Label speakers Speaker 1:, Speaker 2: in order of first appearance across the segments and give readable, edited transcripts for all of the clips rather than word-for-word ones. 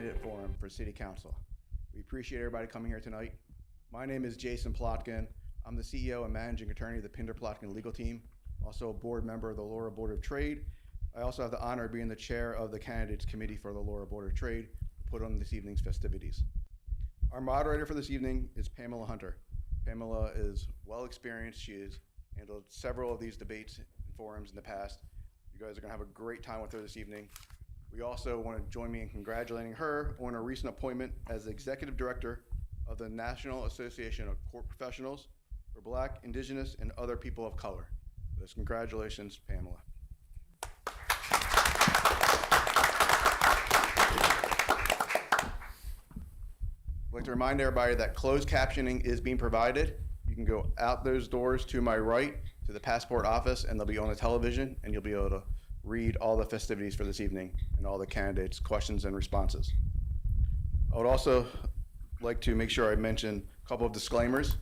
Speaker 1: candidate forum for City Council. We appreciate everybody coming here tonight. My name is Jason Plotkin. I'm the CEO and managing attorney of the Pinder Plotkin legal team, also a board member of the Laurel Board of Trade. I also have the honor of being the chair of the candidates committee for the Laurel Board of Trade to put on this evening's festivities. Our moderator for this evening is Pamela Hunter. Pamela is well experienced. She has handled several of these debates and forums in the past. You guys are going to have a great time with her this evening. We also want to join me in congratulating her on her recent appointment as the Executive Director of the National Association of Court Professionals for Black, Indigenous, and other people of color. So congratulations, Pamela. I'd like to remind everybody that closed captioning is being provided. You can go out those doors to my right to the passport office, and they'll be on the television, and you'll be able to read all the festivities for this evening and all the candidates' questions and responses. I would also like to make sure I mention a couple of disclaimers.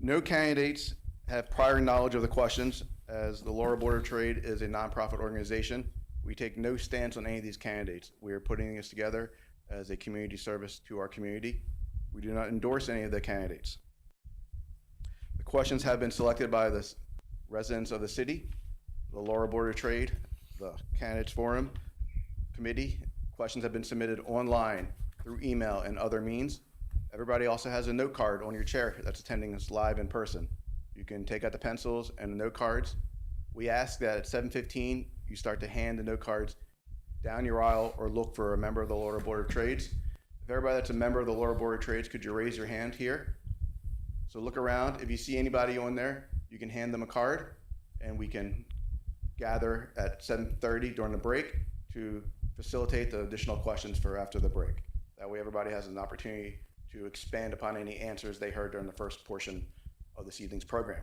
Speaker 1: No candidates have prior knowledge of the questions, as the Laurel Board of Trade is a nonprofit organization. We take no stance on any of these candidates. We are putting this together as a community service to our community. We do not endorse any of the candidates. The questions have been selected by the residents of the city, the Laurel Board of Trade, the Candidates Forum Committee. Questions have been submitted online, through email, and other means. Everybody also has a note card on your chair that's attending us live in person. You can take out the pencils and the note cards. We ask that at 7:15 you start to hand the note cards down your aisle or look for a member of the Laurel Board of Trades. If everybody that's a member of the Laurel Board of Trades, could you raise your hand here? So look around. If you see anybody on there, you can hand them a card, and we can gather at 7:30 during the break to facilitate the additional questions for after the break. That way everybody has an opportunity to expand upon any answers they heard during the first portion of this evening's program.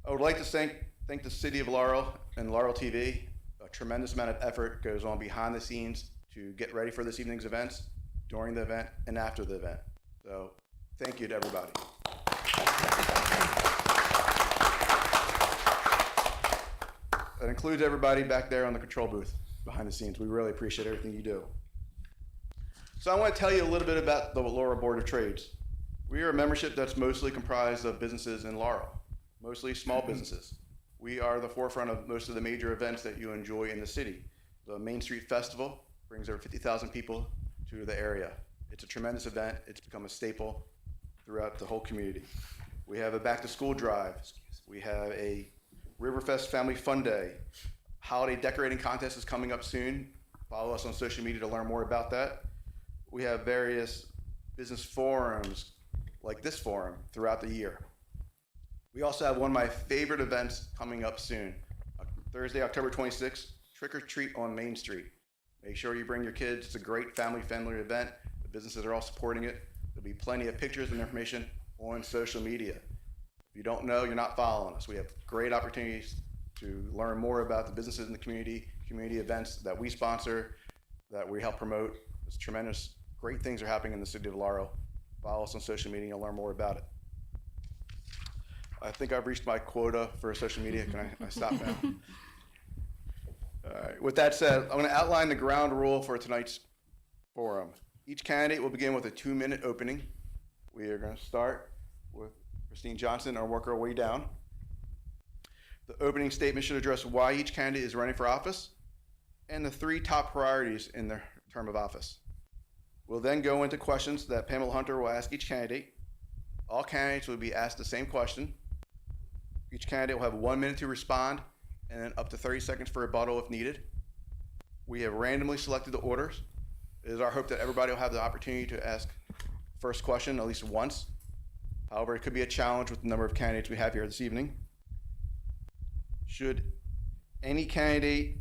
Speaker 1: I would like to thank the City of Laurel and Laurel TV. A tremendous amount of effort goes on behind the scenes to get ready for this evening's events, during the event, and after the event. So thank you to everybody. That includes everybody back there on the control booth behind the scenes. We really appreciate everything you do. So I want to tell you a little bit about the Laurel Board of Trades. We are a membership that's mostly comprised of businesses in Laurel, mostly small businesses. We are the forefront of most of the major events that you enjoy in the city. The Main Street Festival brings over 50,000 people to the area. It's a tremendous event. It's become a staple throughout the whole community. We have a back to school drive. We have a Riverfest Family Fun Day. Holiday decorating contest is coming up soon. Follow us on social media to learn more about that. We have various business forums like this forum throughout the year. We also have one of my favorite events coming up soon. Thursday, October 26th, Trick or Treat on Main Street. Make sure you bring your kids. It's a great family-friendly event. The businesses are all supporting it. There'll be plenty of pictures and information on social media. If you don't know, you're not following us. We have great opportunities to learn more about the businesses in the community events that we sponsor, that we help promote. There's tremendous, great things are happening in the city of Laurel. Follow us on social media and learn more about it. I think I've reached my quota for social media. Can I stop now? All right. With that said, I'm going to outline the ground rule for tonight's forum. Each candidate will begin with a 2-minute opening. We are going to start with Christine Johnson and work our way down. The opening statement should address why each candidate is running for office and the 3 top priorities in their term of office. We'll then go into questions that Pamela Hunter will ask each candidate. All candidates will be asked the same question. Each candidate will have 1 minute to respond and then up to 30 seconds for rebuttal if needed. We have randomly selected the orders. It is our hope that everybody will have the opportunity to ask first question at least once. However, it could be a challenge with the number of candidates we have here this evening. Should any candidate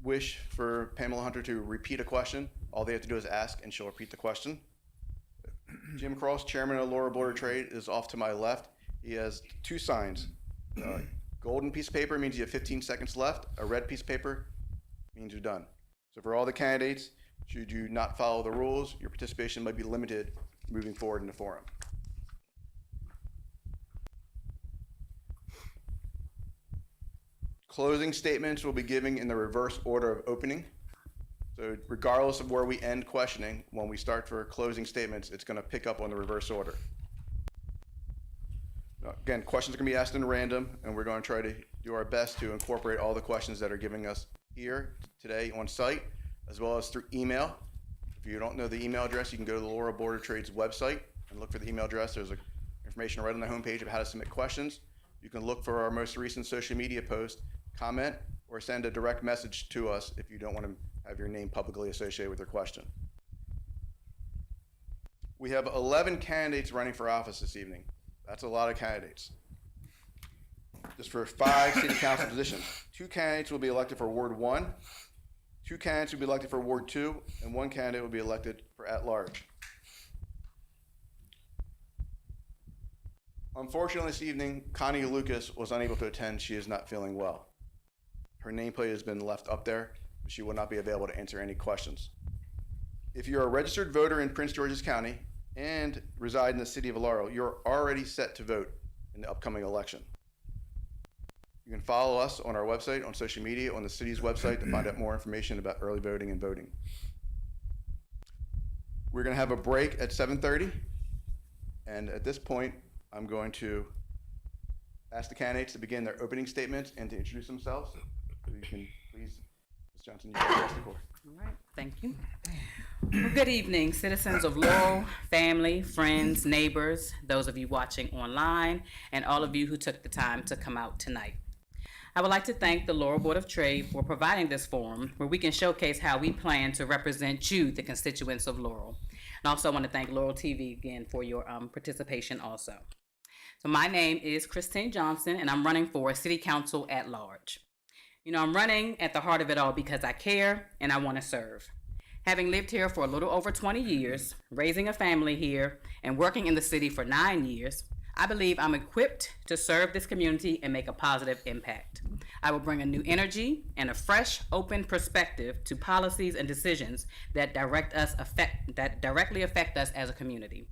Speaker 1: wish for Pamela Hunter to repeat a question, all they have to do is ask and she'll repeat the question. Jim Cross, chairman of the Laurel Board of Trade, is off to my left. He has 2 signs. Golden piece of paper means you have 15 seconds left. A red piece of paper means you're done. So for all the candidates, should you not follow the rules, your participation might be limited moving forward in the forum. Closing statements will be given in the reverse order of opening. So regardless of where we end questioning, when we start for closing statements, it's going to pick up on the reverse order. Now, again, questions are going to be asked in random, and we're going to try to do our best to incorporate all the questions that are giving us here today on site, as well as through email. If you don't know the email address, you can go to the Laurel Board of Trades website and look for the email address. There's information right on the homepage of how to submit questions. You can look for our most recent social media post, comment, or send a direct message to us if you don't want to have your name publicly associated with your question. We have 11 candidates running for office this evening. That's a lot of candidates. Just for 5 city council positions. 2 candidates will be elected for Ward 1, 2 candidates will be elected for Ward 2, and 1 candidate will be elected for at-large. Unfortunately, this evening, Connie Lucas was unable to attend. She is not feeling well. Her nameplate has been left up there, but she will not be available to answer any questions. If you're a registered voter in Prince George's County and reside in the city of Laurel, you're already set to vote in the upcoming election. You can follow us on our website, on social media, on the city's website to find out more information about early voting and voting. We're going to have a break at 7:30, and at this point, I'm going to ask the candidates to begin their opening statements and to introduce themselves. So you can please, Ms. Johnson, you can address the court.
Speaker 2: All right, thank you. Well, good evening, citizens of Laurel, family, friends, neighbors, those of you watching online, and all of you who took the time to come out tonight. I would like to thank the Laurel Board of Trade for providing this forum where we can showcase how we plan to represent you, the constituents of Laurel. And also I want to thank Laurel TV again for your participation also. So my name is Christine Johnson, and I'm running for City Council at large. You know, I'm running at the heart of it all because I care and I want to serve. Having lived here for a little over 20 years, raising a family here, and working in the city for 9 years, I believe I'm equipped to serve this community and make a positive impact. I will bring a new energy and a fresh, open perspective to policies and decisions that directly affect us as a community.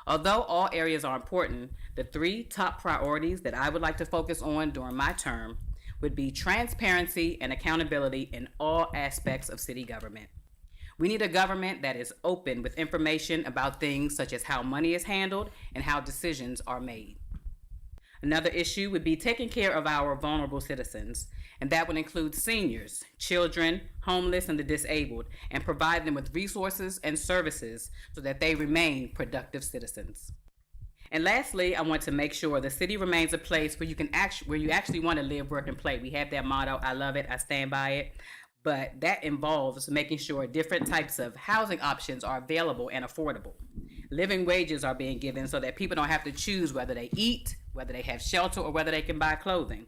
Speaker 2: Although all areas are important, the 3 top priorities that I would like to focus on during my term would be transparency and accountability in all aspects of city government. We need a government that is open with information about things such as how money is handled and how decisions are made. Another issue would be taking care of our vulnerable citizens, and that would include seniors, children, homeless, and the disabled, and provide them with resources and services so that they remain productive citizens. And lastly, I want to make sure the city remains a place where you actually want to live, work, and play. We have that motto, I love it, I stand by it. But that involves making sure different types of housing options are available and affordable. Living wages are being given so that people don't have to choose whether they eat, whether they have shelter, or whether they can buy clothing.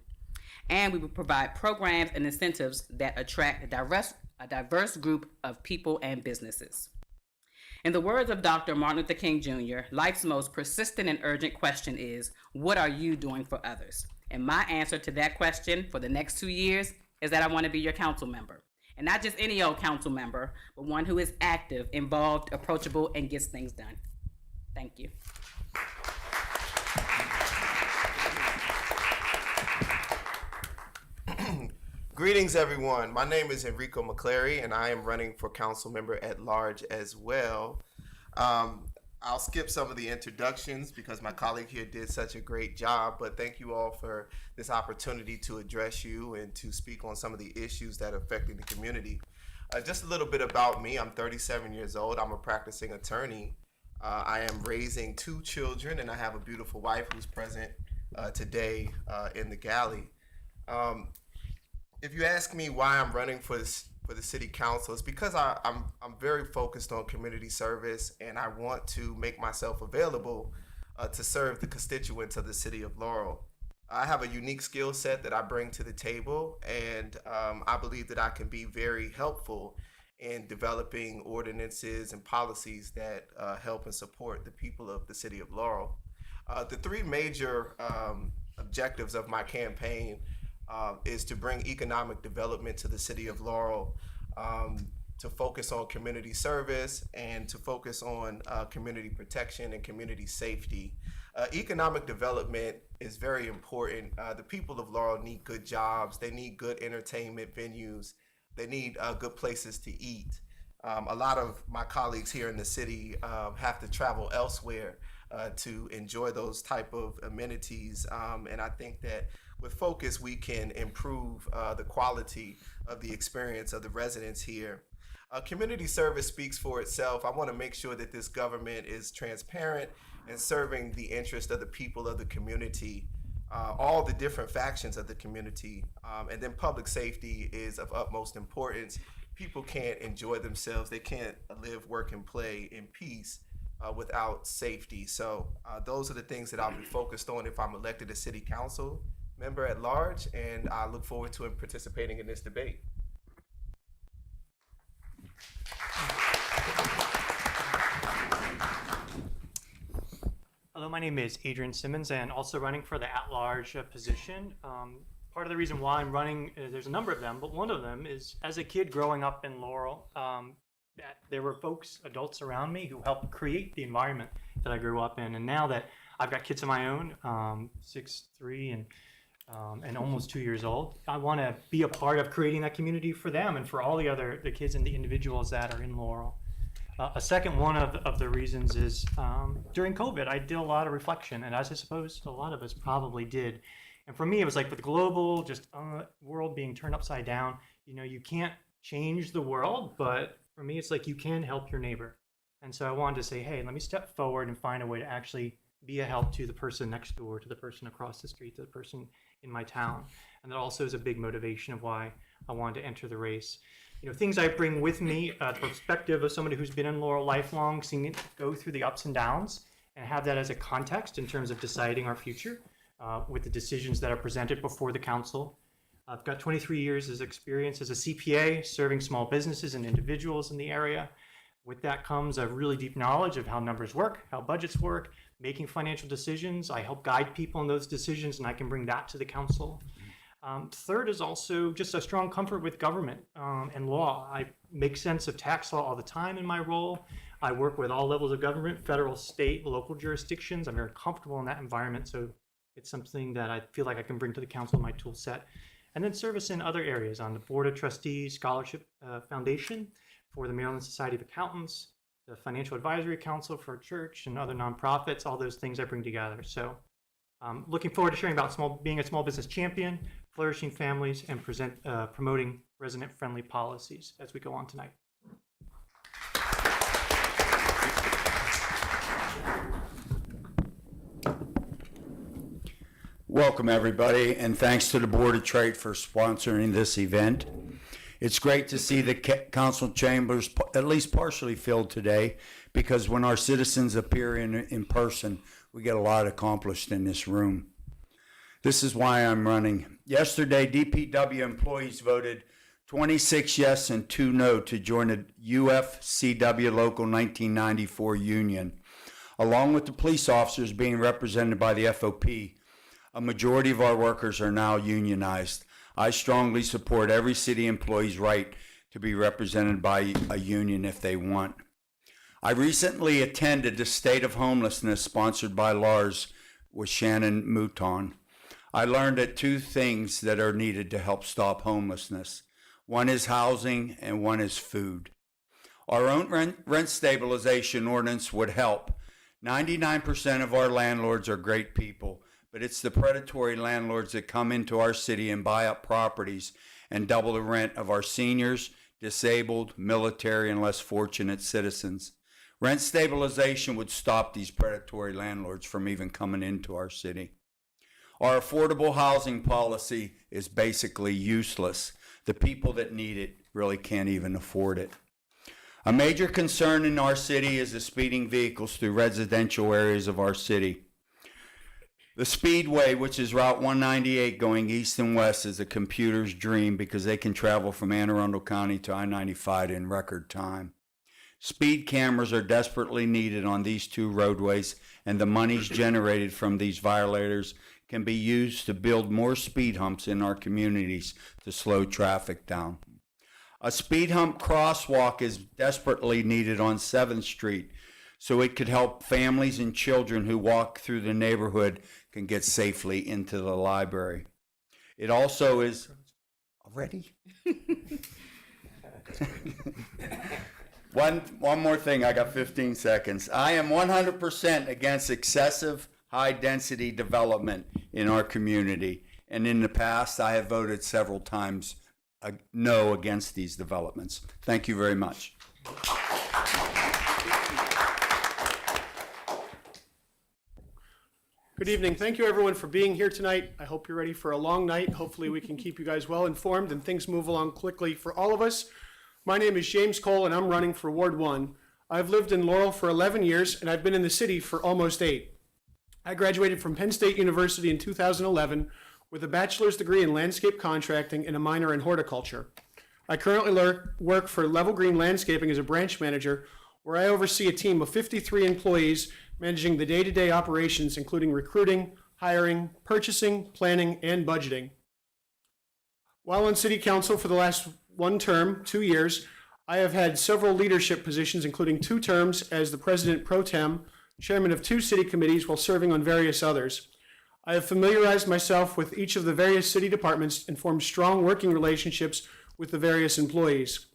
Speaker 2: And we will provide programs and incentives that attract a diverse group of people and businesses. In the words of Dr. Martin Luther King Jr., life's most persistent and urgent question is, what are you doing for others? And my answer to that question for the next 2 years is that I want to be your council member. And not just any old council member, but one who is active, involved, approachable, and gets things done. Thank you.
Speaker 3: Greetings, everyone. My name is Enrico McClary, and I am running for council member at large as well. I'll skip some of the introductions because my colleague here did such a great job, but thank you all for this opportunity to address you and to speak on some of the issues that are affecting the community. Just a little bit about me. I'm 37 years old. I'm a practicing attorney. I am raising 2 children, and I have a beautiful wife who's present today in the galley. If you ask me why I'm running for the city council, it's because I'm very focused on community service, and I want to make myself available to serve the constituents of the city of Laurel. I have a unique skill set that I bring to the table, and I believe that I can be very helpful in developing ordinances and policies that help and support the people of the city of Laurel. The 3 major objectives of my campaign is to bring economic development to the city of Laurel, to focus on community service, and to focus on community protection and community safety. Economic development is very important. The people of Laurel need good jobs. They need good entertainment venues. They need good places to eat. A lot of my colleagues here in the city have to travel elsewhere to enjoy those type of amenities. And I think that with focus, we can improve the quality of the experience of the residents here. Community service speaks for itself. I want to make sure that this government is transparent and serving the interest of the people of the community, all the different factions of the community. And then public safety is of utmost importance. People can't enjoy themselves. They can't live, work, and play in peace without safety. So those are the things that I'll be focused on if I'm elected as city council member at large, and I look forward to participating in this debate.
Speaker 4: Hello, my name is Adrian Simmons, and also running for the at-large position. Part of the reason why I'm running, there's a number of them, but one of them is as a kid growing up in Laurel, that there were folks, adults around me who helped create the environment that I grew up in. And now that I've got kids of my own, 6, 3, and almost 2 years old, I want to be a part of creating that community for them and for all the kids and the individuals that are in Laurel. A second one of the reasons is during COVID, I did a lot of reflection, and as I suppose a lot of us probably did. And for me, it was like with the global world being turned upside down, you can't change the world, but for me, it's like you can help your neighbor. And so I wanted to say, hey, let me step forward and find a way to actually be a help to the person next door, to the person across the street, to the person in my town. And that also is a big motivation of why I wanted to enter the race. Things I bring with me, the perspective of somebody who's been in Laurel lifelong, seeing it go through the ups and downs, and have that as a context in terms of deciding our future with the decisions that are presented before the council. I've got 23 years of experience as a CPA, serving small businesses and individuals in the area. With that comes a really deep knowledge of how numbers work, how budgets work, making financial decisions. I help guide people in those decisions, and I can bring that to the council. Third is also just a strong comfort with government and law. I make sense of tax law all the time in my role. I work with all levels of government, federal, state, local jurisdictions. I'm very comfortable in that environment, so it's something that I feel like I can bring to the council in my tool set. And then service in other areas on the Board of Trustees Scholarship Foundation for the Maryland Society of Accountants, the Financial Advisory Council for a church and other nonprofits, all those things I bring together. So looking forward to sharing about being a small business champion, flourishing families, and promoting resident-friendly policies as we go on tonight.
Speaker 5: Welcome, everybody, and thanks to the Board of Trade for sponsoring this event. It's great to see the council chambers at least partially filled today, because when our citizens appear in person, we get a lot accomplished in this room. This is why I'm running. Yesterday, DPW employees voted 26 yes and 2 no to join the UFCW Local 1994 union. Along with the police officers being represented by the FOP, a majority of our workers are now unionized. I strongly support every city employee's right to be represented by a union if they want. I recently attended the State of Homelessness sponsored by Lars with Shannon Mouton. I learned that 2 things that are needed to help stop homelessness. One is housing and one is food. Our own rent stabilization ordinance would help. 99% of our landlords are great people, but it's the predatory landlords that come into our city and buy up properties and double the rent of our seniors, disabled, military, and less fortunate citizens. Rent stabilization would stop these predatory landlords from even coming into our city. Our affordable housing policy is basically useless. The people that need it really can't even afford it. A major concern in our city is the speeding vehicles through residential areas of our city. The Speedway, which is Route 198 going east and west, is a computer's dream because they can travel from Anne Arundel County to I-95 in record time. Speed cameras are desperately needed on these 2 roadways, and the monies generated from these violators can be used to build more speed humps in our communities to slow traffic down. A speed hump crosswalk is desperately needed on 7th Street, so it could help families and children who walk through the neighborhood can get safely into the library. It also is already. One more thing, I got 15 seconds. I am 100% against excessive high-density development in our community. And in the past, I have voted several times no against these developments. Thank you very much.
Speaker 6: Good evening. Thank you, everyone, for being here tonight. I hope you're ready for a long night. Hopefully, we can keep you guys well informed and things move along quickly for all of us. My name is James Cole, and I'm running for Ward 1. I've lived in Laurel for 11 years, and I've been in the city for almost 8. I graduated from Penn State University in 2011 with a bachelor's degree in landscape contracting and a minor in horticulture. I currently work for Level Green Landscaping as a branch manager, where I oversee a team of 53 employees managing the day-to-day operations, including recruiting, hiring, purchasing, planning, and budgeting. While on City Council for the last one term, 2 years, I have had several leadership positions, including 2 terms as the President Pro Tem, Chairman of 2 city committees, while serving on various others. I have familiarized myself with each of the various city departments and formed strong working relationships with the various employees.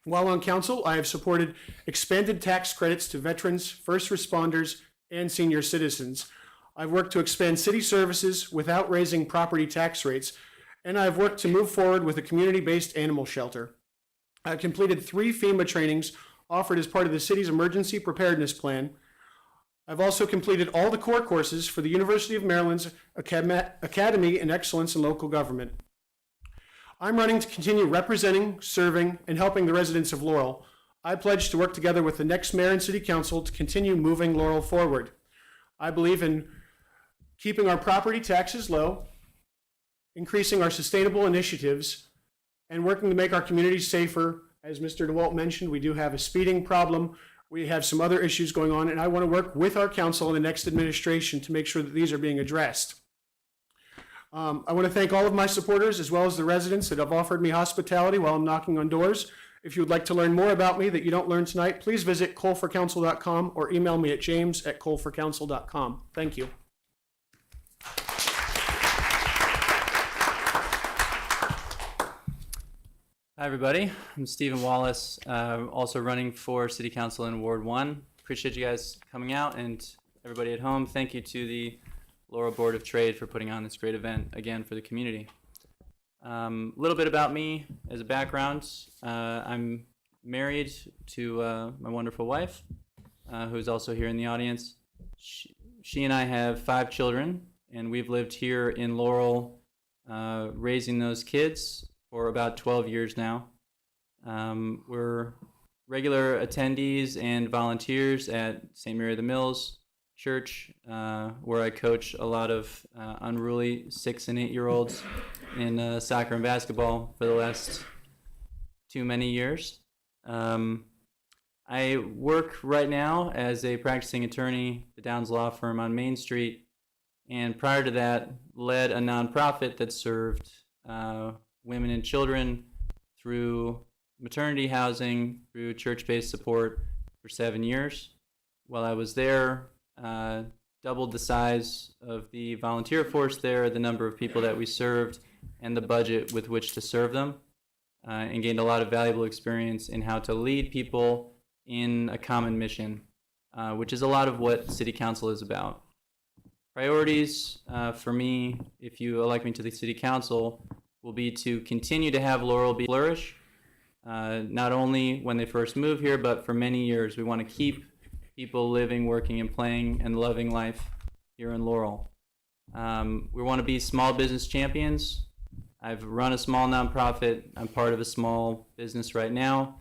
Speaker 6: While on council, I have supported expanded tax credits to veterans, first responders, and senior citizens. I've worked to expand city services without raising property tax rates, and I've worked to move forward with a community-based animal shelter. I've completed 3 FEMA trainings offered as part of the city's emergency preparedness plan. I've also completed all the core courses for the University of Maryland's Academy in Excellence in Local Government. I'm running to continue representing, serving, and helping the residents of Laurel. I pledge to work together with the next mayor and city council to continue moving Laurel forward. I believe in keeping our property taxes low, increasing our sustainable initiatives, and working to make our communities safer. As Mr. DeWalt mentioned, we do have a speeding problem. We have some other issues going on, and I want to work with our council and the next administration to make sure that these are being addressed. I want to thank all of my supporters as well as the residents that have offered me hospitality while I'm knocking on doors. If you would like to learn more about me that you don't learn tonight, please visit coleforcouncil.com or email me at james@coleforcouncil.com. Thank you.
Speaker 7: Hi, everybody. I'm Stephen Wallace, also running for City Council in Ward 1. Appreciate you guys coming out, and everybody at home, thank you to the Laurel Board of Trade for putting on this great event, again, for the community. A little bit about me as a background. I'm married to my wonderful wife, who's also here in the audience. She and I have 5 children, and we've lived here in Laurel, raising those kids for about 12 years now. We're regular attendees and volunteers at St. Mary of the Mills Church, where I coach a lot of unruly 6- and 8-year-olds in soccer and basketball for the last too many years. I work right now as a practicing attorney at the Downs Law Firm on Main Street, and prior to that, led a nonprofit that served women and children through maternity housing, through church-based support for 7 years. While I was there, doubled the size of the volunteer force there, the number of people that we served, and the budget with which to serve them, and gained a lot of valuable experience in how to lead people in a common mission, which is a lot of what City Council is about. Priorities for me, if you elect me to the City Council, will be to continue to have Laurel flourish, not only when they first move here, but for many years. We want to keep people living, working, and playing and loving life here in Laurel. We want to be small business champions. I've run a small nonprofit. I'm part of a small business right now.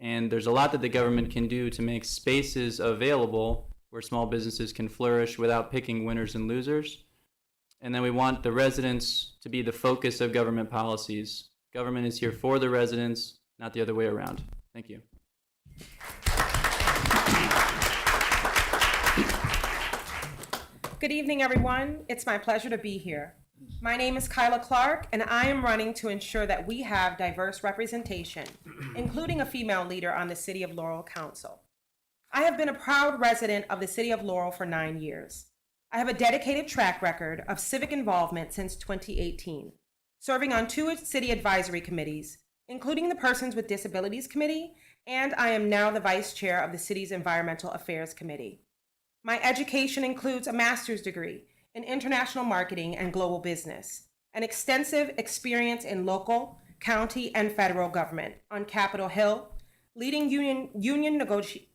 Speaker 7: And there's a lot that the government can do to make spaces available where small businesses can flourish without picking winners and losers. And then we want the residents to be the focus of government policies. Government is here for the residents, not the other way around. Thank you.
Speaker 8: Good evening, everyone. It's my pleasure to be here. My name is Kyla Clark, and I am running to ensure that we have diverse representation, including a female leader on the City of Laurel Council. I have been a proud resident of the City of Laurel for 9 years. I have a dedicated track record of civic involvement since 2018, serving on 2 city advisory committees, including the Persons with Disabilities Committee, and I am now the Vice Chair of the city's Environmental Affairs Committee. My education includes a master's degree in international marketing and global business, an extensive experience in local, county, and federal government on Capitol Hill, leading union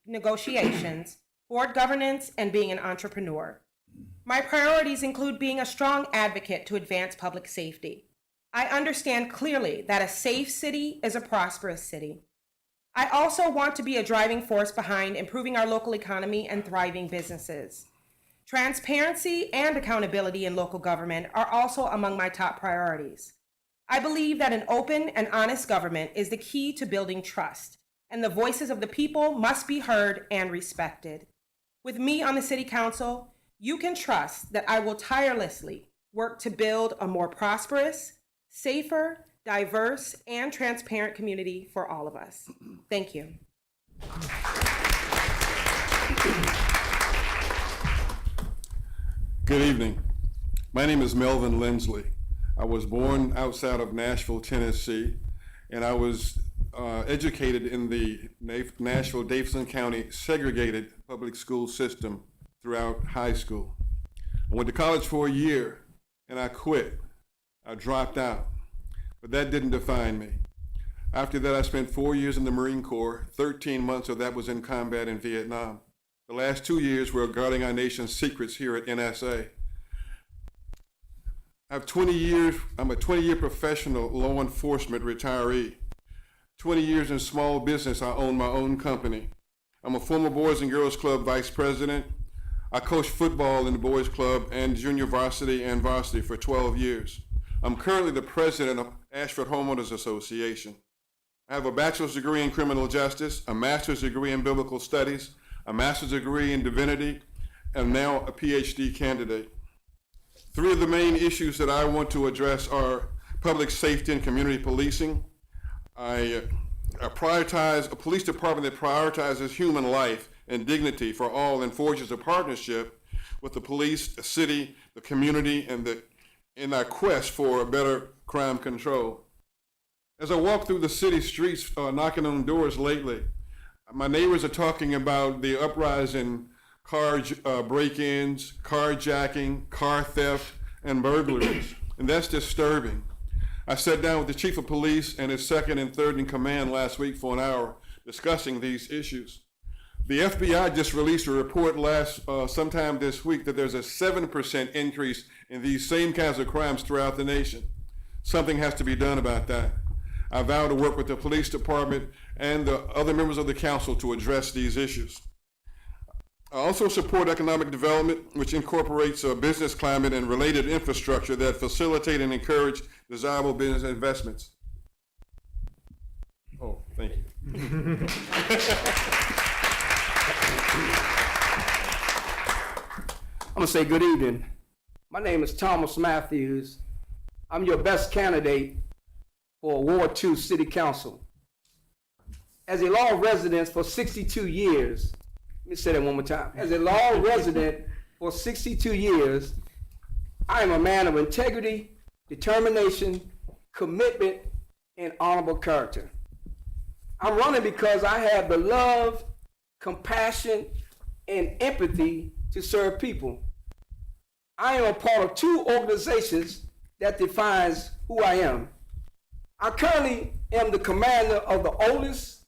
Speaker 8: negotiations, board governance, and being an entrepreneur. My priorities include being a strong advocate to advance public safety. I understand clearly that a safe city is a prosperous city. I also want to be a driving force behind improving our local economy and thriving businesses. Transparency and accountability in local government are also among my top priorities. I believe that an open and honest government is the key to building trust, and the voices of the people must be heard and respected. With me on the City Council, you can trust that I will tirelessly work to build a more prosperous, safer, diverse, and transparent community for all of us. Thank you.
Speaker 9: Good evening. My name is Melvin Lindsley. I was born outside of Nashville, Tennessee, and I was educated in the Nashville-Davidson County segregated public school system throughout high school. I went to college for a year, and I quit. I dropped out, but that didn't define me. After that, I spent 4 years in the Marine Corps. 13 months of that was in combat in Vietnam. The last 2 years were guarding our nation's secrets here at NSA. I'm a 20-year professional law enforcement retiree. 20 years in small business, I own my own company. I'm a former Boys and Girls Club vice president. I coached football in the Boys Club and junior varsity and varsity for 12 years. I'm currently the president of Ashford Homeowners Association. I have a bachelor's degree in criminal justice, a master's degree in biblical studies, a master's degree in divinity, and now a PhD candidate. Three of the main issues that I want to address are public safety and community policing. I prioritize a police department that prioritizes human life and dignity for all and forges a partnership with the police, the city, the community, and in our quest for better crime control. As I walk through the city streets knocking on doors lately, my neighbors are talking about the uprise in car break-ins, carjacking, car theft, and burglaries, and that's disturbing. I sat down with the chief of police and his second and third in command last week for an hour discussing these issues. The FBI just released a report sometime this week that there's a 7% increase in these same kinds of crimes throughout the nation. Something has to be done about that. I vow to work with the police department and the other members of the council to address these issues. I also support economic development, which incorporates a business climate and related infrastructure that facilitate and encourage desirable business investments. Oh, thank you.
Speaker 10: I'm gonna say good evening. My name is Thomas Matthews. I'm your best candidate for Ward 2 City Council. As a law resident for 62 years, let me say that one more time. As a law resident for 62 years, I am a man of integrity, determination, commitment, and honorable character. I'm running because I have the love, compassion, and empathy to serve people. I am a part of two organizations that defines who I am. I currently am the commander of the oldest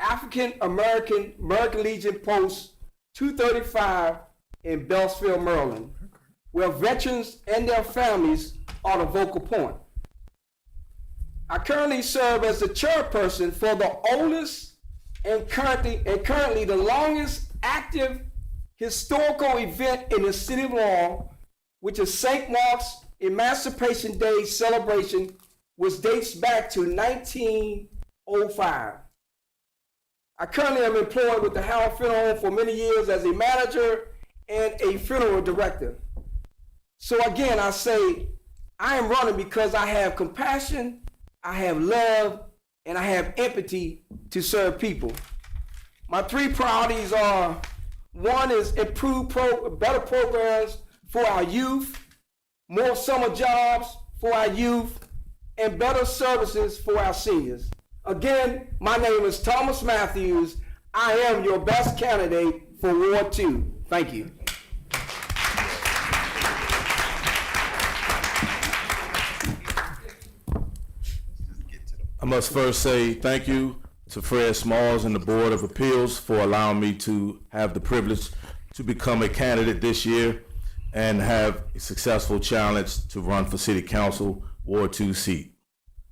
Speaker 10: African American Legion Post 235 in Beltsville, Maryland, where veterans and their families are the focal point. I currently serve as the chairperson for the oldest and currently the longest active historical event in the city of Laurel, which is St. Mark's Emancipation Day celebration, which dates back to 1905. I currently am employed with the Howard Funeral Home for many years as a manager and a funeral director. So again, I say I am running because I have compassion, I have love, and I have empathy to serve people. My three priorities are: one is improve better programs for our youth, more summer jobs for our youth, and better services for our seniors. Again, my name is Thomas Matthews. I am your best candidate for Ward 2. Thank you.
Speaker 11: I must first say thank you to Fred Smalls and the Board of Appeals for allowing me to have the privilege to become a candidate this year and have a successful challenge to run for City Council Ward 2 seat.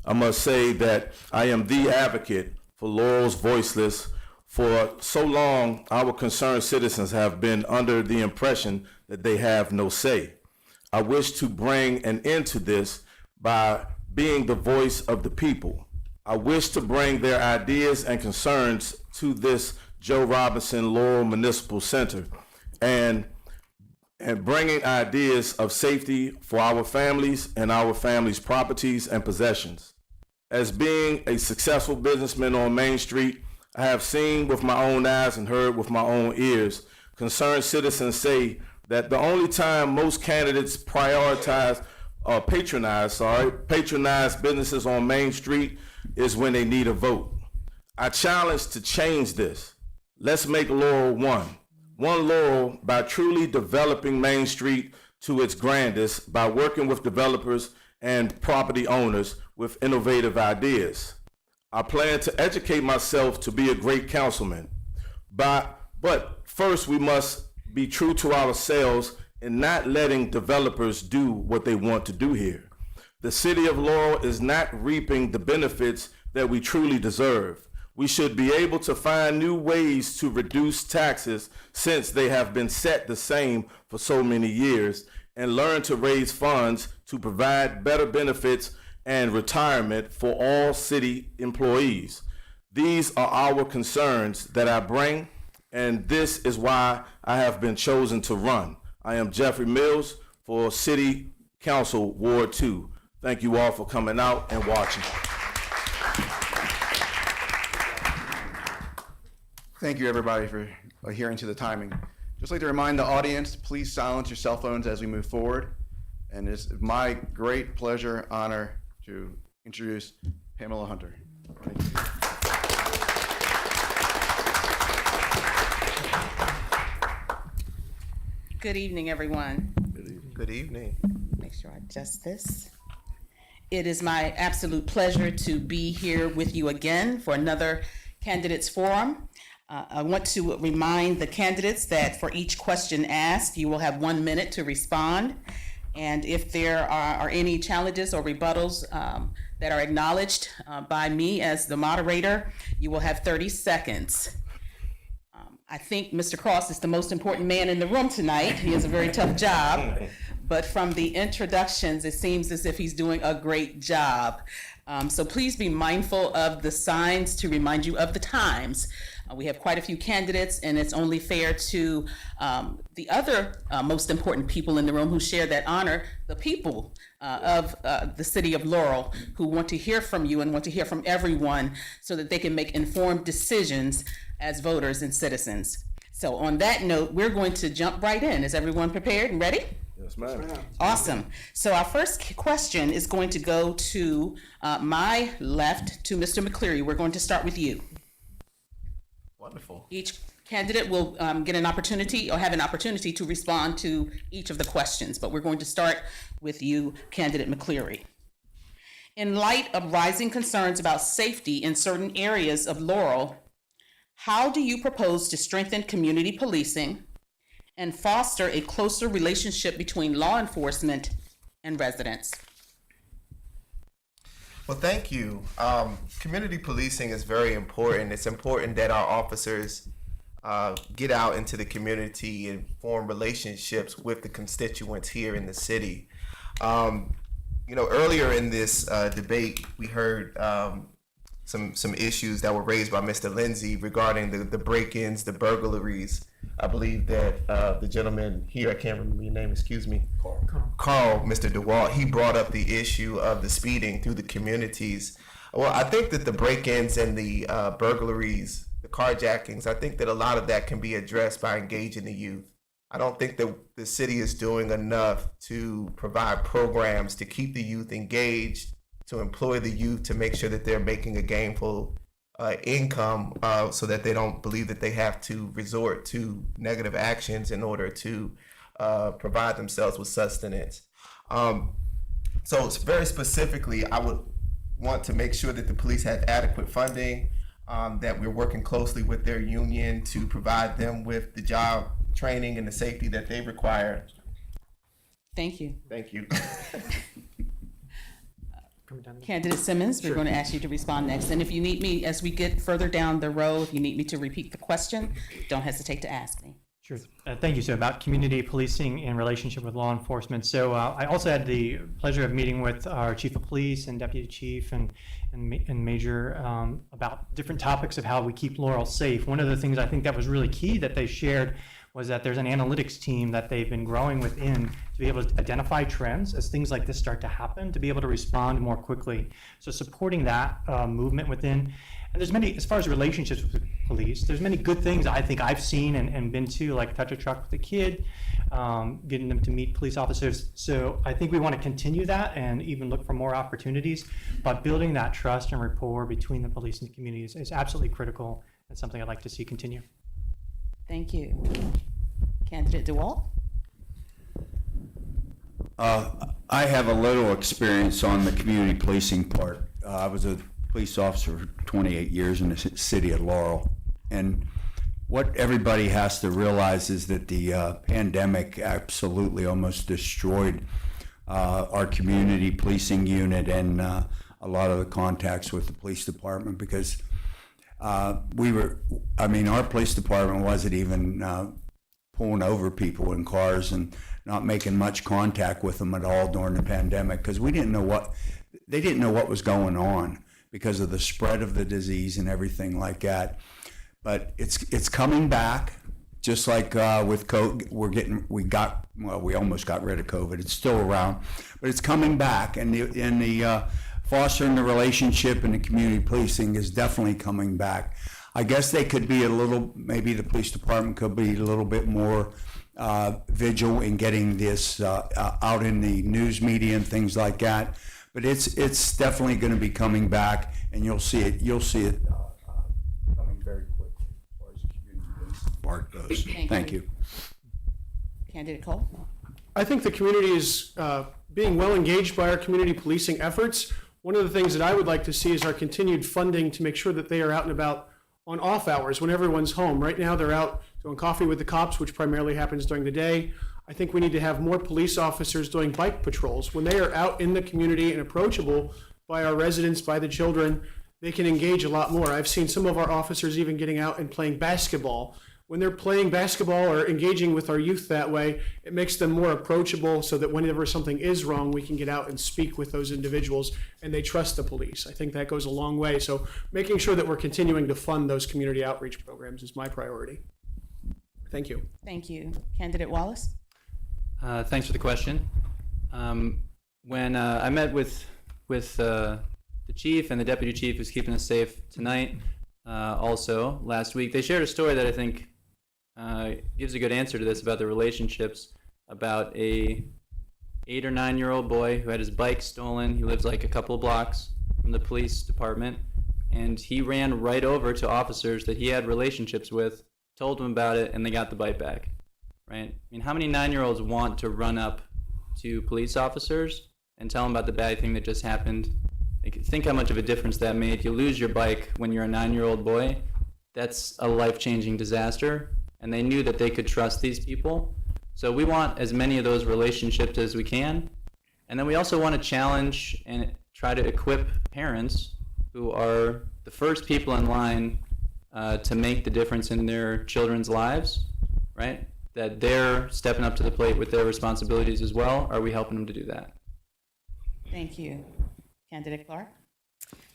Speaker 11: I must say that I am the advocate for Laurel's voiceless. For so long, our concerned citizens have been under the impression that they have no say. I wish to bring an end to this by being the voice of the people. I wish to bring their ideas and concerns to this Joe Robinson Laurel Municipal Center and bringing ideas of safety for our families and our families' properties and possessions. As being a successful businessman on Main Street, I have seen with my own eyes and heard with my own ears concerned citizens say that the only time most candidates patronize businesses on Main Street is when they need a vote. I challenge to change this. Let's make Laurel one Laurel by truly developing Main Street to its grandest by working with developers and property owners with innovative ideas. I plan to educate myself to be a great councilman, but first we must be true to ourselves and not letting developers do what they want to do here. The city of Laurel is not reaping the benefits that we truly deserve. We should be able to find new ways to reduce taxes since they have been set the same for so many years, and learn to raise funds to provide better benefits and retirement for all city employees. These are our concerns that I bring, and this is why I have been chosen to run. I am Jeffrey Mills for City Council Ward 2. Thank you all for coming out and watching.
Speaker 1: Thank you, everybody, for adhering to the timing. Just like to remind the audience, please silence your cell phones as we move forward. And it's my great pleasure, honor to introduce Pamela Hunter. Thank you.
Speaker 2: Good evening, everyone.
Speaker 3: Good evening.
Speaker 2: Make sure I adjust this. It is my absolute pleasure to be here with you again for another candidates forum. I want to remind the candidates that for each question asked, you will have 1 minute to respond. And if there are any challenges or rebuttals that are acknowledged by me as the moderator, you will have 30 seconds. I think Mr. Cross is the most important man in the room tonight. He has a very tough job. But from the introductions, it seems as if he's doing a great job. So please be mindful of the signs to remind you of the times. We have quite a few candidates, and it's only fair to the other most important people in the room who share that honor, the people of the city of Laurel, who want to hear from you and want to hear from everyone so that they can make informed decisions as voters and citizens. So on that note, we're going to jump right in. Is everyone prepared and ready?
Speaker 11: Yes, ma'am.
Speaker 2: Awesome. So our first question is going to go to my left, to Mr. McCleary. We're going to start with you.
Speaker 3: Wonderful.
Speaker 2: Each candidate will get an opportunity or have an opportunity to respond to each of the questions, but we're going to start with you, candidate McCleary. In light of rising concerns about safety in certain areas of Laurel, how do you propose to strengthen community policing and foster a closer relationship between law enforcement and residents?
Speaker 3: Well, thank you. Community policing is very important. It's important that our officers get out into the community and form relationships with the constituents here in the city. Earlier in this debate, we heard some issues that were raised by Mr. Lindsay regarding the break-ins, the burglaries. I believe that the gentleman here, I can't remember your name, excuse me. Carl, Mr. DeWalt, he brought up the issue of the speeding through the communities. Well, I think that the break-ins and the burglaries, the carjackings, I think that a lot of that can be addressed by engaging the youth. I don't think that the city is doing enough to provide programs to keep the youth engaged to employ the youth, to make sure that they're making a gainful income, so that they don't believe that they have to resort to negative actions in order to provide themselves with sustenance. So it's very specifically, I would want to make sure that the police have adequate funding, that we're working closely with their union to provide them with the job training and the safety that they require.
Speaker 2: Thank you.
Speaker 3: Thank you.
Speaker 2: Candidate Simmons, we're going to ask you to respond next. And if you need me, as we get further down the road, if you need me to repeat the question, don't hesitate to ask me.
Speaker 4: Sure. Thank you. So about community policing in relationship with law enforcement. So I also had the pleasure of meeting with our chief of police and deputy chief and major about different topics of how we keep Laurel safe. One of the things I think that was really key that they shared was that there's an analytics team that they've been growing within to be able to identify trends as things like this start to happen, to be able to respond more quickly. So supporting that movement within. And there's many, as far as relationships with police, there's many good things I think I've seen and been to, like touch a truck with a kid, getting them to meet police officers. So I think we want to continue that and even look for more opportunities, but building that trust and rapport between the police and the community is absolutely critical and something I'd like to see continue.
Speaker 2: Thank you. Candidate DeWalt?
Speaker 5: I have a little experience on the community policing part. I was a police officer for 28 years in the city of Laurel. And what everybody has to realize is that the pandemic absolutely almost destroyed our community policing unit and a lot of the contacts with the police department, because our police department wasn't even pulling over people in cars and not making much contact with them at all during the pandemic, because they didn't know what was going on because of the spread of the disease and everything like that. But it's coming back, just like with COVID. We almost got rid of COVID. It's still around, but it's coming back, and the fostering the relationship and the community policing is definitely coming back. I guess they could be maybe the police department could be a little bit more vigilant in getting this out in the news media and things like that. But it's definitely going to be coming back, and you'll see it coming very quickly as far as the community policing part goes. Thank you.
Speaker 2: Candidate Cole?
Speaker 6: I think the community is being well engaged by our community policing efforts. One of the things that I would like to see is our continued funding to make sure that they are out and about on off hours when everyone's home. Right now, they're out doing coffee with the cops, which primarily happens during the day. I think we need to have more police officers doing bike patrols. When they are out in the community and approachable by our residents, by the children, they can engage a lot more. I've seen some of our officers even getting out and playing basketball. When they're playing basketball or engaging with our youth that way, it makes them more approachable, so that whenever something is wrong, we can get out and speak with those individuals and they trust the police. I think that goes a long way. So making sure that we're continuing to fund those community outreach programs is my priority. Thank you.
Speaker 2: Thank you. Candidate Wallace?
Speaker 7: Thanks for the question. When I met with the chief and the deputy chief who's keeping us safe tonight, also last week, they shared a story that I think gives a good answer to this about the relationships, about a 8 or 9 year old boy who had his bike stolen. He lives like a couple of blocks from the police department, and he ran right over to officers that he had relationships with, told them about it, and they got the bike back. Right? I mean, how many 9-year-olds want to run up to police officers and tell them about the bad thing that just happened? Like, think how much of a difference that made. You lose your bike when you're a 9-year-old boy. That's a life-changing disaster. And they knew that they could trust these people. So we want as many of those relationships as we can. And then we also want to challenge and try to equip parents who are the first people in line to make the difference in their children's lives, right? That they're stepping up to the plate with their responsibilities as well. Are we helping them to do that?
Speaker 2: Thank you. Candidate Clark?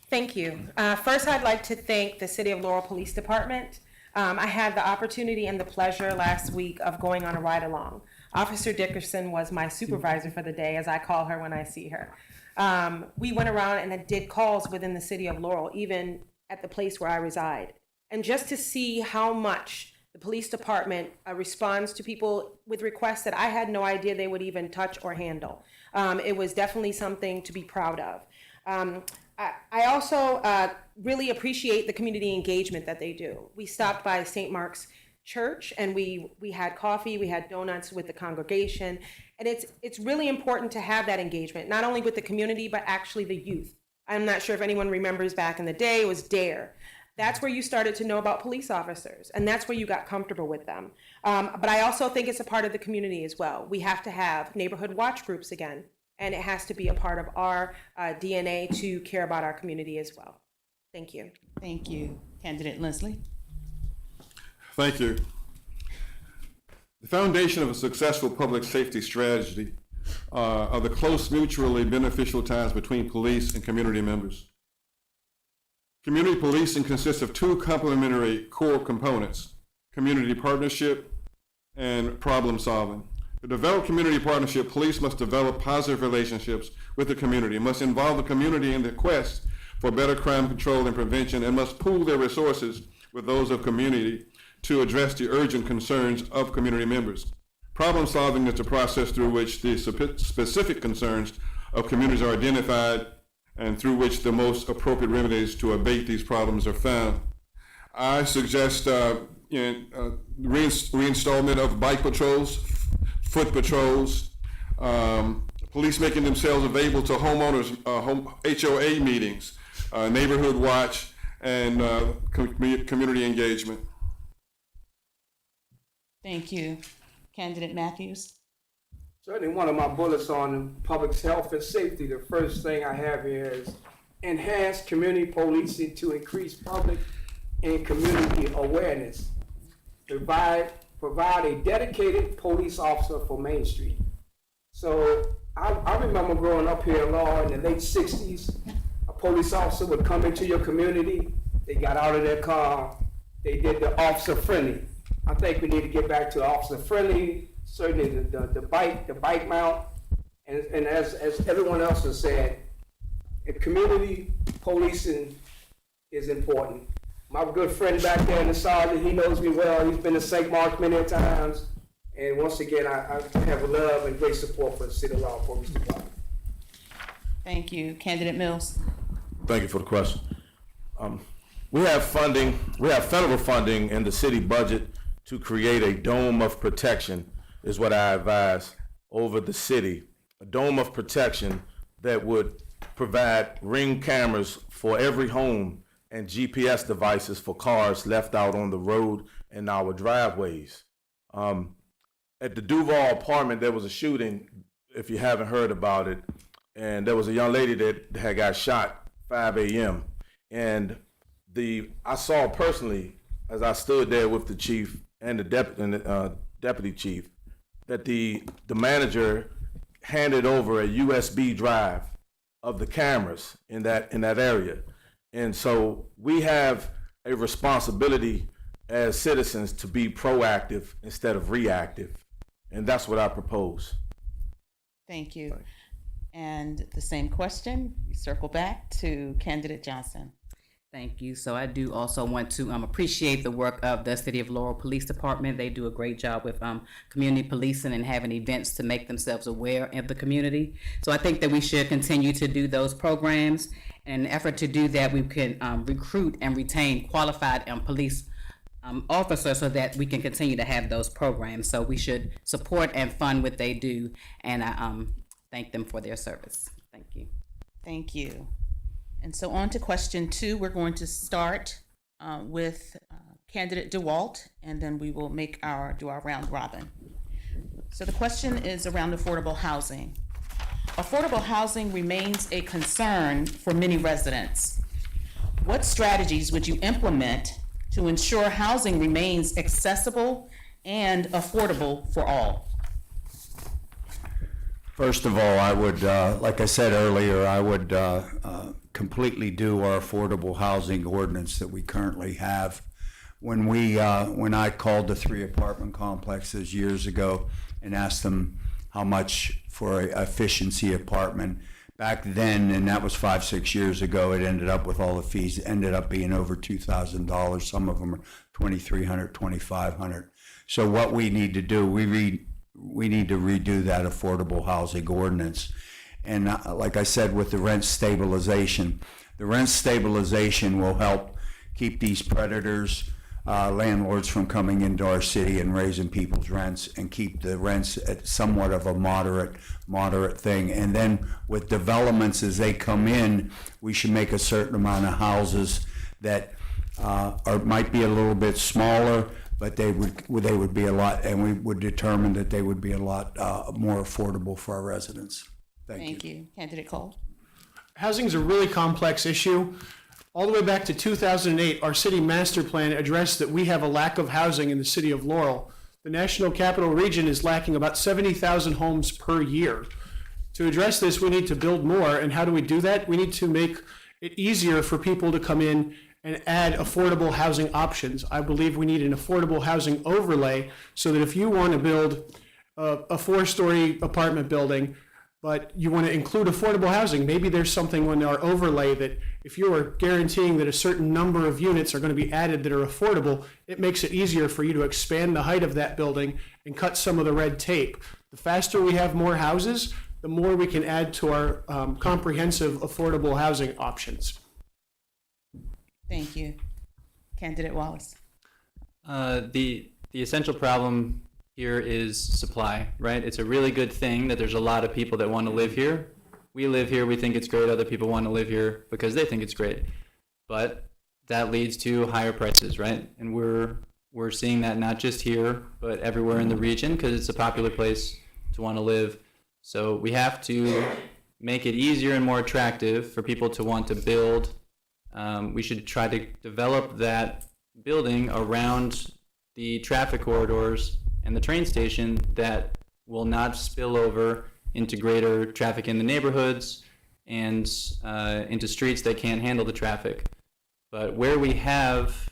Speaker 8: Thank you. First, I'd like to thank the City of Laurel Police Department. I had the opportunity and the pleasure last week of going on a ride-along. Officer Dickerson was my supervisor for the day, as I call her when I see her. We went around and did calls within the City of Laurel, even at the place where I reside. And just to see how much the police department responds to people with requests that I had no idea they would even touch or handle. It was definitely something to be proud of. I also really appreciate the community engagement that they do. We stopped by St. Mark's Church and we had coffee, we had donuts with the congregation, and it's really important to have that engagement, not only with the community, but actually the youth. I'm not sure if anyone remembers back in the day, it was DARE. That's where you started to know about police officers, and that's where you got comfortable with them. But I also think it's a part of the community as well. We have to have neighborhood watch groups again, and it has to be a part of our DNA to care about our community as well. Thank you.
Speaker 2: Thank you. Candidate Leslie.
Speaker 9: Thank you. The foundation of a successful public safety strategy are the close mutually beneficial ties between police and community members. Community policing consists of two complementary core components: community partnership and problem solving. To develop community partnership, police must develop positive relationships with the community, must involve the community in the quest for better crime control and prevention, and must pool their resources with those of community to address the urgent concerns of community members. Problem solving is the process through which the specific concerns of communities are identified and through which the most appropriate remedies to abate these problems are found. I suggest reinstallment of bike patrols, foot patrols, police making themselves available to homeowners, HOA meetings, neighborhood watch, and community engagement.
Speaker 2: Thank you. Candidate Matthews.
Speaker 10: Certainly one of my bullets on public health and safety, the first thing I have here is enhance community policing to increase public and community awareness. Provide a dedicated police officer for Main Street. So I remember growing up here in Laurel in the late 60s, a police officer would come into your community, they got out of their car, they did the officer friendly. I think we need to get back to officer friendly, certainly the bike mount, and as everyone else has said, community policing is important. My good friend back there in the sergeant, he knows me well. He's been to St. Mark many times, and once again, I have a love and great support for the City of Laurel Police Department.
Speaker 2: Thank you. Candidate Mills.
Speaker 11: Thank you for the question. We have federal funding in the city budget to create a dome of protection, is what I advise, over the city. A dome of protection that would provide Ring cameras for every home and GPS devices for cars left out on the road and our driveways. At the Duval apartment, there was a shooting, if you haven't heard about it, and there was a young lady that had got shot 5 a.m. And I saw personally, as I stood there with the chief and the deputy chief, that the manager handed over a USB drive of the cameras in that area. And so we have a responsibility as citizens to be proactive instead of reactive. And that's what I propose.
Speaker 2: Thank you. And the same question, we circle back to Candidate Johnson. Thank you. So I do also want to appreciate the work of the City of Laurel Police Department. They do a great job with community policing and having events to make themselves aware of the community. So I think that we should continue to do those programs. And in an effort to do that, we can recruit and retain qualified police officers so that we can continue to have those programs. So we should support and fund what they do. And I thank them for their service. Thank you. Thank you. And so on to question 2, we're going to start with candidate DeWalt, and then we will do our round robin. So the question is around affordable housing. Affordable housing remains a concern for many residents. What strategies would you implement to ensure housing remains accessible and affordable for all?
Speaker 5: First of all, I would, like I said earlier, I would completely do our affordable housing ordinance that we currently have. When I called the 3 apartment complexes years ago and asked them how much for an efficiency apartment, back then, and that was 5-6 years ago, it ended up with all the fees, ended up being over $2,000. Some of them are $2,300, $2,500. So what we need to do, we need to redo that affordable housing ordinance. And like I said, with the rent stabilization will help keep these predators, landlords from coming into our city and raising people's rents, and keep the rents at somewhat of a moderate thing. And then with developments as they come in, we should make a certain amount of houses that might be a little bit smaller, but they would be a lot, and we would determine that they would be a lot more affordable for our residents.
Speaker 2: Thank you. Candidate Cole.
Speaker 6: Housing is a really complex issue. All the way back to 2008, our city master plan addressed that we have a lack of housing in the city of Laurel. The National Capital Region is lacking about 70,000 homes per year. To address this, we need to build more. And how do we do that? We need to make it easier for people to come in and add affordable housing options. I believe we need an affordable housing overlay so that if you want to build a 4-story apartment building, but you want to include affordable housing, maybe there's something on our overlay that if you are guaranteeing that a certain number of units are going to be added that are affordable, it makes it easier for you to expand the height of that building and cut some of the red tape. The faster we have more houses, the more we can add to our comprehensive affordable housing options.
Speaker 2: Thank you. Candidate Wallace.
Speaker 7: The essential problem here is supply, right? It's a really good thing that there's a lot of people that want to live here. We live here, we think it's great. Other people want to live here because they think it's great. But that leads to higher prices, right? And we're seeing that not just here, but everywhere in the region because it's a popular place to want to live. So we have to make it easier and more attractive for people to want to build. We should try to develop that building around the traffic corridors and the train station that will not spill over into greater traffic in the neighborhoods and into streets that can't handle the traffic. But where we have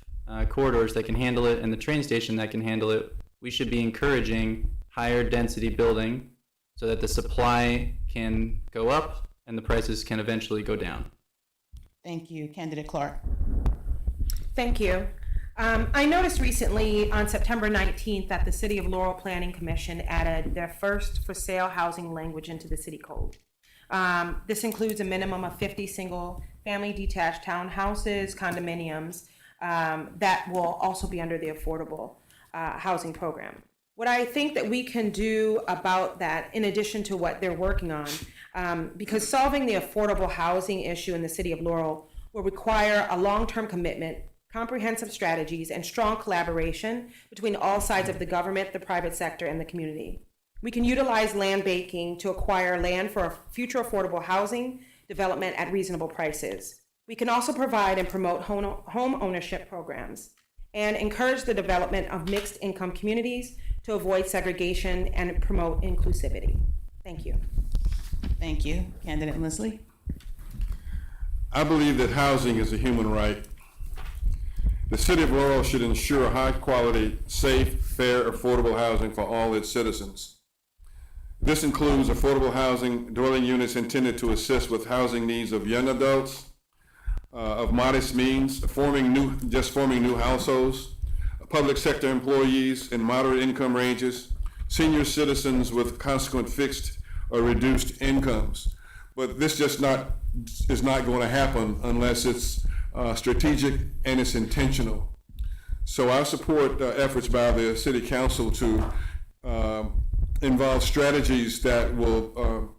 Speaker 7: corridors that can handle it and the train station that can handle it, we should be encouraging higher density building so that the supply can go up and the prices can eventually go down.
Speaker 2: Thank you. Candidate Clark.
Speaker 8: Thank you. I noticed recently on September 19th that the City of Laurel Planning Commission added their first for sale housing language into the city code. This includes a minimum of 50 single family detached townhouses, condominiums, that will also be under the affordable housing program. What I think that we can do about that, in addition to what they're working on, because solving the affordable housing issue in the city of Laurel will require a long-term commitment, comprehensive strategies, and strong collaboration between all sides of the government, the private sector, and the community. We can utilize land banking to acquire land for future affordable housing development at reasonable prices. We can also provide and promote home ownership programs and encourage the development of mixed income communities to avoid segregation and promote inclusivity. Thank you.
Speaker 2: Thank you. Candidate Leslie.
Speaker 9: I believe that housing is a human right. The city of Laurel should ensure high quality, safe, fair, affordable housing for all its citizens. This includes affordable housing dwelling units intended to assist with housing needs of young adults, of modest means, forming new households, public sector employees in moderate income ranges, senior citizens with consequent fixed or reduced incomes. But this is not going to happen unless it's strategic and it's intentional. So I support efforts by the City Council to involve strategies that will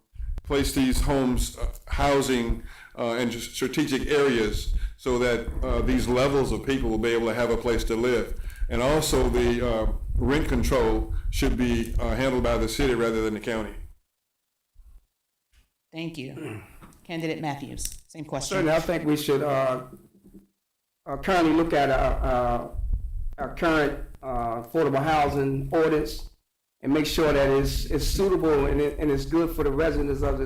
Speaker 9: place these homes, housing in strategic areas so that these levels of people will be able to have a place to live. And also the rent control should be handled by the city rather than the county.
Speaker 2: Thank you. Candidate Matthews, same question.
Speaker 10: Certainly, I think we should currently look at our current affordable housing ordinance and make sure that it's suitable and it's good for the residents of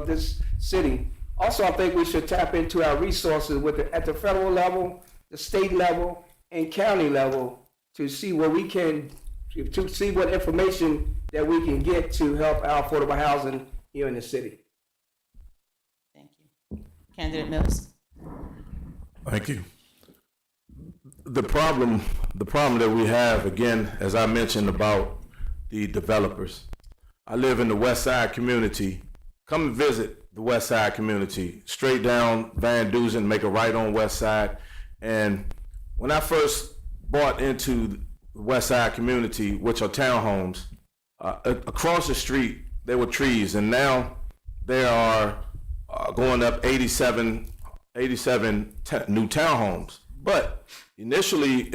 Speaker 10: this city. Also, I think we should tap into our resources at the federal level, the state level, and county level to see what information that we can get to help our affordable housing here in the city.
Speaker 2: Thank you. Candidate Mills.
Speaker 11: Thank you. The problem that we have, again, as I mentioned about the developers. I live in the West Side community come and visit the West Side community, straight down Van Dusen, make a right on West Side. And when I first bought into the West Side community, which are townhomes, across the street there were trees, and now there are going up 87 new townhomes. But initially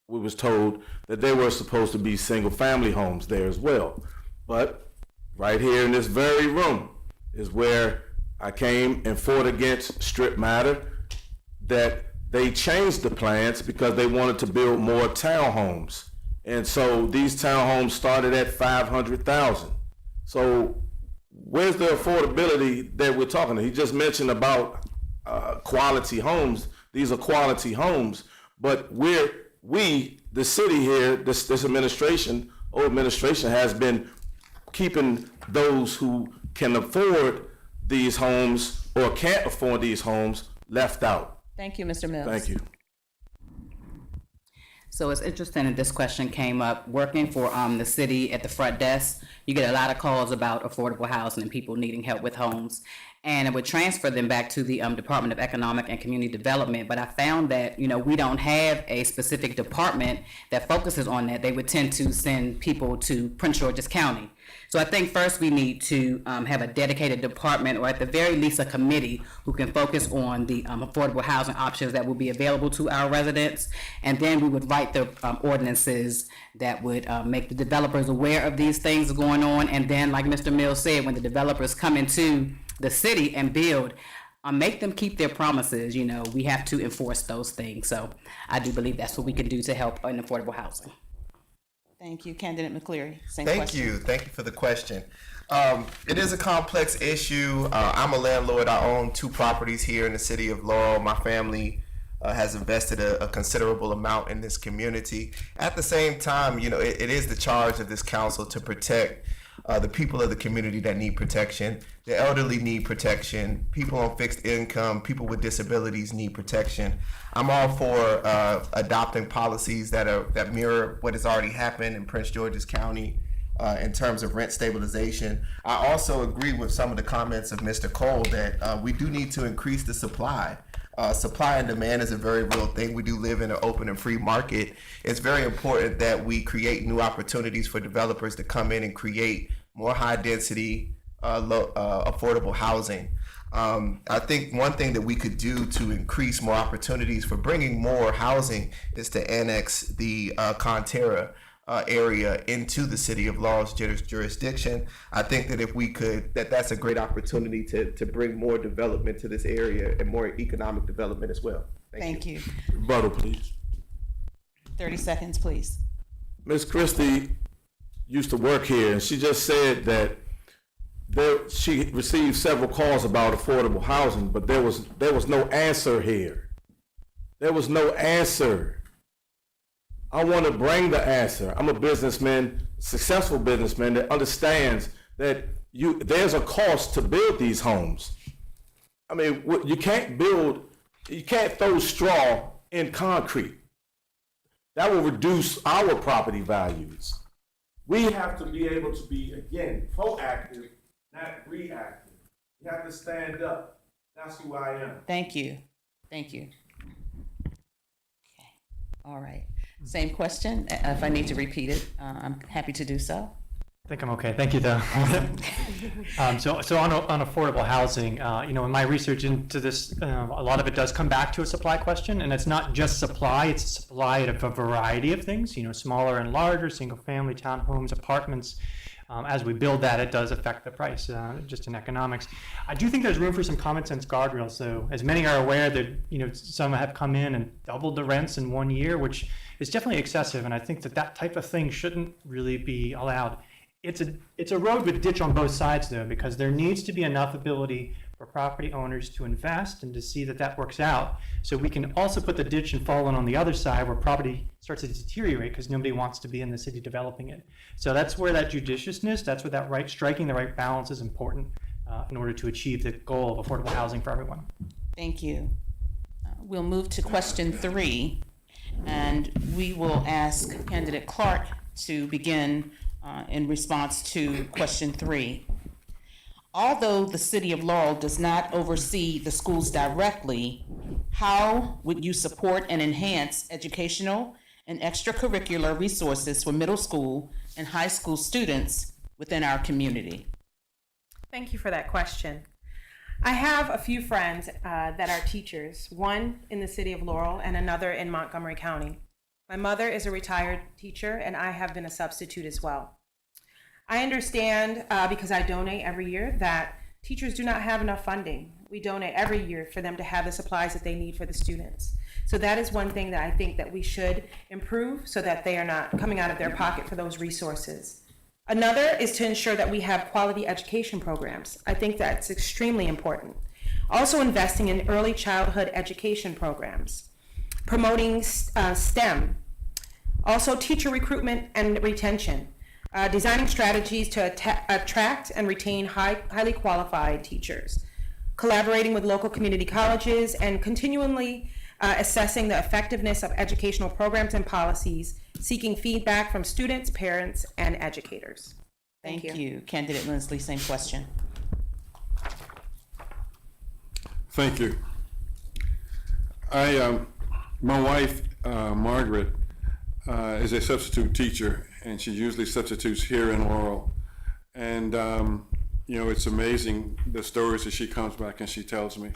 Speaker 11: we was told that they were supposed to be single family homes there as well. But right here in this very room is where I came and fought against Strip Matter, that they changed the plans because they wanted to build more townhomes. And so these townhomes started at $500,000. So where's the affordability that we're talking? He just mentioned about quality homes. These are quality homes, but the city here, this administration, old administration, has been keeping those who can afford these homes or can't afford these homes left out.
Speaker 2: Thank you, Mr. Mills.
Speaker 11: Thank you.
Speaker 2: So it's interesting that this question came up. Working for the city at the front desk, you get a lot of calls about affordable housing and people needing help with homes. And it would transfer them back to the Department of Economic and Community Development. But I found that, we don't have a specific department that focuses on that. They would tend to send people to Prince George's County. So I think first we need to have a dedicated department, or at the very least a committee, who can focus on the affordable housing options that will be available to our residents. And then we would write the ordinances that would make the developers aware of these things going on. And then, like Mr. Mills said, when the developers come into the city and build, make them keep their promises. We have to enforce those things. So I do believe that's what we can do to help in affordable housing. Thank you. Candidate McCleary, same question.
Speaker 3: Thank you for the question. It is a complex issue. I'm a landlord. I own 2 properties here in the city of Laurel. My family has invested a considerable amount in this community. At the same time, it is the charge of this council to protect the people of the community that need protection. The elderly need protection. People on fixed income, people with disabilities need protection. I'm all for adopting policies that mirror what has already happened in Prince George's County in terms of rent stabilization. I also agree with some of the comments of Mr. Cole that we do need to increase the supply. Supply and demand is a very real thing. We do live in an open and free market. It's very important that we create new opportunities for developers to come in and create more high density, affordable housing. I think one thing that we could do to increase more opportunities for bringing more housing is to annex the Conterra area into the city of Laurel's jurisdiction. I think that if we could, that's a great opportunity to bring more development to this area and more economic development as well.
Speaker 2: Thank you.
Speaker 11: Rebuttal, please.
Speaker 2: 30 seconds, please.
Speaker 11: Ms. Christie used to work here, and she just said that she received several calls about affordable housing, but there was no answer here. There was no answer. I want to bring the answer. I'm a businessman, successful businessman that understands that there's a cost to build these homes. I mean, you can't throw straw in concrete. That will reduce our property values. We have to be able to be, again, proactive, not reactive. You have to stand up. That's who I am.
Speaker 2: Thank you. Okay. All right. Same question. If I need to repeat it, I'm happy to do so.
Speaker 4: I think I'm okay. Thank you, though. So on affordable housing, in my research into this, a lot of it does come back to a supply question, and it's not just supply; it's supply of a variety of things. Smaller and larger, single-family townhomes, apartments. As we build that, it does affect the price, just in economics. I do think there's room for some common sense guardrails. So, as many are aware, that some have come in and doubled the rents in 1 year, which is definitely excessive. And I think that type of thing shouldn't really be allowed. It's a road with ditch on both sides, though, because there needs to be enough ability for property owners to invest and to see that works out. So we can also put the ditch and fall in on the other side where property starts to deteriorate because nobody wants to be in the city developing it. So that's where that judiciousness, that's where that striking the right balance is important in order to achieve the goal of affordable housing for everyone.
Speaker 2: Thank you. We'll move to question 3, and we will ask Candidate Clark to begin in response to question 3.
Speaker 12: Although the city of Laurel does not oversee the schools directly, how would you support and enhance educational and extracurricular resources for middle school and high school students within our community?
Speaker 8: Thank you for that question. I have a few friends that are teachers, one in the city of Laurel and another in Montgomery County. My mother is a retired teacher, and I have been a substitute as well. I understand, because I donate every year, that teachers do not have enough funding. We donate every year for them to have the supplies that they need for the students. So that is one thing that I think that we should improve so that they are not coming out of their pocket for those resources. Another is to ensure that we have quality education programs. I think that's extremely important. Also investing in early childhood education programs, promoting STEM, also teacher recruitment and retention, designing strategies to attract and retain highly qualified teachers, collaborating with local community colleges, and continually assessing the effectiveness of educational programs and policies, seeking feedback from students, parents, and educators.
Speaker 12: Thank you. Candidate Lindsley, same question.
Speaker 9: Thank you. My wife, Margaret, is a substitute teacher, and she usually substitutes here in Laurel. And, it's amazing the stories that she comes back and she tells me,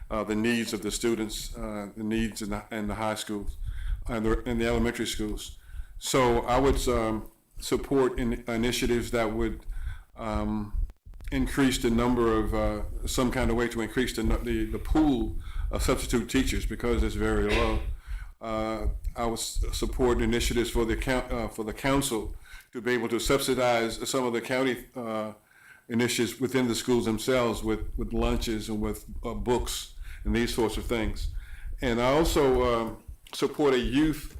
Speaker 9: the needs of the students, the needs in the high schools, and in the elementary schools. So I would support initiatives that would increase the number of, some kind of way to increase the pool of substitute teachers, because it's very low. I would support initiatives for the council to be able to subsidize some of the county initiatives within the schools themselves with lunches and with books and these sorts of things. And I also support a youth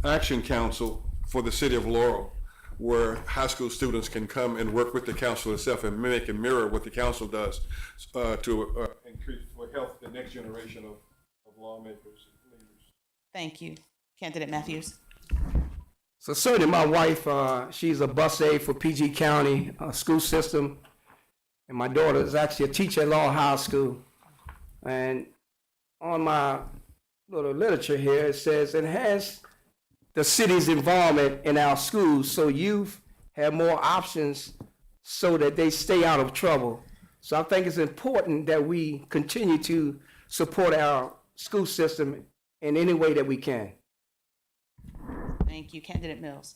Speaker 9: action council for the city of Laurel, where high school students can come and work with the council itself and mimic and mirror what the council does to increase for help the next generation of lawmakers and leaders.
Speaker 12: Thank you. Candidate Matthews.
Speaker 10: So certainly my wife, she's a bus aide for PG County school system, and my daughter is actually a teacher at Laurel High School. And on my little literature here, it says enhance the city's involvement in our schools so youth have more options so that they stay out of trouble. So I think it's important that we continue to support our school system in any way that we can.
Speaker 12: Thank you. Candidate Mills.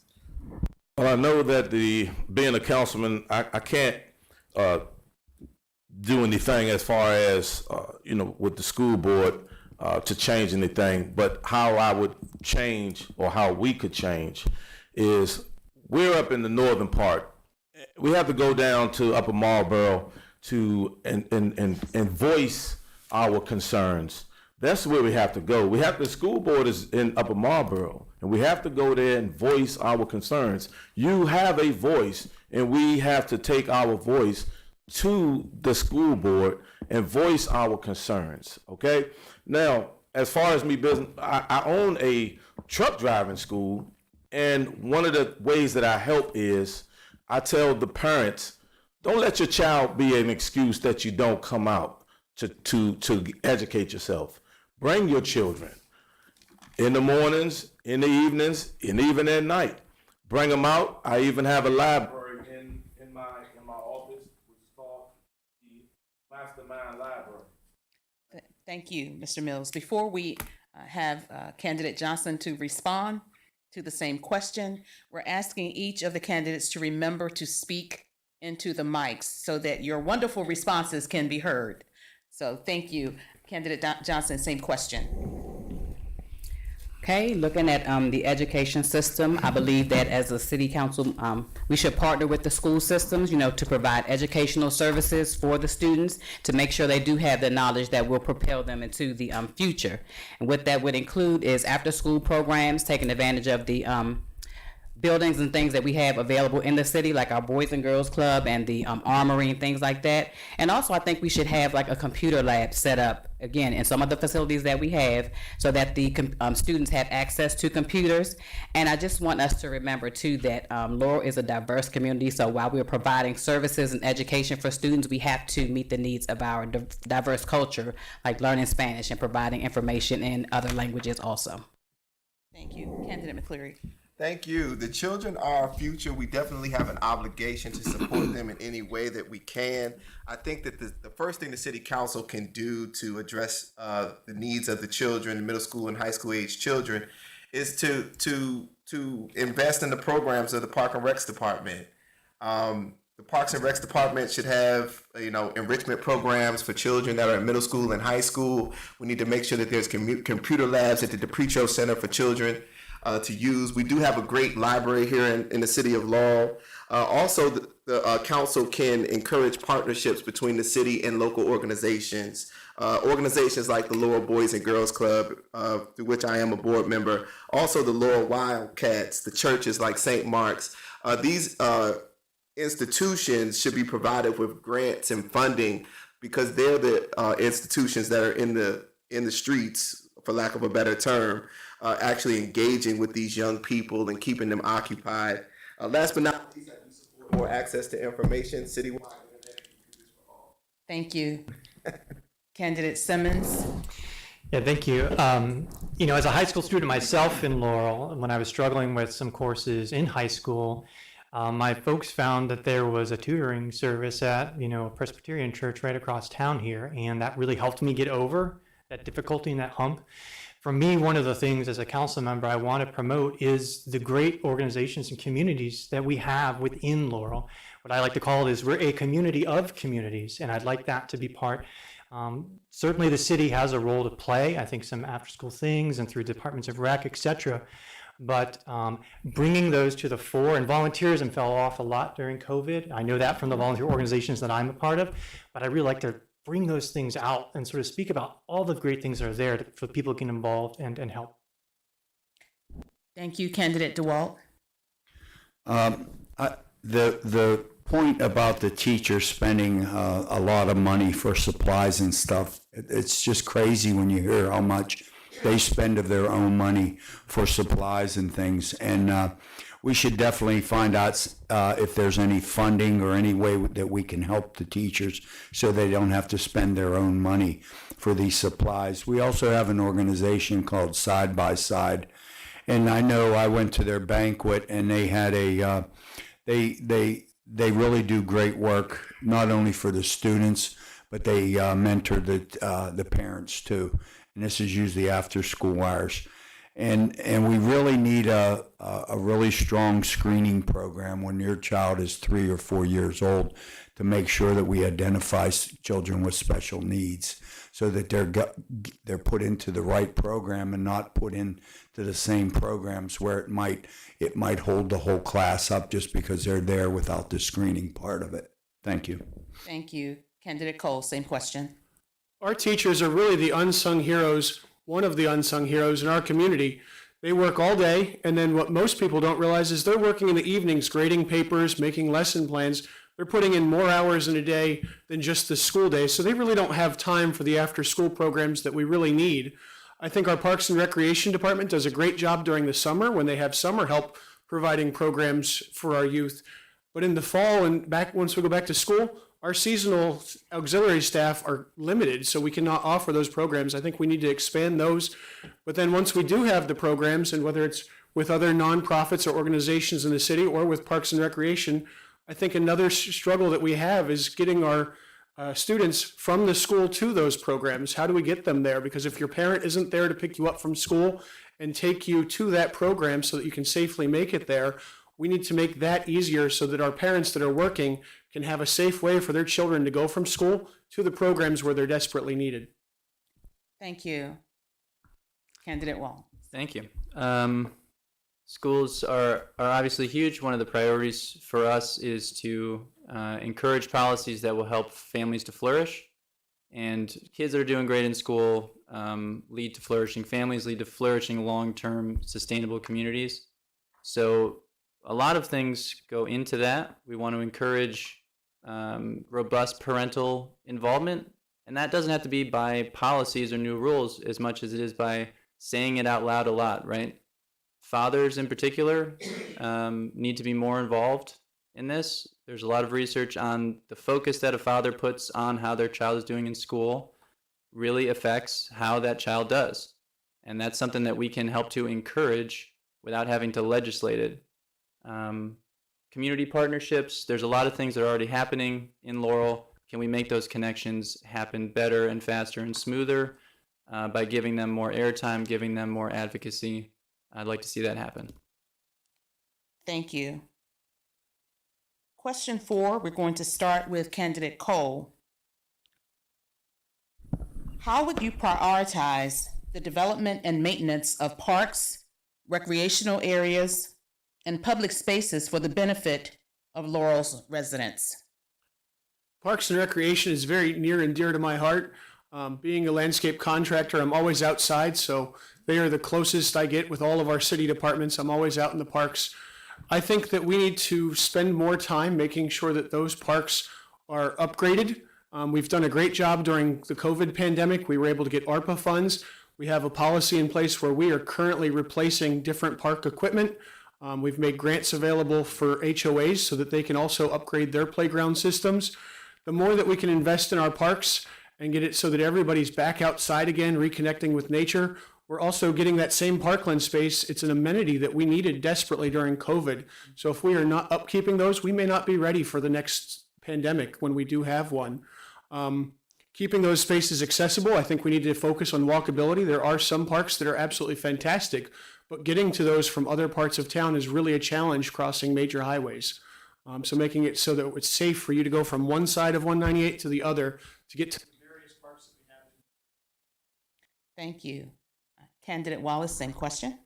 Speaker 11: Well, I know that being a councilman, I can't do anything as far as, with the school board to change anything, but how I would change, or how we could change, is we're up in the northern part. We have to go down to Upper Marlboro and voice our concerns. That's where we have to go. The school board is in Upper Marlboro, and we have to go there and voice our concerns. You have a voice, and we have to take our voice to the school board and voice our concerns, okay? Now, as far as me business, I own a truck driving school, and one of the ways that I help is I tell the parents, don't let your child be an excuse that you don't come out to educate yourself. Bring your children in the mornings, in the evenings, and even at night. Bring them out. I even have a library in my office, which is called the Mastermind Library.
Speaker 12: Thank you, Mr. Mills. Before we have candidate Johnson to respond to the same question, we're asking each of the candidates to remember to speak into the mics so that your wonderful responses can be heard. So thank you. Candidate Johnson, same question.
Speaker 2: Okay, looking at the education system, I believe that as a city council, we should partner with the school systems, to provide educational services for the students to make sure they do have the knowledge that will propel them into the future. And what that would include is after-school programs, taking advantage of the buildings and things that we have available in the city, like our Boys and Girls Club and the Armory and things like that. And also, I think we should have like a computer lab set up again in some of the facilities that we have, so that the students have access to computers. And I just want us to remember too that Laurel is a diverse community. So while we're providing services and education for students, we have to meet the needs of our diverse culture, like learning Spanish and providing information in other languages also.
Speaker 12: Thank you. Candidate McCleary.
Speaker 3: Thank you. The children are our future. We definitely have an obligation to support them in any way that we can. I think that the first thing the city council can do to address the needs of the children, middle school and high school age children, is to invest in the programs of the Park and Recs Department. The Parks and Recs Department should have, enrichment programs for children that are in middle school and high school. We need to make sure that there's computer labs at the DePricho Center for children to use. We do have a great library here in the city of Laurel. Also, the council can encourage partnerships between the city and local organizations. Organizations like the Laurel Boys and Girls Club, through which I am a board member. Also, the Laurel Wildcats, the churches like St. Mark's. These institutions should be provided with grants and funding, because they're the institutions that are in the streets, for lack of a better term, actually engaging with these young people and keeping them occupied. Last but not least, I do support more access to information, citywide internet and computers for all.
Speaker 12: Thank you. Candidate Simmons.
Speaker 4: Yeah, thank you. As a high school student myself in Laurel, when I was struggling with some courses in high school, my folks found that there was a tutoring service at, a Presbyterian church right across town here, and that really helped me get over that difficulty and that hump. For me, one of the things as a council member I want to promote is the great organizations and communities that we have within Laurel. What I like to call it is we're a community of communities, and I'd like that to be part. Certainly the city has a role to play, I think some after-school things and through departments of rec, etc. But bringing those to the fore, and volunteerism fell off a lot during COVID. I know that from the volunteer organizations that I'm a part of, but I really like to bring those things out and sort of speak about all the great things that are there for people to get involved and help.
Speaker 12: Thank you, Candidate DeWalt.
Speaker 5: The point about the teachers spending a lot of money for supplies and stuff, it's just crazy when you hear how much they spend of their own money for supplies and things. And we should definitely find out if there's any funding or any way that we can help the teachers so they don't have to spend their own money for these supplies. We also have an organization called Side by Side, and I know I went to their banquet and they had they really do great work, not only for the students, but they mentor the parents too. And this is usually after school hours. And we really need a really strong screening program when your child is 3 or 4 years old, to make sure that we identify children with special needs, so that they're put into the right program and not put into the same programs where it might hold the whole class up just because they're there without the screening part of it. Thank you.
Speaker 12: Thank you. Candidate Cole, same question.
Speaker 6: Our teachers are really the unsung heroes, one of the unsung heroes in our community. They work all day, and then what most people don't realize is they're working in the evenings, grading papers, making lesson plans. They're putting in more hours in a day than just the school day, so they really don't have time for the after-school programs that we really need. I think our Parks and Recreation Department does a great job during the summer when they have summer help providing programs for our youth. But in the fall and once we go back to school, our seasonal auxiliary staff are limited, so we cannot offer those programs. I think we need to expand those. But then once we do have the programs, and whether it's with other nonprofits or organizations in the city or with Parks and Recreation, I think another struggle that we have is getting our students from the school to those programs. How do we get them there? Because if your parent isn't there to pick you up from school and take you to that program so that you can safely make it there, we need to make that easier so that our parents that are working can have a safe way for their children to go from school to the programs where they're desperately needed.
Speaker 12: Thank you. Candidate Wall.
Speaker 7: Thank you. Schools are obviously huge. One of the priorities for us is to encourage policies that will help families to flourish. And kids that are doing great in school lead to flourishing families, lead to flourishing long-term sustainable communities. So a lot of things go into that. We want to encourage robust parental involvement, and that doesn't have to be by policies or new rules as much as it is by saying it out loud a lot, right? Fathers in particular need to be more involved in this. There's a lot of research on the focus that a father puts on how their child is doing in school really affects how that child does. And that's something that we can help to encourage without having to legislate it. Community partnerships, there's a lot of things that are already happening in Laurel. Can we make those connections happen better and faster and smoother by giving them more airtime, giving them more advocacy? I'd like to see that happen.
Speaker 12: Thank you. Question 4, we're going to start with candidate Cole. How would you prioritize the development and maintenance of parks, recreational areas, and public spaces for the benefit of Laurel's residents?
Speaker 6: Parks and Recreation is very near and dear to my heart. Being a landscape contractor, I'm always outside, so they are the closest I get with all of our city departments. I'm always out in the parks. I think that we need to spend more time making sure that those parks are upgraded. We've done a great job during the COVID pandemic. We were able to get ARPA funds. We have a policy in place where we are currently replacing different park equipment. We've made grants available for HOAs so that they can also upgrade their playground systems. The more that we can invest in our parks and get it so that everybody's back outside again, reconnecting with nature, we're also getting that same parkland space. It's an amenity that we needed desperately during COVID. So if we are not upkeeping those, we may not be ready for the next pandemic when we do have one. Keeping those spaces accessible, I think we need to focus on walkability. There are some parks that are absolutely fantastic, but getting to those from other parts of town is really a challenge crossing major highways. So making it so that it's safe for you to go from one side of 198 to the other to get to the various parks that we have.
Speaker 12: Thank you. Candidate Wallace, same question.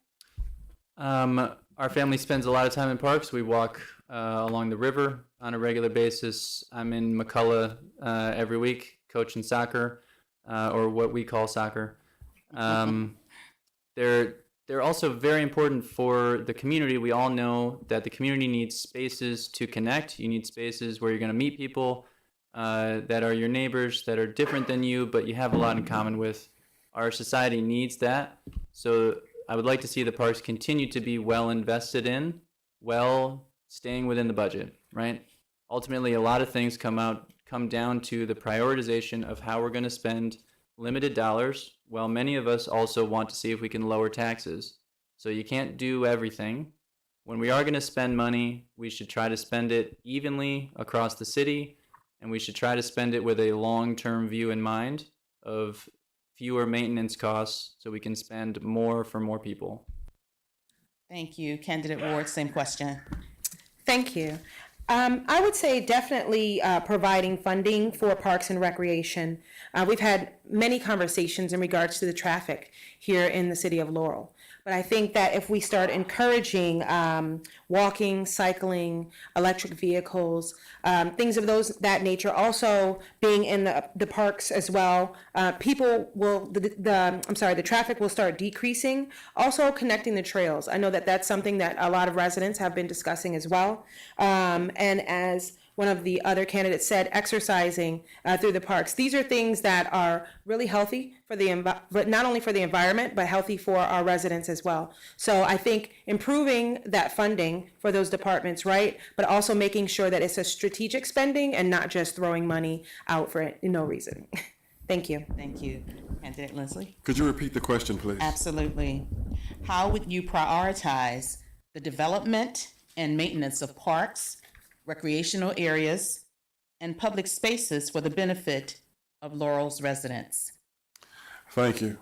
Speaker 7: Our family spends a lot of time in parks. We walk along the river on a regular basis. I'm in McCullough every week coaching soccer, or what we call soccer. They're also very important for the community. We all know that the community needs spaces to connect. You need spaces where you're going to meet people that are your neighbors, that are different than you, but you have a lot in common with. Our society needs that. So I would like to see the parks continue to be well invested in, well staying within the budget, right? Ultimately, a lot of things come down to the prioritization of how we're going to spend limited dollars, while many of us also want to see if we can lower taxes. So you can't do everything. When we are going to spend money, we should try to spend it evenly across the city, and we should try to spend it with a long-term view in mind of fewer maintenance costs so we can spend more for more people.
Speaker 12: Thank you. Candidate Ward, same question.
Speaker 8: Thank you. I would say definitely providing funding for parks and recreation. We've had many conversations in regards to the traffic here in the city of Laurel. But I think that if we start encouraging walking, cycling, electric vehicles, things of that nature, also being in the parks as well, the traffic will start decreasing. Also connecting the trails. I know that that's something that a lot of residents have been discussing as well. And as one of the other candidates said, exercising through the parks. These are things that are really healthy for not only for the environment, but healthy for our residents as well. So I think improving that funding for those departments, right? But also making sure that it's a strategic spending and not just throwing money out for no reason. Thank you.
Speaker 12: Thank you. Candidate Lindsley?
Speaker 9: Could you repeat the question, please?
Speaker 12: Absolutely. How would you prioritize the development and maintenance of parks, recreational areas, and public spaces for the benefit of Laurel's residents?
Speaker 9: Thank you.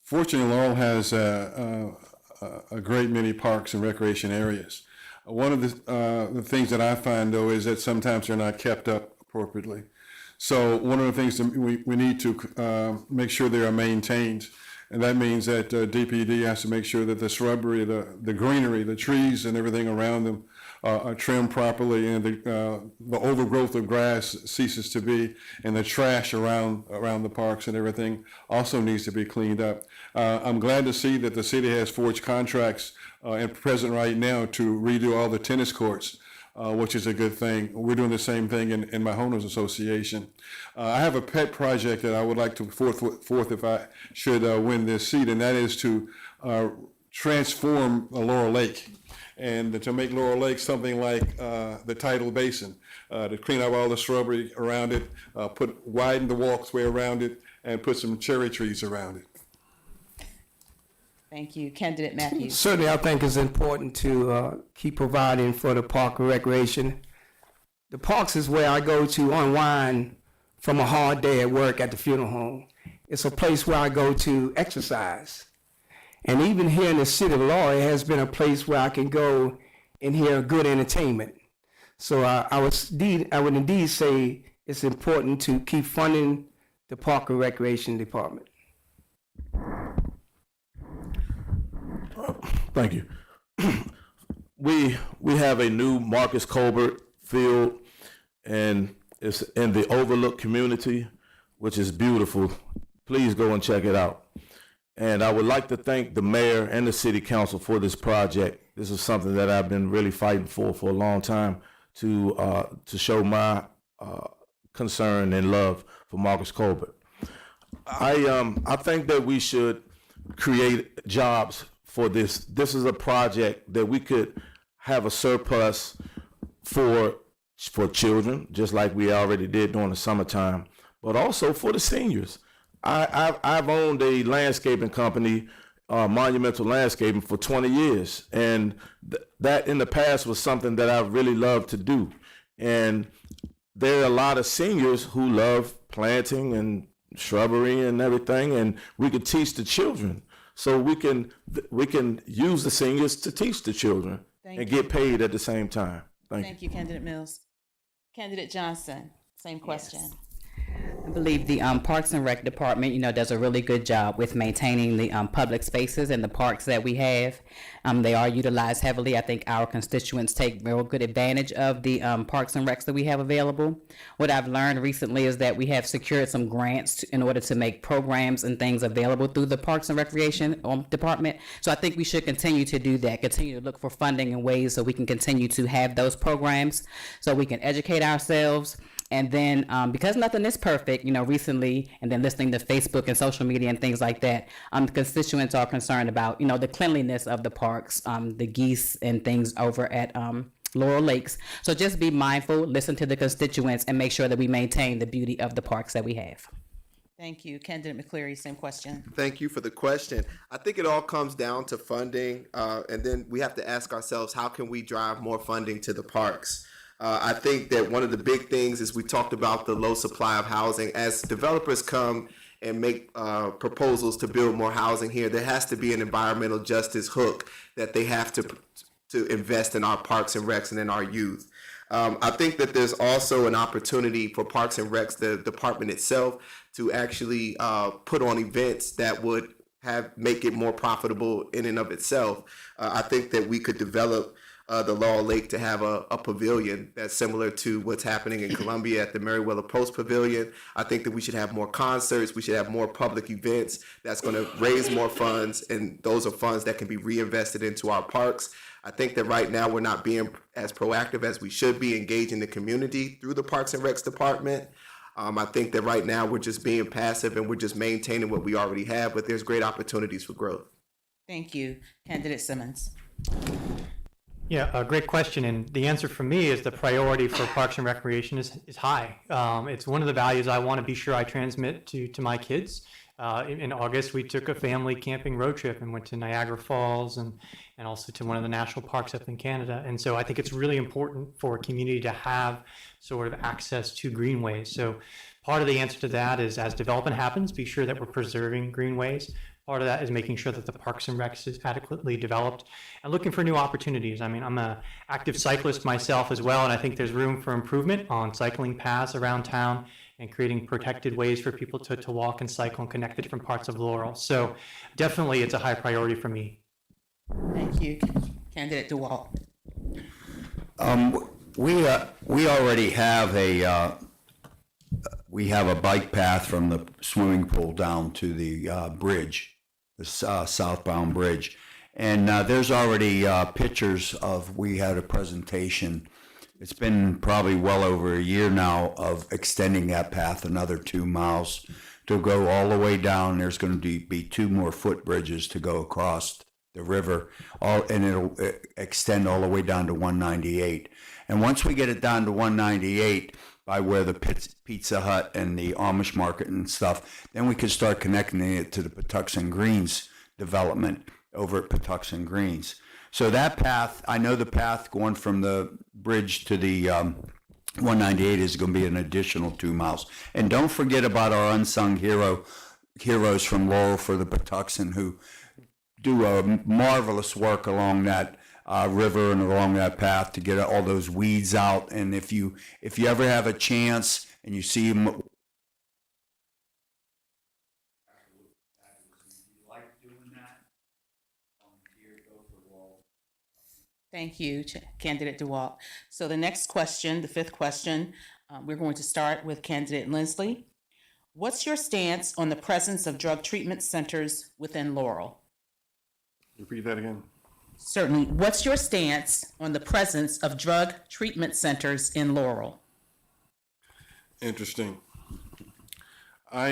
Speaker 9: Fortunately, Laurel has a great many parks and recreation areas. One of the things that I find, though, is that sometimes they're not kept up appropriately. So one of the things that we need to make sure they are maintained. And that means that DPD has to make sure that the shrubbery, the greenery, the trees and everything around them are trimmed properly, and the overgrowth of grass ceases to be, and the trash around the parks and everything also needs to be cleaned up. I'm glad to see that the city has forged contracts and present right now to redo all the tennis courts, which is a good thing. We're doing the same thing in my homeowners association. I have a pet project that I would like to forth if I should win this seat, and that is to transform Laurel Lake and to make Laurel Lake something like the tidal basin, to clean up all the shrubbery around it, widen the walkway around it, and put some cherry trees around it.
Speaker 12: Thank you. Candidate Matthews.
Speaker 10: Certainly, I think it's important to keep providing for the park and recreation. The parks is where I go to unwind from a hard day at work at the funeral home. It's a place where I go to exercise. And even here in the city of Laurel, it has been a place where I can go and hear good entertainment. So I would indeed say it's important to keep funding the Park and Recreation Department.
Speaker 11: Thank you. We have a new Marcus Colbert Field, and it's in the Overlook community, which is beautiful. Please go and check it out. And I would like to thank the mayor and the city council for this project. This is something that I've been really fighting for a long time, to show my concern and love for Marcus Colbert. I think that we should create jobs for this. This is a project that we could have a surplus for children, just like we already did during the summertime, but also for the seniors. I've owned a landscaping company, Monumental Landscaping, for 20 years, and that in the past was something that I really loved to do. And there are a lot of seniors who love planting and shrubbery and everything, and we could teach the children. So we can use the seniors to teach the children and get paid at the same time.
Speaker 12: Thank you, Candidate Mills. Candidate Johnson, same question.
Speaker 2: Yes. I believe the Parks and Rec Department, does a really good job with maintaining the public spaces and the parks that we have. They are utilized heavily. I think our constituents take real good advantage of the parks and recs that we have available. What I've learned recently is that we have secured some grants in order to make programs and things available through the Parks and Recreation Department. So I think we should continue to do that, continue to look for funding and ways so we can continue to have those programs so we can educate ourselves. And then because nothing is perfect, recently, and then listening to Facebook and social media and things like that, constituents are concerned about, the cleanliness of the parks, the geese and things over at Laurel Lakes. So just be mindful, listen to the constituents, and make sure that we maintain the beauty of the parks that we have.
Speaker 12: Thank you. Candidate McCleary, same question.
Speaker 3: Thank you for the question. I think it all comes down to funding, and then we have to ask ourselves, how can we drive more funding to the parks? I think that one of the big things is we talked about the low supply of housing. As developers come and make proposals to build more housing here, there has to be an environmental justice hook that they have to invest in our parks and recs and in our youth. I think that there's also an opportunity for Parks and Recs, the department itself, to actually put on events that would make it more profitable in and of itself. I think that we could develop the Laurel Lake to have a pavilion that's similar to what's happening in Columbia at the Meriwether Post Pavilion. I think that we should have more concerts. We should have more public events that's going to raise more funds, and those are funds that can be reinvested into our parks. I think that right now we're not being as proactive as we should be engaging the community through the Parks and Recs Department. I think that right now we're just being passive and we're just maintaining what we already have, but there's great opportunities for growth.
Speaker 12: Thank you. Candidate Simmons.
Speaker 4: Yeah, a great question. And the answer for me is the priority for Parks and Recreation is high. It's one of the values I want to be sure I transmit to my kids. In August, we took a family camping road trip and went to Niagara Falls and also to one of the national parks up in Canada. And so I think it's really important for a community to have sort of access to greenways. So part of the answer to that is, as development happens, be sure that we're preserving greenways. Part of that is making sure that the Parks and Recs is adequately developed and looking for new opportunities. I mean, I'm an active cyclist myself as well, and I think there's room for improvement on cycling paths around town and creating protected ways for people to walk and cycle and connect to different parts of Laurel. So definitely it's a high priority for me.
Speaker 12: Thank you. Candidate DeWalt.
Speaker 5: We already have a bike path from the swimming pool down to the bridge, the southbound bridge, And there's already pictures of, we had a presentation. It's been probably well over a year now of extending that path another 2 miles to go all the way down. There's going to be 2 more footbridges to go across the river, and it'll extend all the way down to 198. And once we get it down to 198, by where the Pizza Hut and the Amish market and stuff, then we could start connecting it to the Patuxent Greens development over at Patuxent Greens. So that path, I know the path going from the bridge to the 198 is going to be an additional 2 miles. And don't forget about our unsung heroes from Laurel for the Patuxent, who do a marvelous work along that river and along that path to get all those weeds out. And if you ever have a chance and you see them,
Speaker 12: Thank you, Candidate DeWalt. So the next question, the 5th question, we're going to start with Candidate Lindsley. What's your stance on the presence of drug treatment centers within Laurel?
Speaker 9: Repeat that again.
Speaker 12: Certainly. What's your stance on the presence of drug treatment centers in Laurel?
Speaker 9: Interesting. I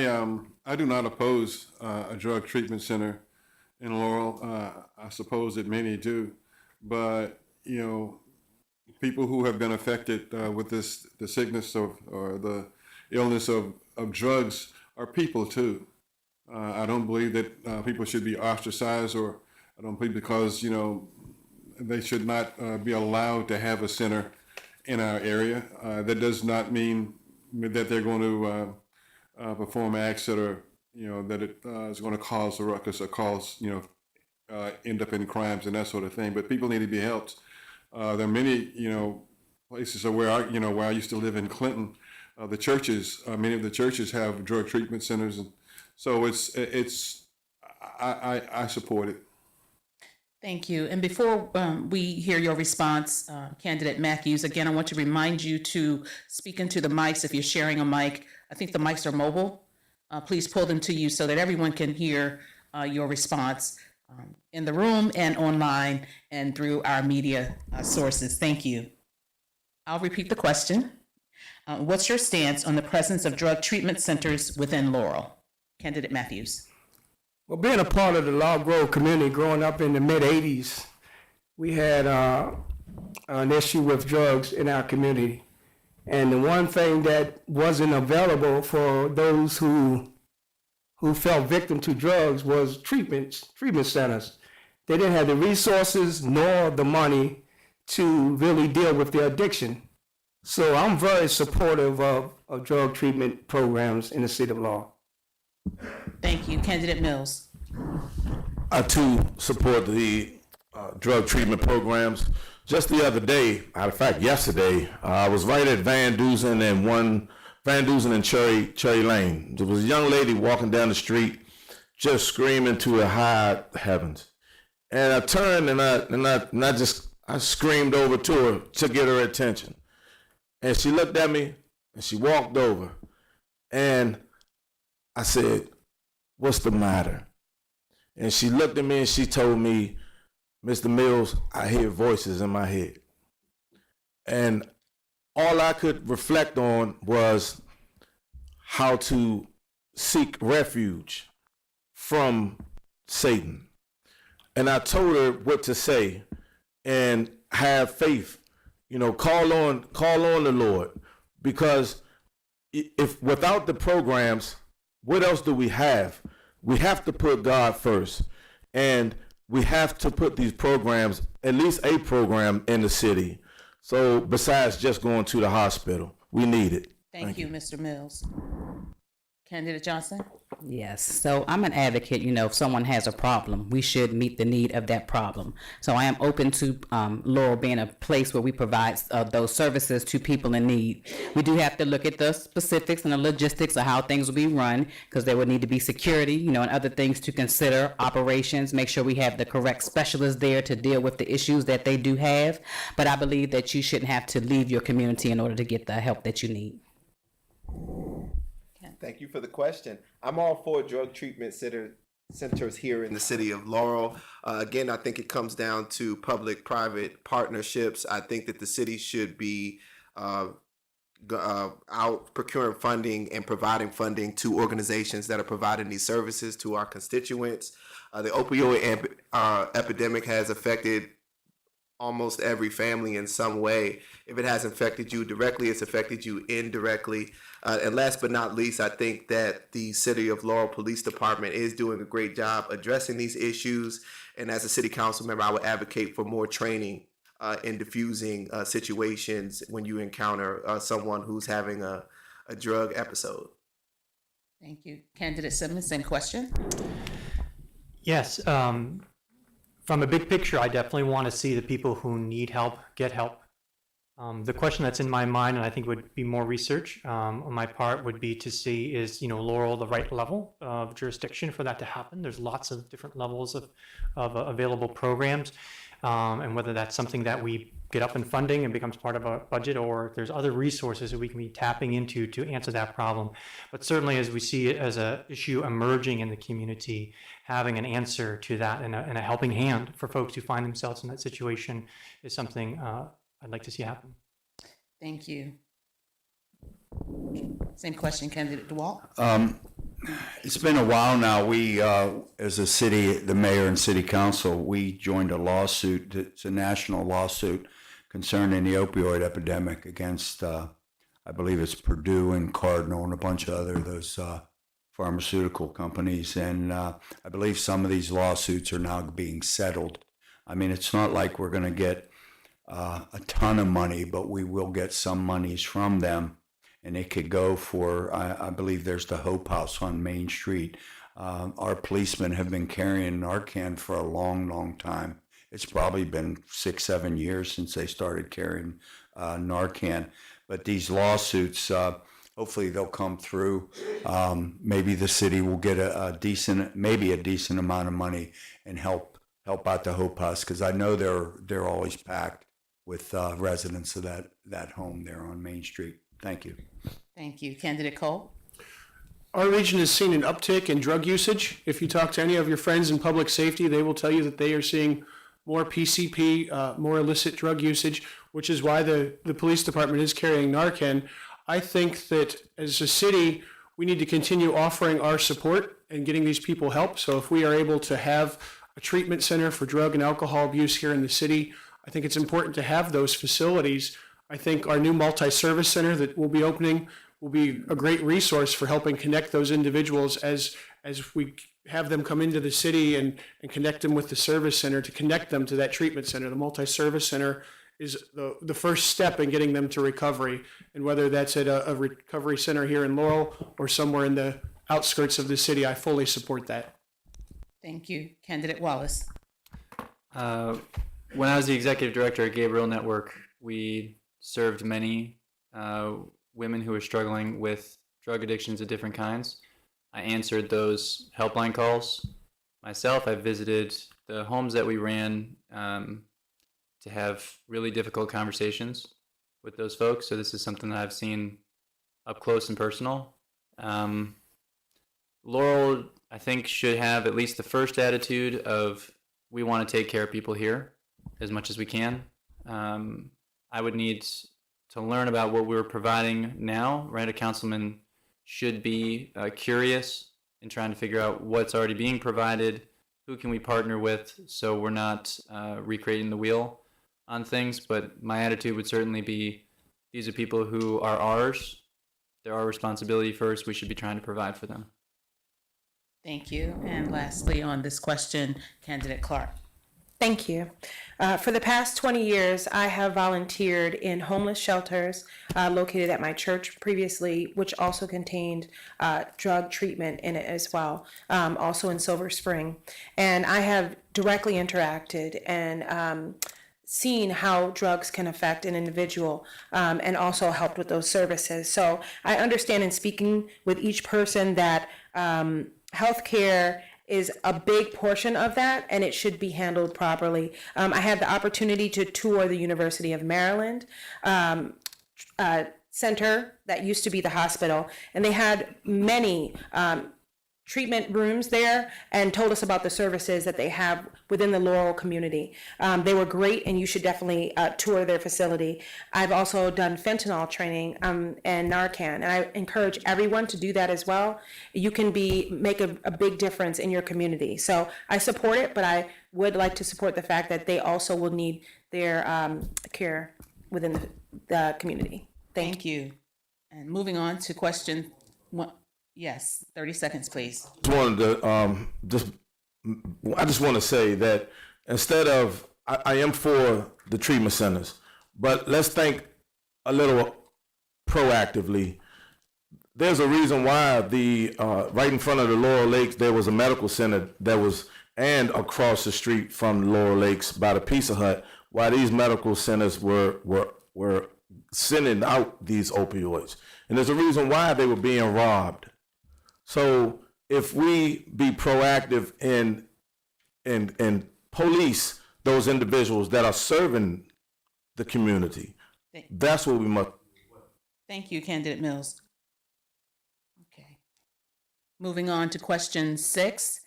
Speaker 9: do not oppose a drug treatment center in Laurel. I suppose that many do, but people who have been affected with the sickness or the illness of drugs are people too. I don't believe that people should be ostracized, or I don't believe because they should not be allowed to have a center in our area. That does not mean that they're going to perform acts that are that it is going to cause a ruckus or cause end up in crimes and that sort of thing. But people need to be helped. There are many places where I used to live in Clinton. The churches, many of the churches have drug treatment centers, and so I support it.
Speaker 12: Thank you. And before we hear your response, Candidate Matthews, again, I want to remind you to speak into the mics. If you're sharing a mic, I think the mics are mobile. Please pull them to you so that everyone can hear your response in the room and online and through our media sources. Thank you. I'll repeat the question. What's your stance on the presence of drug treatment centers within Laurel? Candidate Matthews.
Speaker 10: Well, being a part of the Law Grove community growing up in the mid-'80s, we had an issue with drugs in our community. And the one thing that wasn't available for those who fell victim to drugs was treatment centers. They didn't have the resources nor the money to really deal with their addiction. So I'm very supportive of drug treatment programs in the city of Laurel.
Speaker 12: Thank you. Candidate Mills.
Speaker 11: I too support the drug treatment programs. Just the other day, matter of fact, yesterday, I was right at Van Dusen and Cherry Lane. There was a young lady walking down the street, just screaming to the high heavens. And I turned and I screamed over to her to get her attention. And she looked at me and she walked over. And I said, "What's the matter?" And she looked at me and she told me, "Mr. Mills, I hear voices in my head." And all I could reflect on was how to seek refuge from Satan. And I told her what to say and have faith. Call on the Lord, because if without the programs, what else do we have? We have to put God first, and we have to put these programs, at least a program in the city. So besides just going to the hospital, we need it.
Speaker 12: Thank you, Mr. Mills. Candidate Johnson?
Speaker 2: Yes. So I'm an advocate, if someone has a problem, we should meet the need of that problem. So I am open to Laurel being a place where we provide those services to people in need. We do have to look at the specifics and the logistics of how things will be run, because there would need to be security, and other things to consider, operations, make sure we have the correct specialists there to deal with the issues that they do have. But I believe that you shouldn't have to leave your community in order to get the help that you need.
Speaker 3: Thank you for the question. I'm all for drug treatment centers here in the city of Laurel. Again, I think it comes down to public-private partnerships. I think that the city should be out procuring funding and providing funding to organizations that are providing these services to our constituents. The opioid epidemic has affected almost every family in some way. If it has affected you directly, it's affected you indirectly. And last but not least, I think that the City of Laurel Police Department is doing a great job addressing these issues. And as a city council member, I would advocate for more training in diffusing situations when you encounter someone who's having a drug episode.
Speaker 12: Thank you. Candidate Simmons, same question.
Speaker 4: Yes, from a big picture, I definitely want to see the people who need help get help. The question that's in my mind, and I think would be more research on my part, would be to see is, Laurel the right level of jurisdiction for that to happen. There's lots of different levels of available programs, and whether that's something that we get up in funding and becomes part of a budget, or if there's other resources that we can be tapping into to answer that problem. But certainly, as we see it as an issue emerging in the community, having an answer to that and a helping hand for folks who find themselves in that situation is something I'd like to see happen.
Speaker 12: Thank you. Same question, Candidate DeWalt.
Speaker 5: It's been a while now. We, as a city, the mayor and city council, we joined a lawsuit. It's a national lawsuit concerning the opioid epidemic against, I believe it's Purdue and Cardinal and a bunch of those pharmaceutical companies. And I believe some of these lawsuits are now being settled. I mean, it's not like we're going to get a ton of money, but we will get some monies from them. And it could go for, I believe there's the Hope House on Main Street. Our policemen have been carrying Narcan for a long, long time. It's probably been 6-7 years since they started carrying Narcan. But these lawsuits, hopefully they'll come through. Maybe the city will get a decent amount of money and help out the Hope House, because I know they're always packed with residents of that home there on Main Street. Thank you.
Speaker 12: Thank you. Candidate Cole.
Speaker 6: Our region has seen an uptick in drug usage. If you talk to any of your friends in public safety, they will tell you that they are seeing more PCP, more illicit drug usage, which is why the police department is carrying Narcan. I think that as a city, we need to continue offering our support and getting these people help. So if we are able to have a treatment center for drug and alcohol abuse here in the city, I think it's important to have those facilities. I think our new multi-service center that will be opening will be a great resource for helping connect those individuals as we have them come into the city and connect them with the service center to connect them to that treatment center. The multi-service center is the first step in getting them to recovery. And whether that's at a recovery center here in Laurel or somewhere in the outskirts of the city, I fully support that.
Speaker 12: Thank you. Candidate Wallace.
Speaker 7: When I was the executive director at Gabriel Network, we served many women who were struggling with drug addictions of different kinds. I answered those helpline calls myself. I visited the homes that we ran to have really difficult conversations with those folks. So this is something that I've seen up close and personal. Laurel, I think, should have at least the first attitude of, we want to take care of people here as much as we can. I would need to learn about what we're providing now, right? A councilman should be curious in trying to figure out what's already being provided, who can we partner with, so we're not recreating the wheel on things. But my attitude would certainly be, these are people who are ours. They're our responsibility first. We should be trying to provide for them.
Speaker 12: Thank you. And lastly on this question, Candidate Clark.
Speaker 8: Thank you. For the past 20 years, I have volunteered in homeless shelters located at my church previously, which also contained drug treatment in it as well, also in Silver Spring. And I have directly interacted and seen how drugs can affect an individual and also helped with those services. So I understand in speaking with each person that healthcare is a big portion of that, and it should be handled properly. I had the opportunity to tour the University of Maryland center that used to be the hospital, and they had many treatment rooms there and told us about the services that they have within the Laurel community. They were great, and you should definitely tour their facility. I've also done fentanyl training and Narcan, and I encourage everyone to do that as well. You can make a big difference in your community. So I support it, but I would like to support the fact that they also will need their care within the community.
Speaker 12: Thank you. And moving on to question one. Yes, 30 seconds, please.
Speaker 11: I just want to say that instead of, I am for the treatment centers, but let's think a little proactively. There's a reason why right in front of the Laurel Lakes, there was a medical center and across the street from Laurel Lakes by the Pizza Hut, why these medical centers were sending out these opioids. And there's a reason why they were being robbed. So if we be proactive and police those individuals that are serving the community, that's what we must.
Speaker 12: Thank you, Candidate Mills. Okay. Moving on to question 6.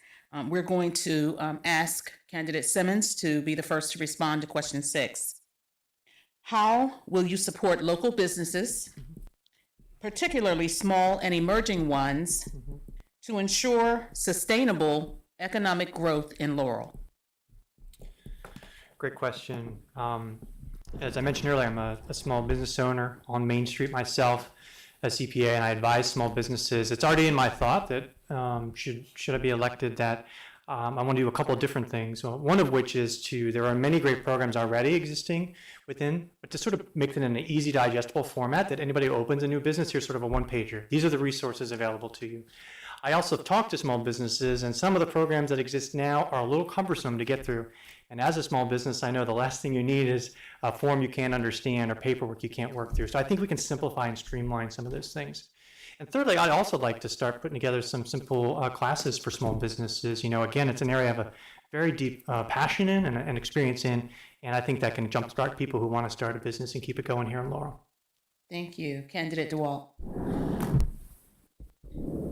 Speaker 12: We're going to ask Candidate Simmons to be the first to respond to question 6. How will you support local businesses, particularly small and emerging ones, to ensure sustainable economic growth in Laurel?
Speaker 4: Great question. As I mentioned earlier, I'm a small business owner on Main Street myself, a CPA, and I advise small businesses. It's already in my thought that should I be elected, that I want to do a couple of different things. One of which is there are many great programs already existing within, but to sort of make them in an easy, digestible format that anybody who opens a new business, here's sort of a one-pager. These are the resources available to you. I also talk to small businesses, and some of the programs that exist now are a little cumbersome to get through. And as a small business, I know the last thing you need is a form you can't understand or paperwork you can't work through. So I think we can simplify and streamline some of those things. And thirdly, I'd also like to start putting together some simple classes for small businesses. Again, it's an area I have a very deep passion in and experience in, and I think that can jumpstart people who want to start a business and keep it going here in Laurel.
Speaker 12: Thank you. Candidate DeWalt.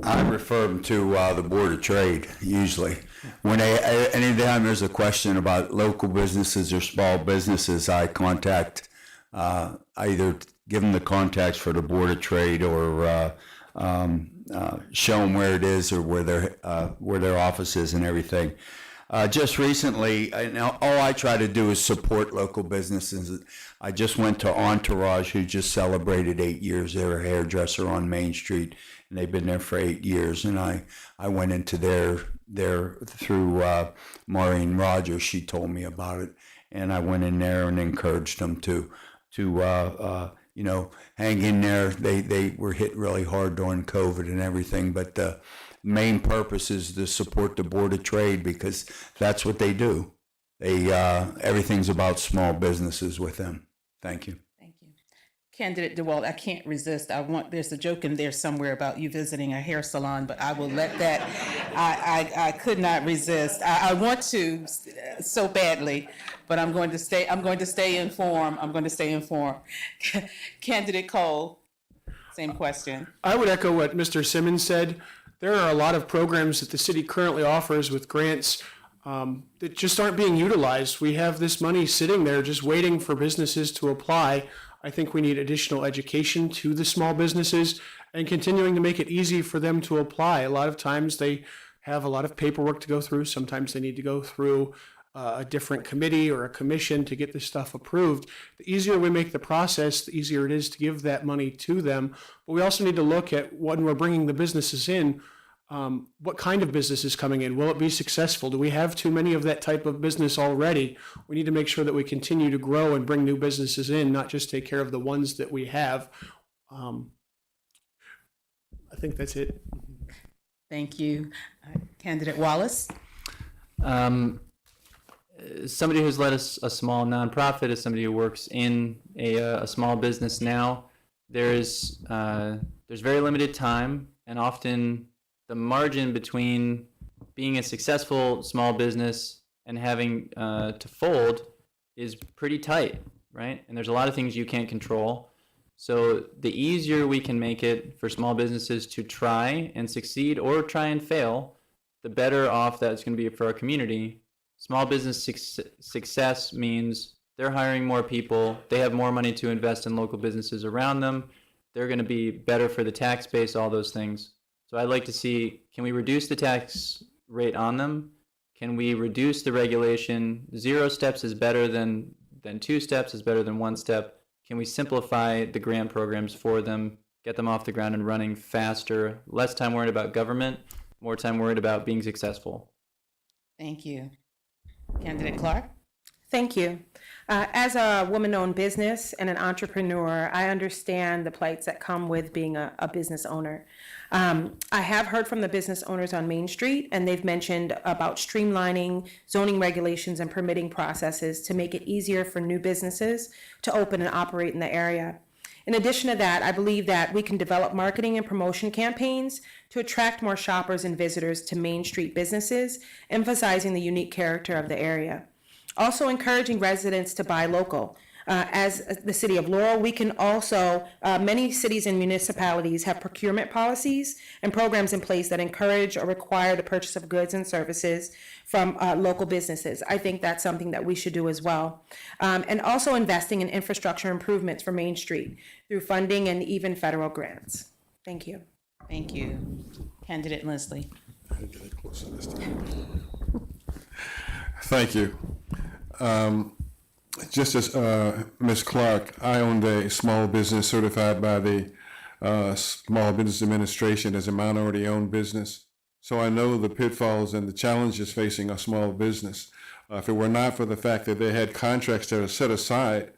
Speaker 5: I refer them to the Board of Trade usually. When anytime there's a question about local businesses or small businesses, I contact, I either give them the contacts for the Board of Trade or show them where it is or where their office is and everything. Just recently, all I try to do is support local businesses. I just went to Entourage, who just celebrated 8 years. They're a hairdresser on Main Street, and they've been there for 8 years. And I went into their through Maureen Rogers. She told me about it, and I went in there and encouraged them to hang in there. They were hit really hard during COVID and everything, but the main purpose is to support the Board of Trade because that's what they do. Everything's about small businesses with them. Thank you.
Speaker 12: Thank you. Candidate DeWalt, I can't resist. There's a joke in there somewhere about you visiting a hair salon, but I will let that, I could not resist. I want to so badly, but I'm going to stay informed. Candidate Cole, same question.
Speaker 6: I would echo what Mr. Simmons said. There are a lot of programs that the city currently offers with grants that just aren't being utilized. We have this money sitting there just waiting for businesses to apply. I think we need additional education to the small businesses and continuing to make it easy for them to apply. A lot of times they have a lot of paperwork to go through. Sometimes they need to go through a different committee or a commission to get this stuff approved. The easier we make the process, the easier it is to give that money to them. But we also need to look at when we're bringing the businesses in, what kind of business is coming in? Will it be successful? Do we have too many of that type of business already? We need to make sure that we continue to grow and bring new businesses in, not just take care of the ones that we have. I think that's it.
Speaker 12: Thank you. Candidate Wallace.
Speaker 7: Somebody who's led a small nonprofit is somebody who works in a small business now. There's very limited time, and often the margin between being a successful small business and having to fold is pretty tight, right? And there's a lot of things you can't control. So the easier we can make it for small businesses to try and succeed or try and fail, the better off that's going to be for our community. Small business success means they're hiring more people, they have more money to invest in local businesses around them, they're going to be better for the tax base, all those things. So I'd like to see, can we reduce the tax rate on them? Can we reduce the regulation? 0 steps is better than 2 steps, is better than 1 step. Can we simplify the grant programs for them, get them off the ground and running faster, less time worried about government, more time worried about being successful?
Speaker 12: Thank you. Candidate Clark?
Speaker 8: Thank you. As a woman-owned business and an entrepreneur, I understand the plights that come with being a business owner. I have heard from the business owners on Main Street, and they've mentioned about streamlining zoning regulations and permitting processes to make it easier for new businesses to open and operate in the area. In addition to that, I believe that we can develop marketing and promotion campaigns to attract more shoppers and visitors to Main Street businesses, emphasizing the unique character of the area. Also encouraging residents to buy local. As the city of Laurel, we can also, many cities and municipalities have procurement policies and programs in place that encourage or require the purchase of goods and services from local businesses. I think that's something that we should do as well. And also investing in infrastructure improvements for Main Street through funding and even federal grants. Thank you.
Speaker 12: Thank you. Candidate Leslie?
Speaker 9: Thank you. Just as Ms. Clark, I owned a small business certified by the Small Business Administration as a minority-owned business. So I know the pitfalls and the challenges facing a small business. If it were not for the fact that they had contracts that are set aside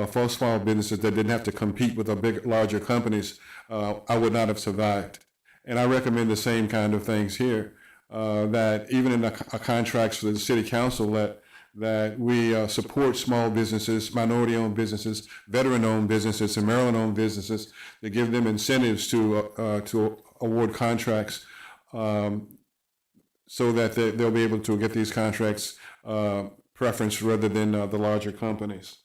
Speaker 9: for small businesses that didn't have to compete with the larger companies, I would not have survived. And I recommend the same kind of things here, that even in the contracts for the city council, that we support small businesses, minority-owned businesses, veteran-owned businesses, and Maryland-owned businesses, to give them incentives to award contracts so that they'll be able to get these contracts preference rather than the larger companies.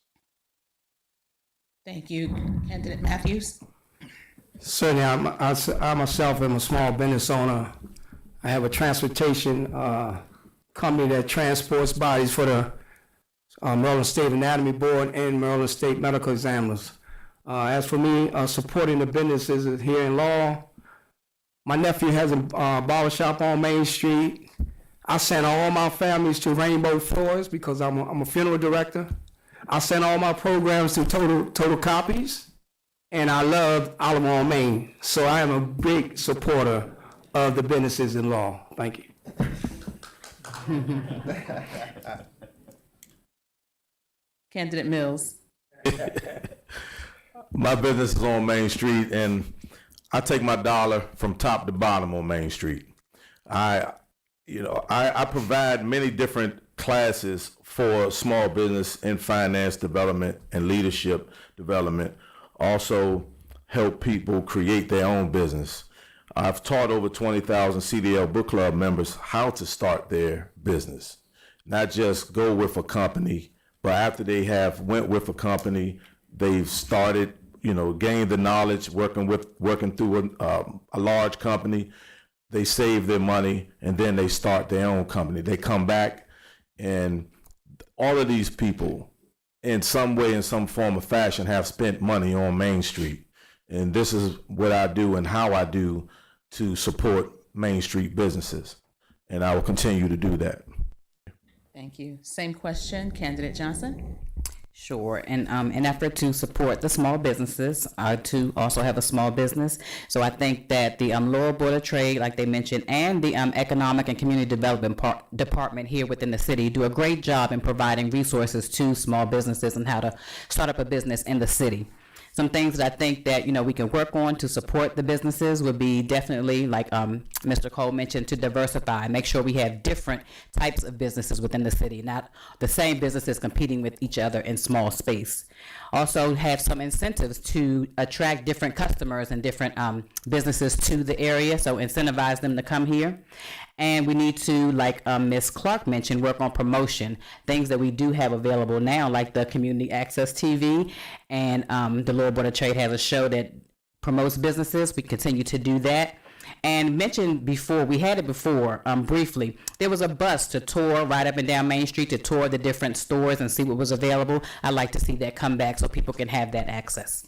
Speaker 12: Thank you. Candidate Matthews?
Speaker 10: Certainly, I myself am a small business owner. I have a transportation company that transports bodies for the Maryland State Anatomy Board and Maryland State Medical Examiners. As for me, supporting the businesses here in Laurel, my nephew has a barbershop on Main Street. I sent all my families to Rainbow Floors because I'm a funeral director. I sent all my programs to Total Copies, and I love Oliver on Main. So I am a big supporter of the businesses in Laurel. Thank you.
Speaker 12: Candidate Mills?
Speaker 11: My business is on Main Street, and I take my dollar from top to bottom on Main Street. I provide many different classes for small business and finance development and leadership development. Also help people create their own business. I've taught over 20,000 CDL Book Club members how to start their business, not just go with a company, but after they have went with a company, they've started, gained the knowledge, working through a large company. They save their money and then they start their own company. They come back, and all of these people, in some way, in some form or fashion, have spent money on Main Street. And this is what I do and how I do to support Main Street businesses. And I will continue to do that.
Speaker 12: Thank you. Same question, Candidate Johnson?
Speaker 2: Sure. And in effort to support the small businesses, I too also have a small business. So I think that the Laurel Board of Trade, like they mentioned, and the Economic and Community Development Department here within the city do a great job in providing resources to small businesses and how to start up a business in the city. Some things that I think that, we can work on to support the businesses would be definitely, like Mr. Cole mentioned, to diversify, make sure we have different types of businesses within the city, not the same businesses competing with each other in small space. Also have some incentives to attract different customers and different businesses to the area, so incentivize them to come here. And we need to, like Ms. Clark mentioned, work on promotion, things that we do have available now, like the Community Access TV and the Laurel Board of Trade has a show that promotes businesses. We continue to do that. And mentioned before, we had it before, briefly, there was a bus to tour right up and down Main Street to tour the different stores and see what was available. I'd like to see that come back so people can have that access.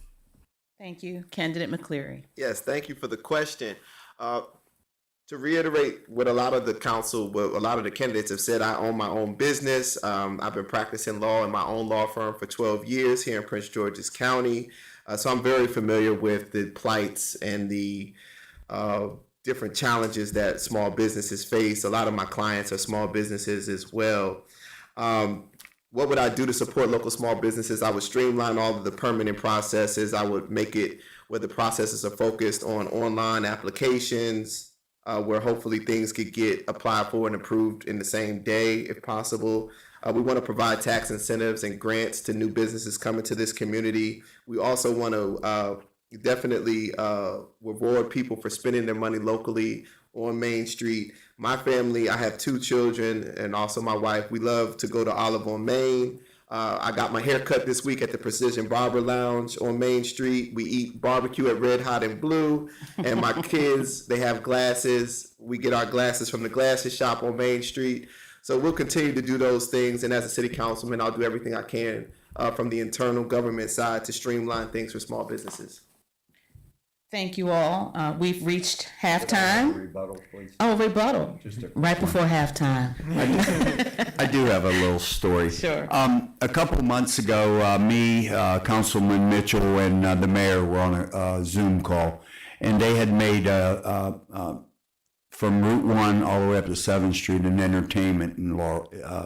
Speaker 12: Thank you. Candidate McCleary.
Speaker 3: Yes, thank you for the question. To reiterate what a lot of the candidates have said, I own my own business. I've been practicing law in my own law firm for 12 years here in Prince George's County. So I'm very familiar with the plights and the different challenges that small businesses face. A lot of my clients are small businesses as well. What would I do to support local small businesses? I would streamline all of the permitting processes. I would make it where the processes are focused on online applications, where hopefully things could get applied for and approved in the same day if possible. We want to provide tax incentives and grants to new businesses coming to this community. We also want to definitely reward people for spending their money locally on Main Street. My family, I have 2 children and also my wife. We love to go to Olive on Main. I got my hair cut this week at the Precision Barber Lounge on Main Street. We eat barbecue at Red Hot and Blue. And my kids, they have glasses. We get our glasses from the glasses shop on Main Street. So we'll continue to do those things. And as a city councilman, I'll do everything I can from the internal government side to streamline things for small businesses.
Speaker 12: Thank you all. We've reached halftime.
Speaker 5: Rebuttal, please.
Speaker 12: Oh, rebuttal. Right before halftime.
Speaker 5: I do have a little story.
Speaker 12: Sure.
Speaker 5: A couple months ago, me, Councilman Mitchell, and the mayor were on a Zoom call, and they had made from Route 1 all the way up to 7th Street an entertainment in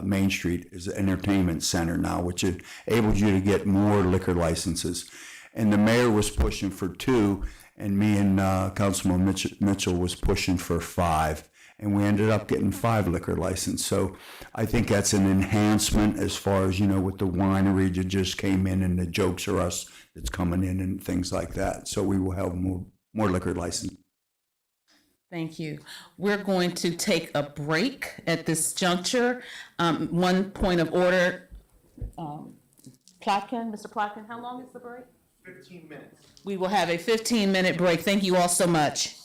Speaker 5: Main Street is an entertainment center now, which enables you to get more liquor licenses. And the mayor was pushing for 2, and me and Councilman Mitchell was pushing for 5. And we ended up getting 5 liquor licenses. So I think that's an enhancement as far as, with the winery that just came in and the Jokes R Us that's coming in and things like that. So we will have more liquor licenses.
Speaker 12: Thank you. We're going to take a break at this juncture. One point of order. Plotkin, Mr. Plotkin, how long is the break?
Speaker 3: 15 minutes.
Speaker 12: We will have a 15-minute break. Thank you all so much.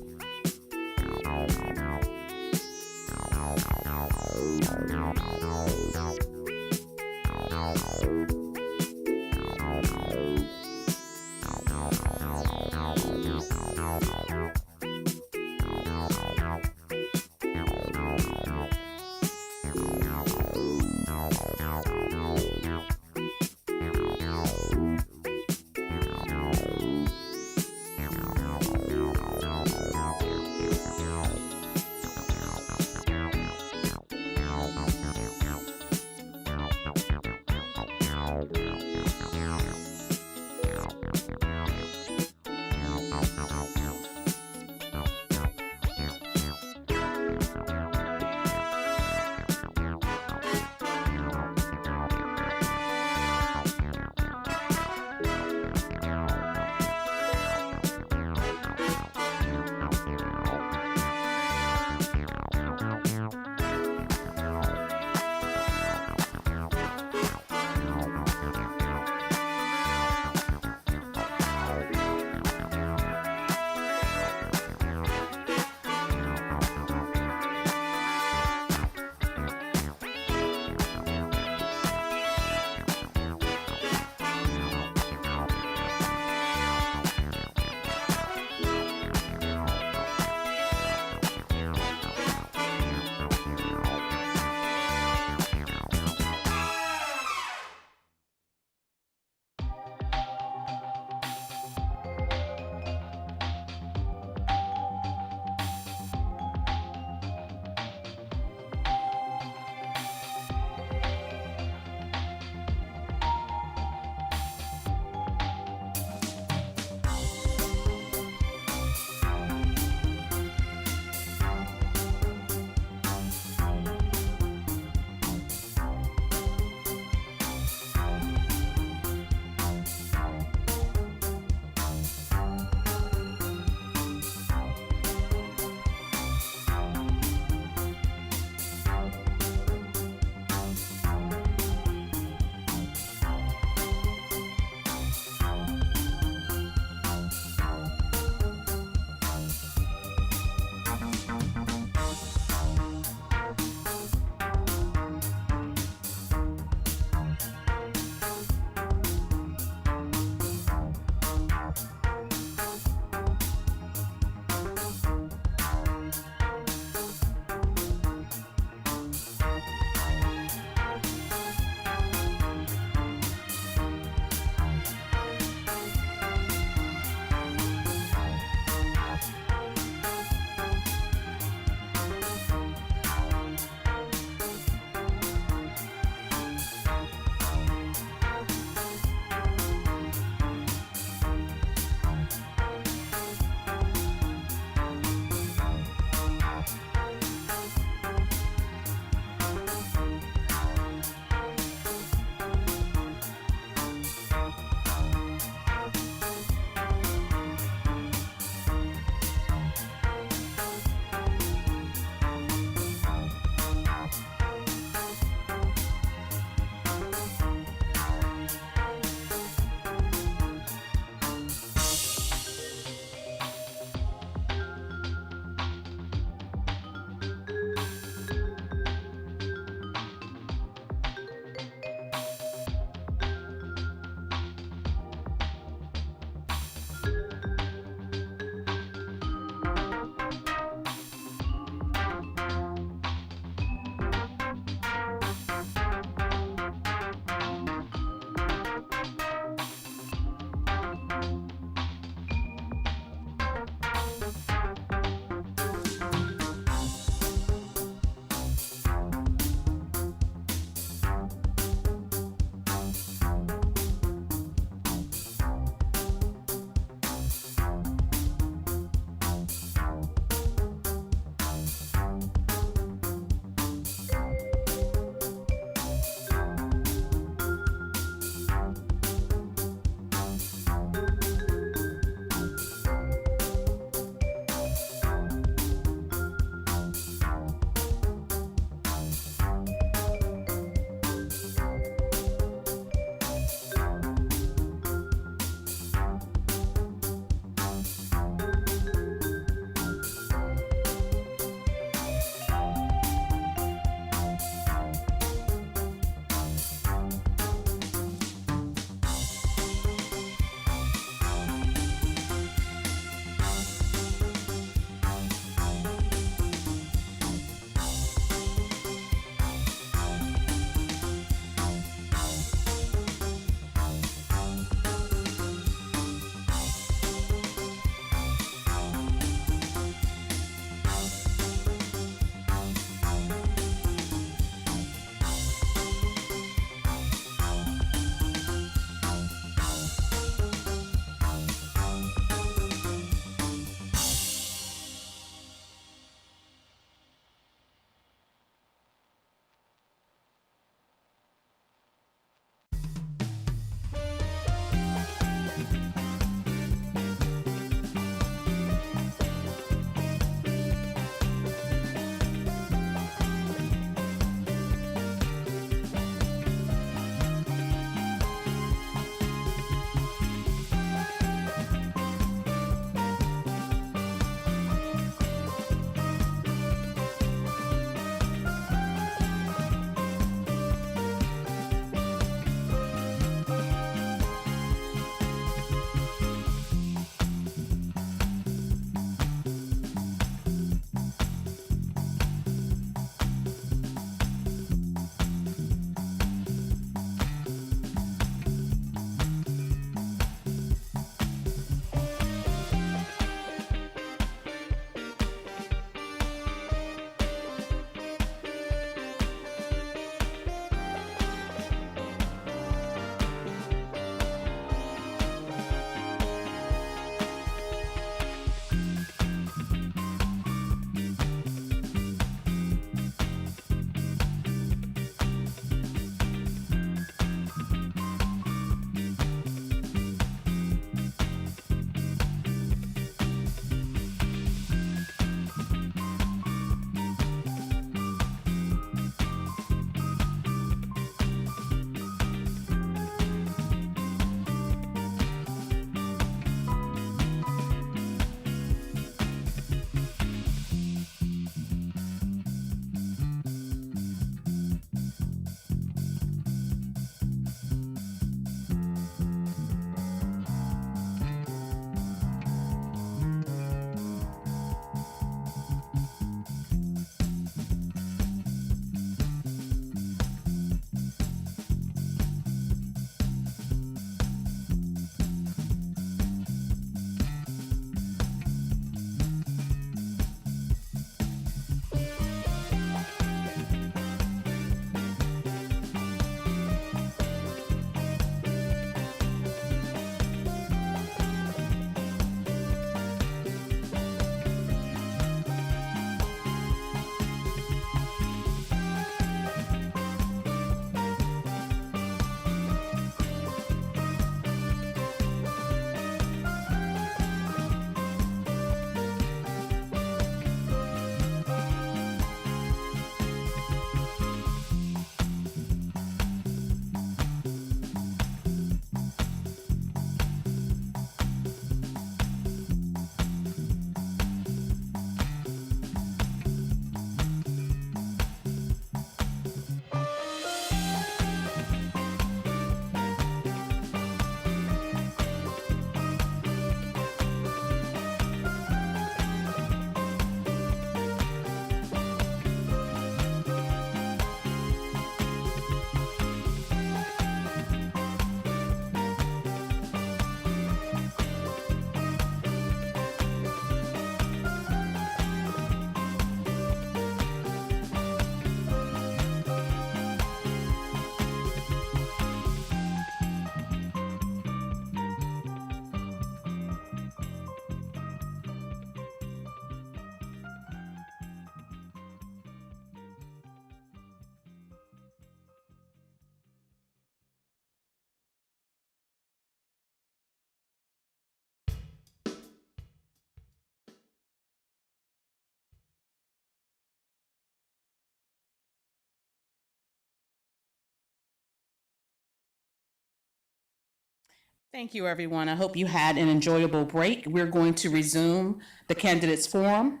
Speaker 12: Thank you, everyone. I hope you had an enjoyable break. We're going to resume the candidates forum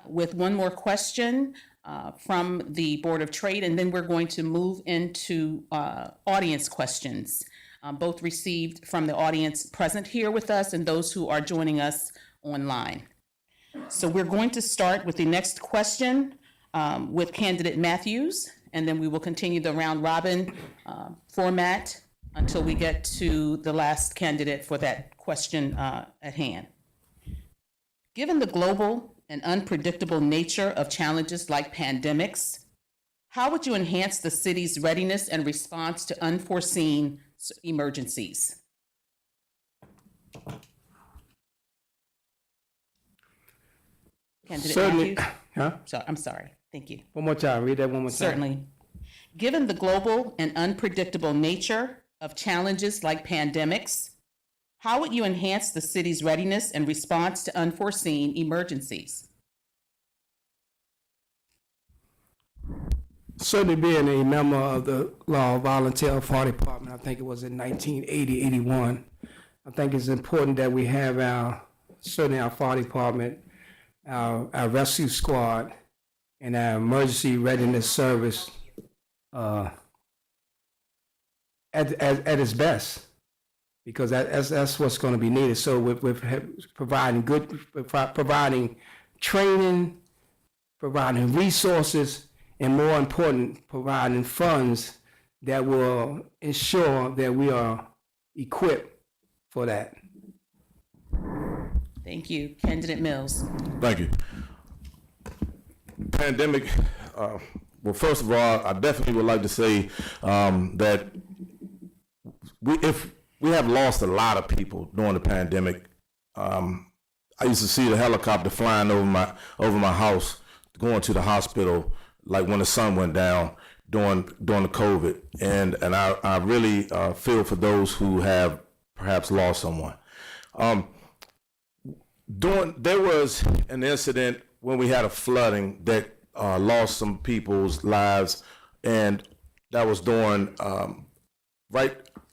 Speaker 12: with one more question from the Board of Trade, and then we're going to move into audience questions, both received from the audience present here with us and those who are joining us online. So we're going to start with the next question with candidate Matthews, and then we will continue the round robin format until we get to the last candidate for that question at hand. Given the global and unpredictable nature of challenges like pandemics, how would you enhance the city's readiness and response to unforeseen emergencies? Candidate
Speaker 10: Certainly.
Speaker 12: Matthews?
Speaker 10: Huh?
Speaker 12: I'm sorry. Thank you.
Speaker 10: One more time. Read that one more time.
Speaker 12: Certainly. Given the global and unpredictable nature of challenges like pandemics, how would you enhance the city's readiness and response to unforeseen emergencies?
Speaker 10: Certainly being a member of the Law Volunteer Fire Department, I think it was in 1980, 81, I think it's important that we have certainly our fire department, our rescue squad, and our emergency readiness service at its best, because that's what's going to be needed. So with providing training, providing resources, and more important, providing funds that will ensure that we are equipped for that.
Speaker 12: Thank you. Candidate Mills.
Speaker 11: Thank you. Pandemic, well, first of all, I definitely would like to say that if we have lost a lot of people during the pandemic. I used to see the helicopter flying over my house, going to the hospital, like when the sun went down during the COVID, and I really feel for those who have perhaps lost someone. There was an incident when we had a flooding that lost some people's lives, and that was during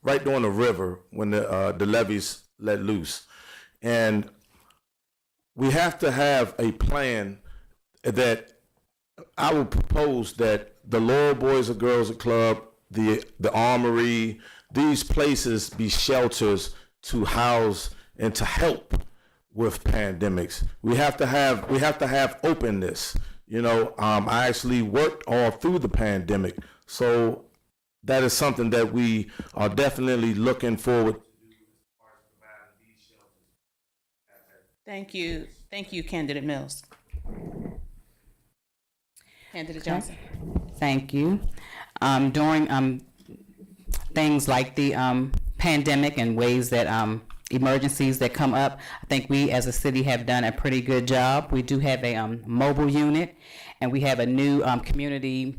Speaker 11: right during the river when the levees let loose, and we have to have a plan that I would propose that the Laurel Boys and Girls Club, the Armory, these places be shelters to house and to help with pandemics. We have to have openness. You know, I actually worked all through the pandemic, so that is something that we are definitely looking forward to.
Speaker 12: Thank you. Thank you, Candidate Mills. Candidate Johnson.
Speaker 2: Thank you. During things like the pandemic and ways that emergencies that come up, I think we as a city have done a pretty good job. We do have a mobile unit, and we have a new community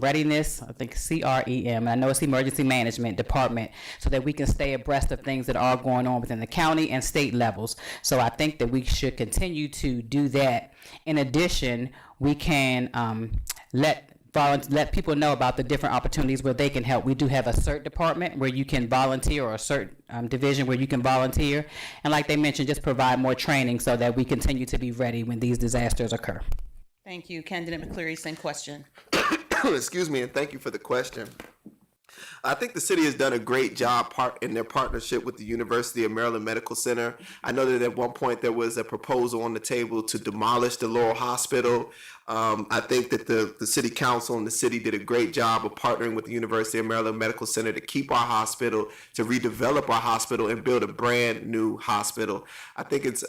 Speaker 2: readiness, I think CREM, I know it's Emergency Management Department, so that we can stay abreast of things that are going on within the county and state levels. So I think that we should continue to do that. In addition, we can let people know about the different opportunities where they can help. We do have a CERT department where you can volunteer, or a CERT division where you can volunteer. And like they mentioned, just provide more training so that we continue to be ready when these disasters occur.
Speaker 12: Thank you. Candidate McCleary, same question.
Speaker 3: Excuse me, and thank you for the question. I think the city has done a great job in their partnership with the University of Maryland Medical Center. I know that at one point there was a proposal on the table to demolish the Laurel Hospital. I think that the city council and the city did a great job of partnering with the University of Maryland Medical Center to keep our hospital, to redevelop our hospital and build a brand new hospital. I think it's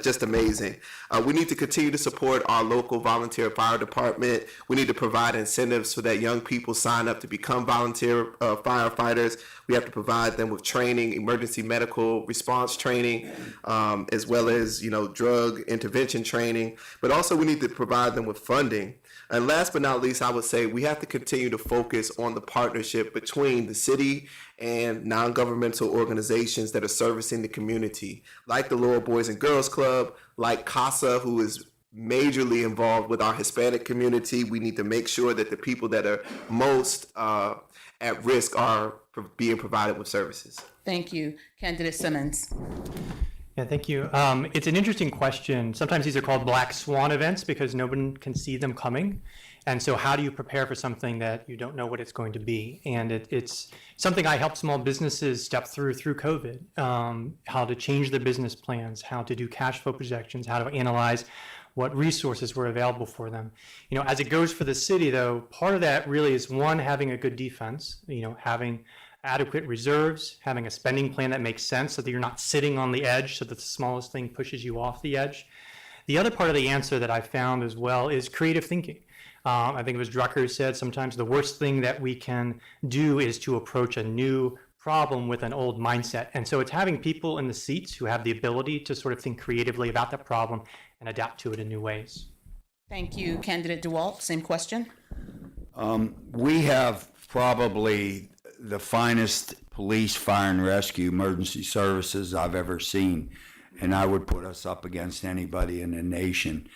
Speaker 3: just amazing. We need to continue to support our local volunteer fire department. We need to provide incentives so that young people sign up to become volunteer firefighters. We have to provide them with training, emergency medical response training, as well as, drug intervention training. But also we need to provide them with funding. And last but not least, I would say we have to continue to focus on the partnership between the city and non-governmental organizations that are servicing the community, like the Laurel Boys and Girls Club, like CASA, who is majorly involved with our Hispanic community. We need to make sure that the people that are most at risk are being provided with services.
Speaker 12: Thank you. Candidate Simmons.
Speaker 4: Yeah, thank you. It's an interesting question. Sometimes these are called black swan events because no one can see them coming. And so how do you prepare for something that you don't know what it's going to be? And it's something I help small businesses step through COVID, how to change their business plans, how to do cash flow projections, how to analyze what resources were available for them. You know, as it goes for the city though, part of that really is one, having a good defense, you know, having adequate reserves, having a spending plan that makes sense so that you're not sitting on the edge so that the smallest thing pushes you off the edge. The other part of the answer that I found as well is creative thinking. I think it was Drucker who said sometimes the worst thing that we can do is to approach a new problem with an old mindset. And so it's having people in the seats who have the ability to sort of think creatively about that problem and adapt to it in new ways.
Speaker 12: Thank you. Candidate DeWalt, same question.
Speaker 5: We have probably the finest police, fire and rescue emergency services I've ever seen. And I would put us up against anybody in the nation.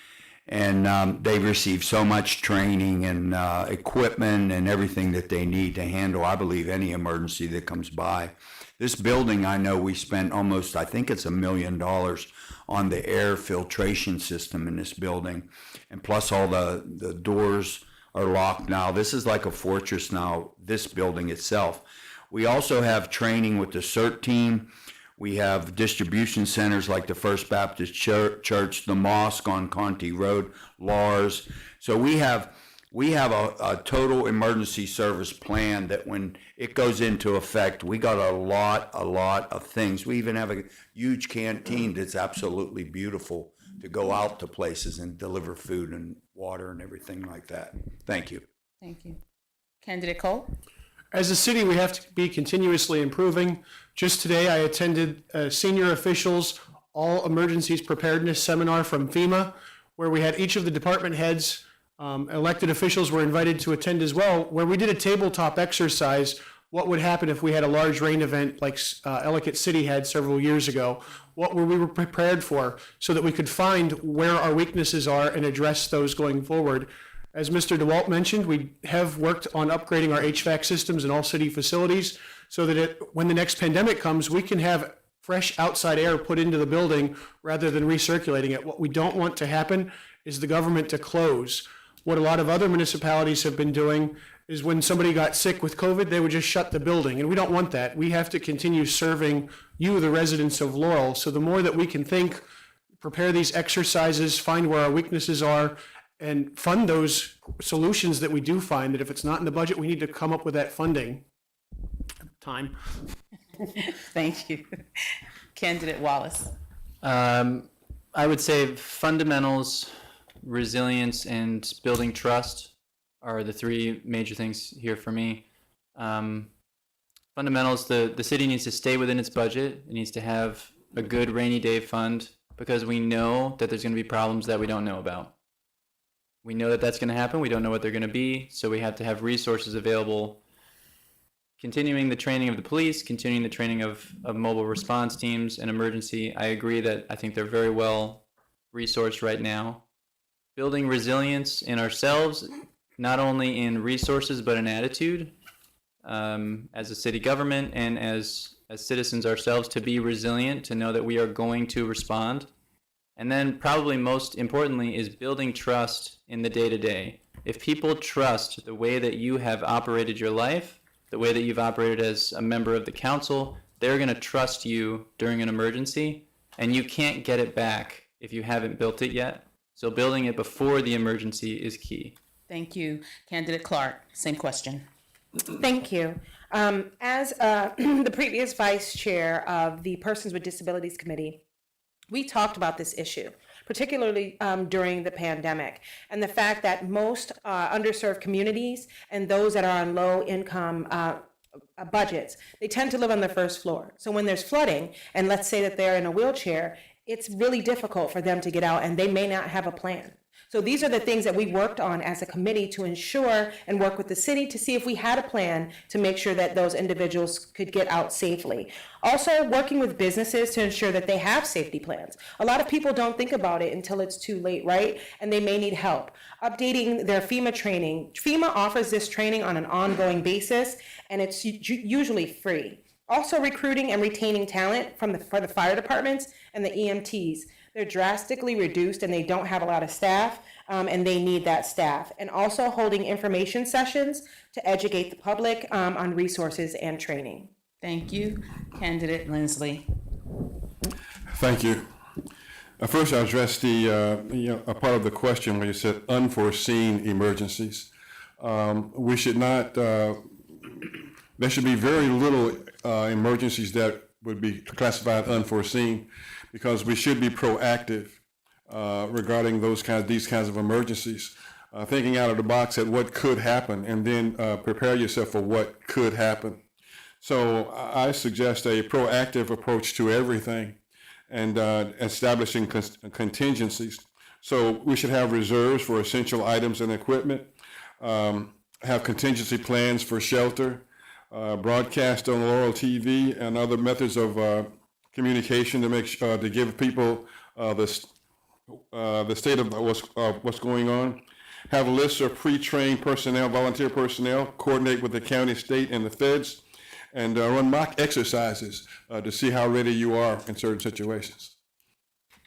Speaker 5: And they've received so much training and equipment and everything that they need to handle, I believe, any emergency that comes by. This building, I know we spent almost, I think it's $1 million on the air filtration system in this building. And plus all the doors are locked now. This is like a fortress now, this building itself. We also have training with the CERT team. We have distribution centers like the First Baptist Church, the mosque on Conti Road, Lars. So we have a total emergency service plan that when it goes into effect, we got a lot of things. We even have a huge canteen that's absolutely beautiful to go out to places and deliver food and water and everything like that. Thank you.
Speaker 12: Thank you. Candidate Cole.
Speaker 6: As a city, we have to be continuously improving. Just today, I attended senior officials all emergencies preparedness seminar from FEMA, where we had each of the department heads, elected officials were invited to attend as well, where we did a tabletop exercise. What would happen if we had a large rain event like Ellicott City had several years ago? What were we prepared for so that we could find where our weaknesses are and address those going forward? As Mr. DeWalt mentioned, we have worked on upgrading our HVAC systems in all city facilities so that when the next pandemic comes, we can have fresh outside air put into the building rather than recirculating it. What we don't want to happen is the government to close. What a lot of other municipalities have been doing is when somebody got sick with COVID, they would just shut the building. And we don't want that. We have to continue serving you, the residents of Laurel. So the more that we can think, prepare these exercises, find where our weaknesses are, and fund those solutions that we do find, that if it's not in the budget, we need to come up with that funding. Time.
Speaker 12: Thank you. Candidate Wallace.
Speaker 7: I would say fundamentals, resilience, and building trust are the three major things here for me. Fundamentals, the city needs to stay within its budget. It needs to have a good rainy day fund because we know that there's going to be problems that we don't know about. We know that that's going to happen. We don't know what they're going to be. So we have to have resources available. Continuing the training of the police, continuing the training of mobile response teams and emergency. I agree that I think they're very well resourced right now. Building resilience in ourselves, not only in resources, but in attitude as a city government and as citizens ourselves, to be resilient, to know that we are going to respond. And then probably most importantly is building trust in the day-to-day. If people trust the way that you have operated your life, the way that you've operated as a member of the council, they're going to trust you during an emergency, and you can't get it back if you haven't built it yet. So building it before the emergency is key.
Speaker 12: Thank you. Candidate Clark, same question.
Speaker 8: Thank you. As the previous vice chair of the Persons with Disabilities Committee, we talked about this issue, particularly during the pandemic, and the fact that most underserved communities and those that are on low income budgets, they tend to live on the first floor. So when there's flooding, and let's say that they're in a wheelchair, it's really difficult for them to get out and they may not have a plan. So these are the things that we worked on as a committee to ensure and work with the city to see if we had a plan to make sure that those individuals could get out safely. Also, working with businesses to ensure that they have safety plans. A lot of people don't think about it until it's too late, right? And they may need help. Updating their FEMA training. FEMA offers this training on an ongoing basis, and it's usually free. Also, recruiting and retaining talent for the fire departments and the EMTs. They're drastically reduced and they don't have a lot of staff, and they need that staff. And also holding information sessions to educate the public on resources and training.
Speaker 12: Thank you. Candidate Lindsley.
Speaker 9: Thank you. First, I'll address a part of the question where you said unforeseen emergencies. We should not, there should be very little emergencies that would be classified unforeseen, because we should be proactive regarding these kinds of emergencies, thinking out of the box at what could happen, and then prepare yourself for what could happen. So I suggest a proactive approach to everything, and establishing contingencies. So we should have reserves for essential items and equipment, have contingency plans for shelter, broadcast on Laurel TV and other methods of communication to make sure to give people the state of what's going on. Have lists of pre-trained personnel, volunteer personnel, coordinate with the county, state, and the feds, and run mock exercises to see how ready you are in certain situations.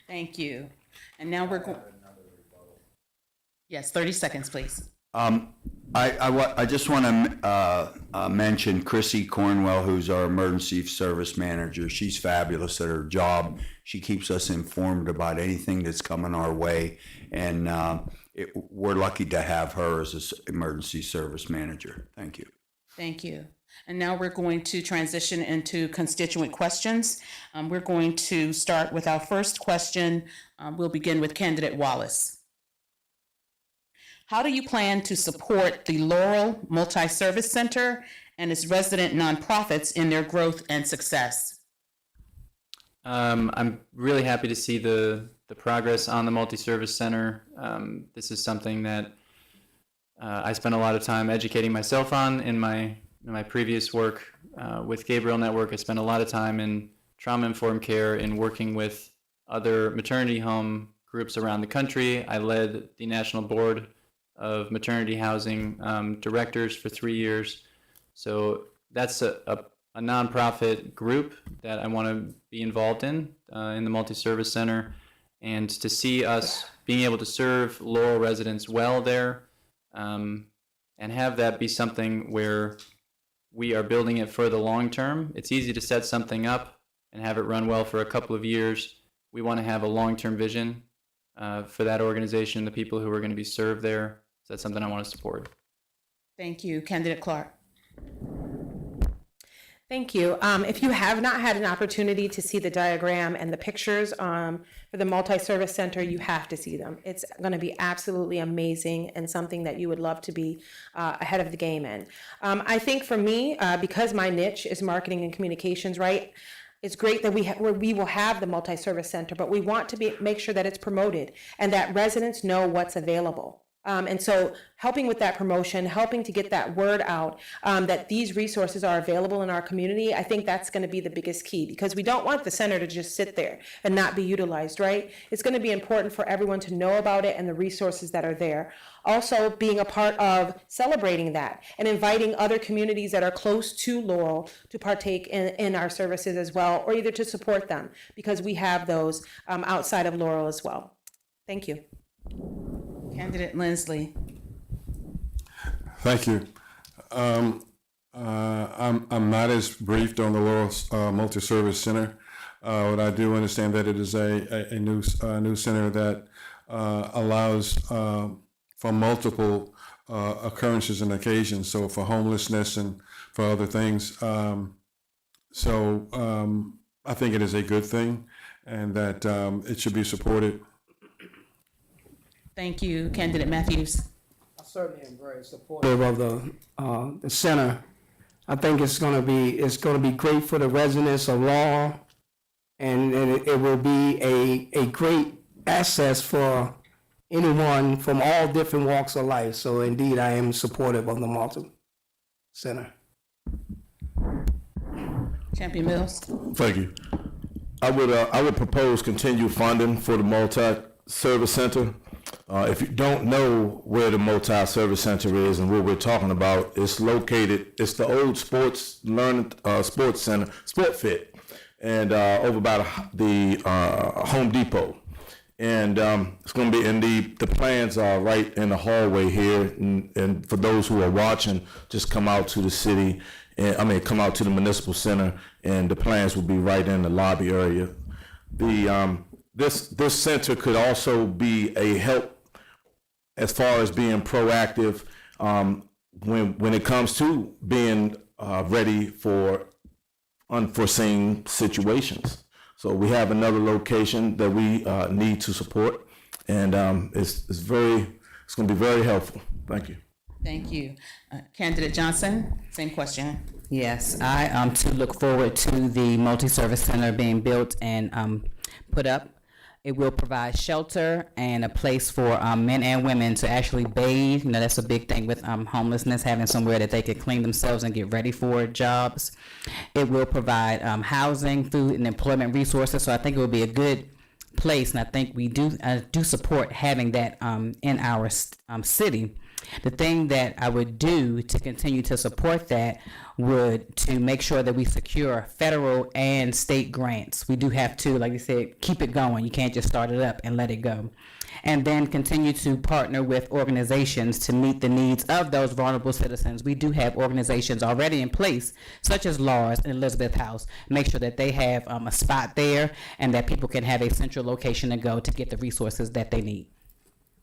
Speaker 12: Thank you. And now we're going. Yes, 30 seconds, please.
Speaker 5: I just want to mention Chrissy Cornwell, who's our emergency service manager. She's fabulous at her job. She keeps us informed about anything that's coming our way, and we're lucky to have her as an emergency service manager. Thank you.
Speaker 12: Thank you. And now we're going to transition into constituent questions. We're going to start with our first question. We'll begin with Candidate Wallace. How do you plan to support the Laurel Multi-Service Center and its resident nonprofits in their growth and success?
Speaker 7: I'm really happy to see the progress on the multi-service center. This is something that I spent a lot of time educating myself on in my previous work with Gabriel Network. I spent a lot of time in trauma-informed care and working with other maternity home groups around the country. I led the National Board of Maternity Housing Directors for 3 years. So that's a nonprofit group that I want to be involved in the multi-service center, and to see us being able to serve Laurel residents well there, and have that be something where we are building it for the long term. It's easy to set something up and have it run well for a couple of years. We want to have a long-term vision for that organization, the people who are going to be served there. So that's something I want to support.
Speaker 12: Thank you. Candidate Clark.
Speaker 8: Thank you. If you have not had an opportunity to see the diagram and the pictures for the multi-service center, you have to see them. It's going to be absolutely amazing and something that you would love to be ahead of the game in. I think for me, because my niche is marketing and communications, right? It's great that we will have the multi-service center, but we want to make sure that it's promoted and that residents know what's available. And so helping with that promotion, helping to get that word out, that these resources are available in our community, I think that's going to be the biggest key, because we don't want the center to just sit there and not be utilized, right? It's going to be important for everyone to know about it and the resources that are there. Also being a part of celebrating that and inviting other communities that are close to Laurel to partake in our services as well, or either to support them, because we have those outside of Laurel as well. Thank you.
Speaker 12: Candidate Lindsley.
Speaker 9: Thank you. I'm not as briefed on the Laurel Multi-Service Center, but I do understand that it is a new center that allows for multiple occurrences and occasions, so for homelessness and for other things. So I think it is a good thing, and that it should be supported.
Speaker 12: Thank you. Candidate Matthews.
Speaker 10: I certainly am very supportive of the center. I think it's going to be great for the residents of Laurel, and it will be a great access for anyone from all different walks of life. So indeed, I am supportive of the Malta Center.
Speaker 12: Champion Mills.
Speaker 11: Thank you. I would propose continued funding for the multi-service center. If you don't know where the multi-service center is and what we're talking about, it's located. It's the old sports center, Sport Fit, and over by the Home Depot. And it's going to be, and the plans are right in the hallway here. And for those who are watching, just come out to the city. Come out to the municipal center, and the plans will be right in the lobby area. This center could also be a help as far as being proactive when it comes to being ready for unforeseen situations. So we have another location that we need to support, and it's going to be very helpful. Thank you.
Speaker 12: Thank you. Candidate Johnson, same question.
Speaker 2: Yes, I too look forward to the multi-service center being built and put up. It will provide shelter and a place for men and women to actually bathe. You know, that's a big thing with homelessness, having somewhere that they can clean themselves and get ready for jobs. It will provide housing, food, and employment resources. So I think it will be a good place, and I think we do support having that in our city. The thing that I would do to continue to support that would to make sure that we secure federal and state grants. We do have to, like you said, keep it going. You can't just start it up and let it go. And then continue to partner with organizations to meet the needs of those vulnerable citizens. We do have organizations already in place, such as Laurel and Elizabeth House. Make sure that they have a spot there and that people can have a central location to go to get the resources that they need.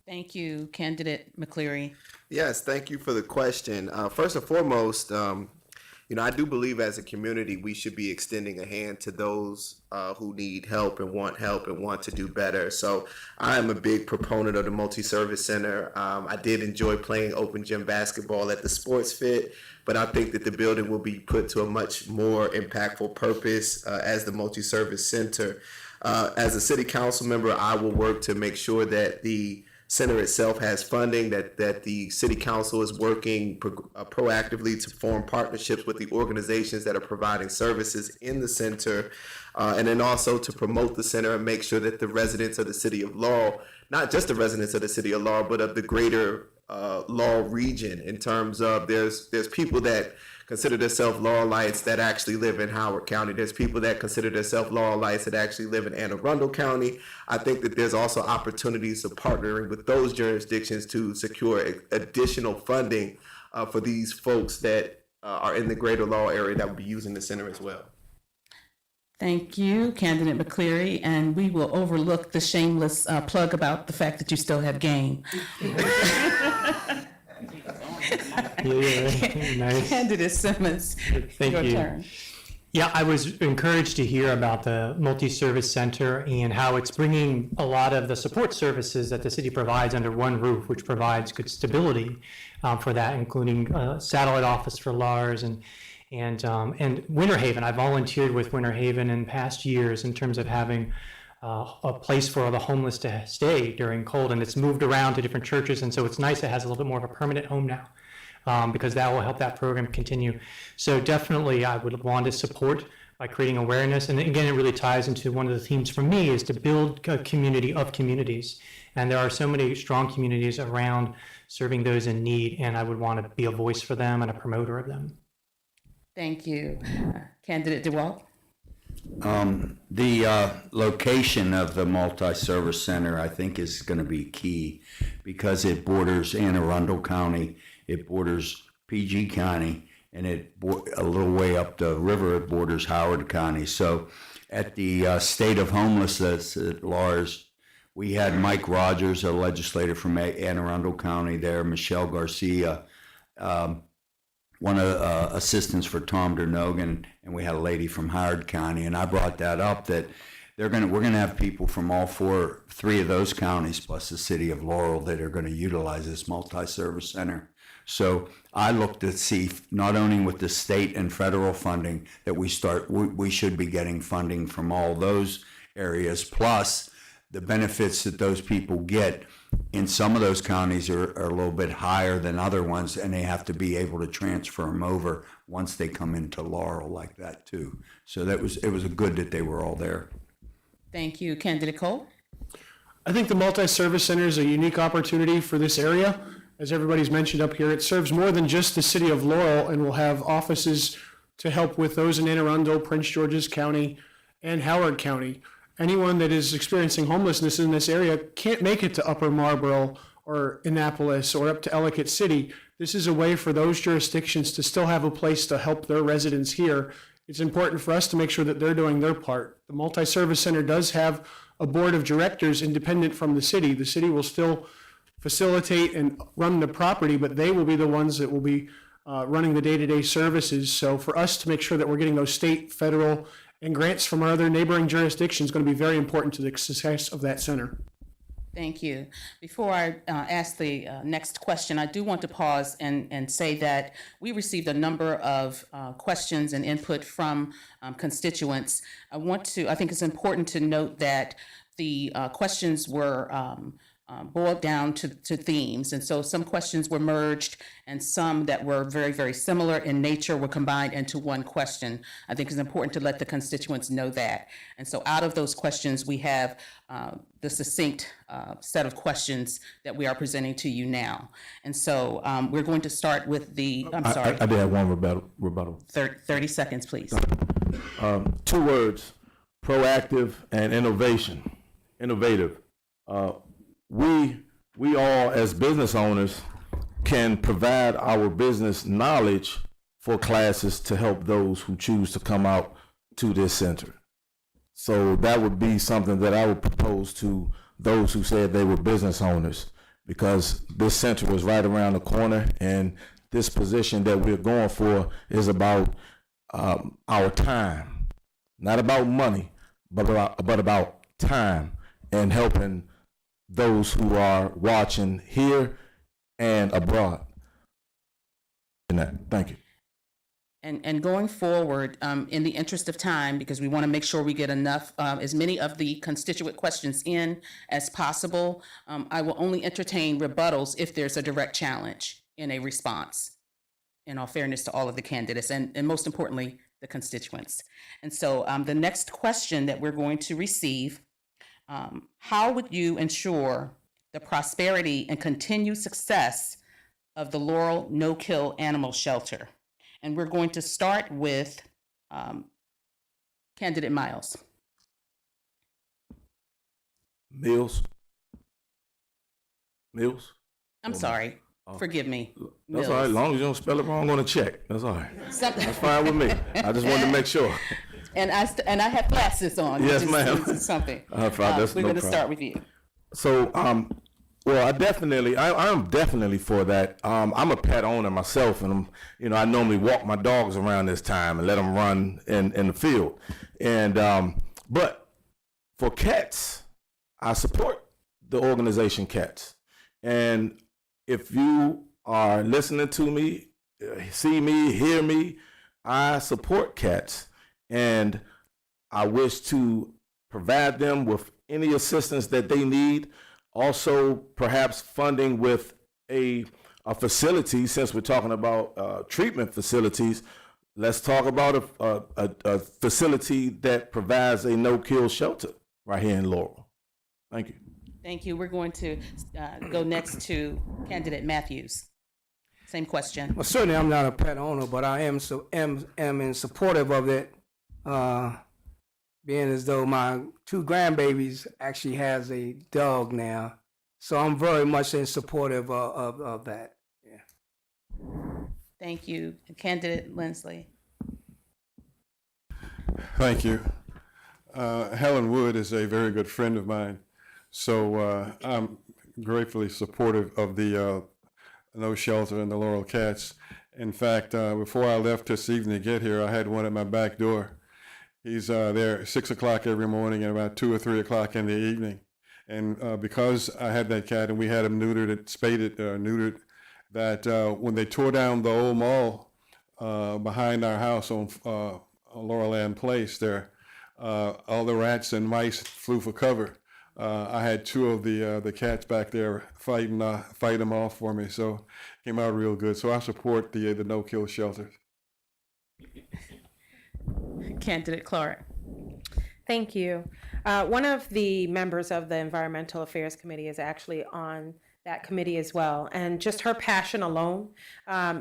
Speaker 12: Thank you, Candidate McCleary.
Speaker 3: Yes, thank you for the question. First and foremost, I do believe as a community we should be extending a hand to those who need help and want to do better. So I am a big proponent of the multi-service center. I did enjoy playing open gym basketball at the Sports Fit, but I think that the building will be put to a much more impactful purpose as the multi-service center. As a city council member, I will work to make sure that the center itself has funding, that the city council is working proactively to form partnerships with the organizations that are providing services in the center, and then also to promote the center and make sure that the residents of the city of Laurel, not just the residents of the city of Laurel, but of the greater Laurel region, in terms of there's people that consider themselves Laurelites that actually live in Howard County. There's people that consider themselves Laurelites that actually live in Anne Arundel County. I think that there's also opportunities of partnering with those jurisdictions to secure additional funding for these folks that are in the greater Laurel area that will be using the center as well.
Speaker 12: Thank you, Candidate McCleary, and we will overlook the shameless plug about the fact that you still have game.
Speaker 4: Nice.
Speaker 12: Candidate Simmons,
Speaker 4: Thank
Speaker 12: your
Speaker 4: you.
Speaker 12: turn.
Speaker 4: Yeah, I was encouraged to hear about the multi-service center and how it's bringing a lot of the support services that the city provides under one roof, which provides good stability for that, including satellite office for Lars and Winter Haven. I volunteered with Winter Haven in past years in terms of having a place for the homeless to stay during cold, and it's moved around to different churches, and so it's nice it has a little bit more of a permanent home now. Because that will help that program continue. So definitely I would want to support by creating awareness. And again, it really ties into one of the themes for me is to build a community of communities. And there are so many strong communities around serving those in need, and I would want to be a voice for them and a promoter of them.
Speaker 12: Thank you. Candidate DeWalt.
Speaker 5: The location of the multi-service center, I think, is going to be key because it borders Anne Arundel County, it borders PG County, and a little way up the river, it borders Howard County. So at the State of Homelessness at Lars, we had Mike Rogers, a legislator from Anne Arundel County there, Michelle Garcia, one of the assistants for Tom Dernogan, and we had a lady from Howard County. And I brought that up that we're going to have people from all three of those counties plus the city of Laurel that are going to utilize this multi-service center. So I look to see not only with the state and federal funding that we should be getting funding from all those areas, plus the benefits that those people get in some of those counties are a little bit higher than other ones, and they have to be able to transfer them over once they come into Laurel like that too. So it was good that they were all there.
Speaker 12: Thank you. Candidate Cole?
Speaker 6: I think the multi-service center is a unique opportunity for this area. As everybody's mentioned up here, it serves more than just the city of Laurel and will have offices to help with those in Anne Arundel, Prince George's County, and Howard County. Anyone that is experiencing homelessness in this area can't make it to Upper Marlboro or Annapolis or up to Ellicott City. This is a way for those jurisdictions to still have a place to help their residents here. It's important for us to make sure that they're doing their part. The multi-service center does have a board of directors independent from the city. The city will still facilitate and run the property, but they will be the ones that will be running the day-to-day services. So for us to make sure that we're getting those state, federal, and grants from our other neighboring jurisdictions is going to be very important to the success of that center.
Speaker 12: Thank you. Before I ask the next question, I do want to pause and say that we received a number of questions and input from constituents. I think it's important to note that the questions were boiled down to themes. And so some questions were merged and some that were very, very similar in nature were combined into one question. I think it's important to let the constituents know that. And so out of those questions, we have the succinct set of questions that we are presenting to you now. And so we're going to start with the, I'm sorry.
Speaker 11: I did have one rebuttal.
Speaker 12: 30 seconds, please.
Speaker 11: 2 words, proactive and innovative. We all as business owners can provide our business knowledge for classes to help those who choose to come out to this center. So that would be something that I would propose to those who said they were business owners, because this center is right around the corner, and this position that we're going for is about our time, not about money, but about time and helping those who are watching here and abroad. Thank you.
Speaker 12: And going forward, in the interest of time, because we want to make sure we get enough, as many of the constituent questions in as possible, I will only entertain rebuttals if there's a direct challenge in a response, in all fairness to all of the candidates and most importantly, the constituents. And so the next question that we're going to receive, how would you ensure the prosperity and continued success of the Laurel No-Kill Animal Shelter? And we're going to start with candidate Miles.
Speaker 11: Mills?
Speaker 12: I'm sorry. Forgive me.
Speaker 11: That's all right. As long as you don't spell it wrong on a check. That's all right. That's fine with me. I just wanted to make sure.
Speaker 12: And I have glasses on.
Speaker 11: Yes, ma'am.
Speaker 12: Which is something.
Speaker 11: We're
Speaker 12: going to start with you.
Speaker 11: So, well, I'm definitely for that. I'm a pet owner myself, and I normally walk my dogs around this time and let them run in the field. And but for cats, I support the organization Cats. And if you are listening to me, see me, hear me, I support Cats, and I wish to provide them with any assistance that they need. Also, perhaps funding with a facility, since we're talking about treatment facilities. Let's talk about a facility that provides a no-kill shelter right here in Laurel. Thank you.
Speaker 12: Thank you. We're going to go next to candidate Matthews. Same question.
Speaker 10: Well, certainly I'm not a pet owner, but I am in supportive of it, being as though my 2 grandbabies actually has a dog now. So I'm very much in supportive of that. Yeah.
Speaker 12: Thank you. Candidate Lindsley.
Speaker 9: Thank you. Helen Wood is a very good friend of mine, so I'm gratefully supportive of the No Shelter and the Laurel Cats. In fact, before I left this evening to get here, I had one at my back door. He's there at 6 o'clock every morning and about 2 or 3 o'clock in the evening. And because I had that cat and we had him neutered, neutered, that when they tore down the old mall behind our house on Laurel Land Place there, all the rats and mice flew for cover. I had two of the cats back there fighting them off for me, so came out real good. So I support the no-kill shelters.
Speaker 12: Candidate Clark.
Speaker 8: Thank you. One of the members of the Environmental Affairs Committee is actually on that committee as well. And just her passion alone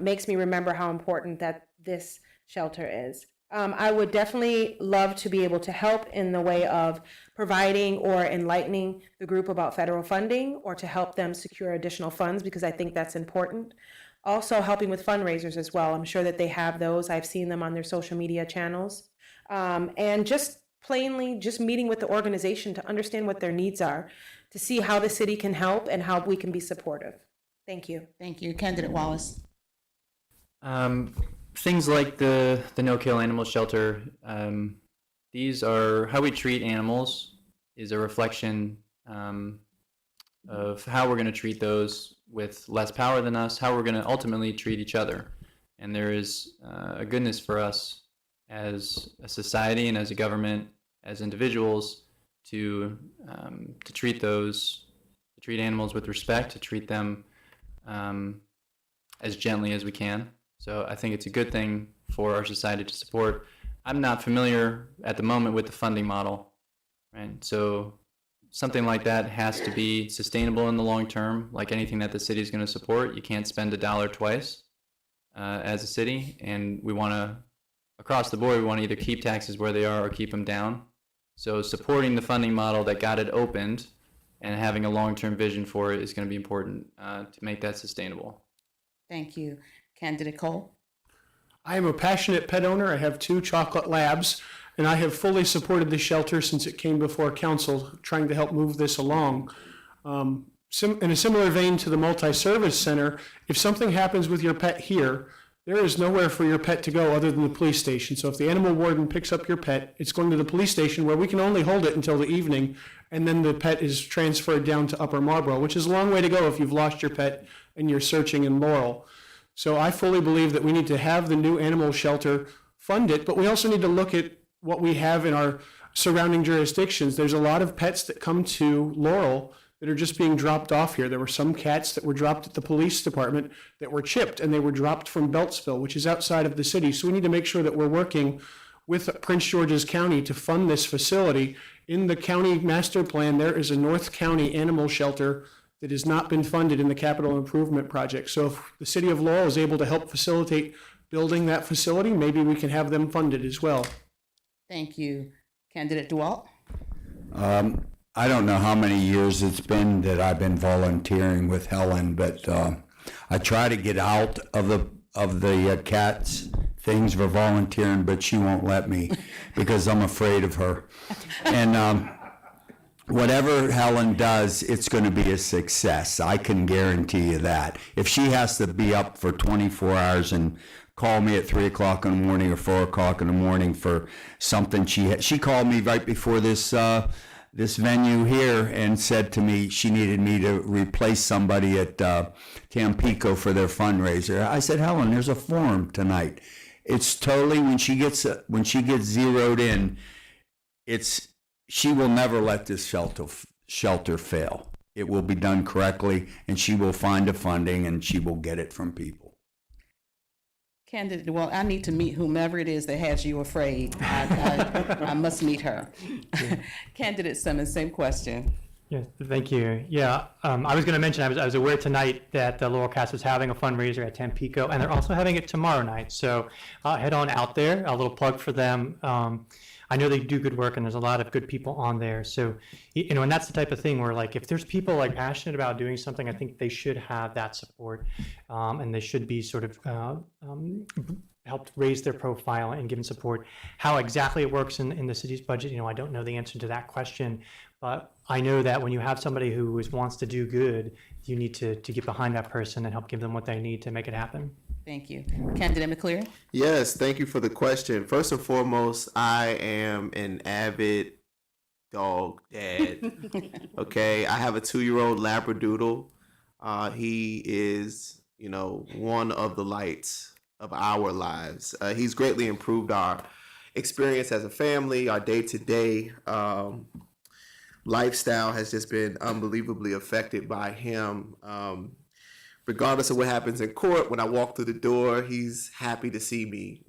Speaker 8: makes me remember how important that this shelter is. I would definitely love to be able to help in the way of providing or enlightening the group about federal funding or to help them secure additional funds, because I think that's important. Also helping with fundraisers as well. I'm sure that they have those. I've seen them on their social media channels. And just plainly just meeting with the organization to understand what their needs are, to see how the city can help and how we can be supportive. Thank you.
Speaker 12: Thank you. Candidate Wallace.
Speaker 7: Things like the no-kill animal shelter, these are how we treat animals is a reflection of how we're going to treat those with less power than us, how we're going to ultimately treat each other. And there is a goodness for us as a society and as a government, as individuals, to treat animals with respect, to treat them as gently as we can. So I think it's a good thing for our society to support. I'm not familiar at the moment with the funding model, right? So something like that has to be sustainable in the long term, like anything that the city is going to support. You can't spend $1 twice as a city, and we want to, across the board, we want to either keep taxes where they are or keep them down. So supporting the funding model that got it opened and having a long-term vision for it is going to be important to make that sustainable.
Speaker 12: Thank you. Candidate Cole.
Speaker 6: I am a passionate pet owner. I have 2 chocolate labs, and I have fully supported this shelter since it came before council, trying to help move this along. In a similar vein to the multi-service center, if something happens with your pet here, there is nowhere for your pet to go other than the police station. So if the animal warden picks up your pet, it's going to the police station where we can only hold it until the evening, and then the pet is transferred down to Upper Marlboro, which is a long way to go if you've lost your pet and you're searching in Laurel. So I fully believe that we need to have the new animal shelter fund it, but we also need to look at what we have in our surrounding jurisdictions. There's a lot of pets that come to Laurel that are just being dropped off here. There were some cats that were dropped at the police department that were chipped, and they were dropped from Beltsville, which is outside of the city. So we need to make sure that we're working with Prince George's County to fund this facility. In the county master plan, there is a North County animal shelter that has not been funded in the capital improvement project. So if the city of Laurel is able to help facilitate building that facility, maybe we can have them funded as well.
Speaker 12: Thank you. Candidate DeWalt.
Speaker 5: I don't know how many years it's been that I've been volunteering with Helen, but I try to get out of the cats things for volunteering, but she won't let me because I'm afraid of her. And whatever Helen does, it's going to be a success. I can guarantee you that. If she has to be up for 24 hours and call me at 3 o'clock in the morning or 4 o'clock in the morning for something she called me right before this venue here and said to me she needed me to replace somebody at Tampico for their fundraiser. I said, Helen, there's a forum tonight. It's totally, when she gets zeroed in, she will never let this shelter fail. It will be done correctly, and she will find the funding, and she will get it from people.
Speaker 12: Candidate, well, I need to meet whomever it is that has you afraid. I must meet her. Candidate Simmons, same question.
Speaker 4: Yes, thank you. Yeah, I was going to mention, I was aware tonight that the Laurel Cast is having a fundraiser at Tampico, and they're also having it tomorrow night. So head on out there, a little plug for them. I know they do good work, and there's a lot of good people on there. So, and that's the type of thing where, like, if there's people like passionate about doing something, I think they should have that support, and they should be sort of helped raise their profile and given support. How exactly it works in the city's budget, I don't know the answer to that question, but I know that when you have somebody who wants to do good, you need to get behind that person and help give them what they need to make it happen.
Speaker 12: Thank you. Candidate McCleary?
Speaker 3: Yes, thank you for the question. First and foremost, I am an avid dog dad. Okay, I have a 2-year-old Labradoodle. He is, one of the lights of our lives. He's greatly improved our experience as a family, our day-to-day. lifestyle has just been unbelievably affected by him. Regardless of what happens in court, when I walk through the door, he's happy to see me,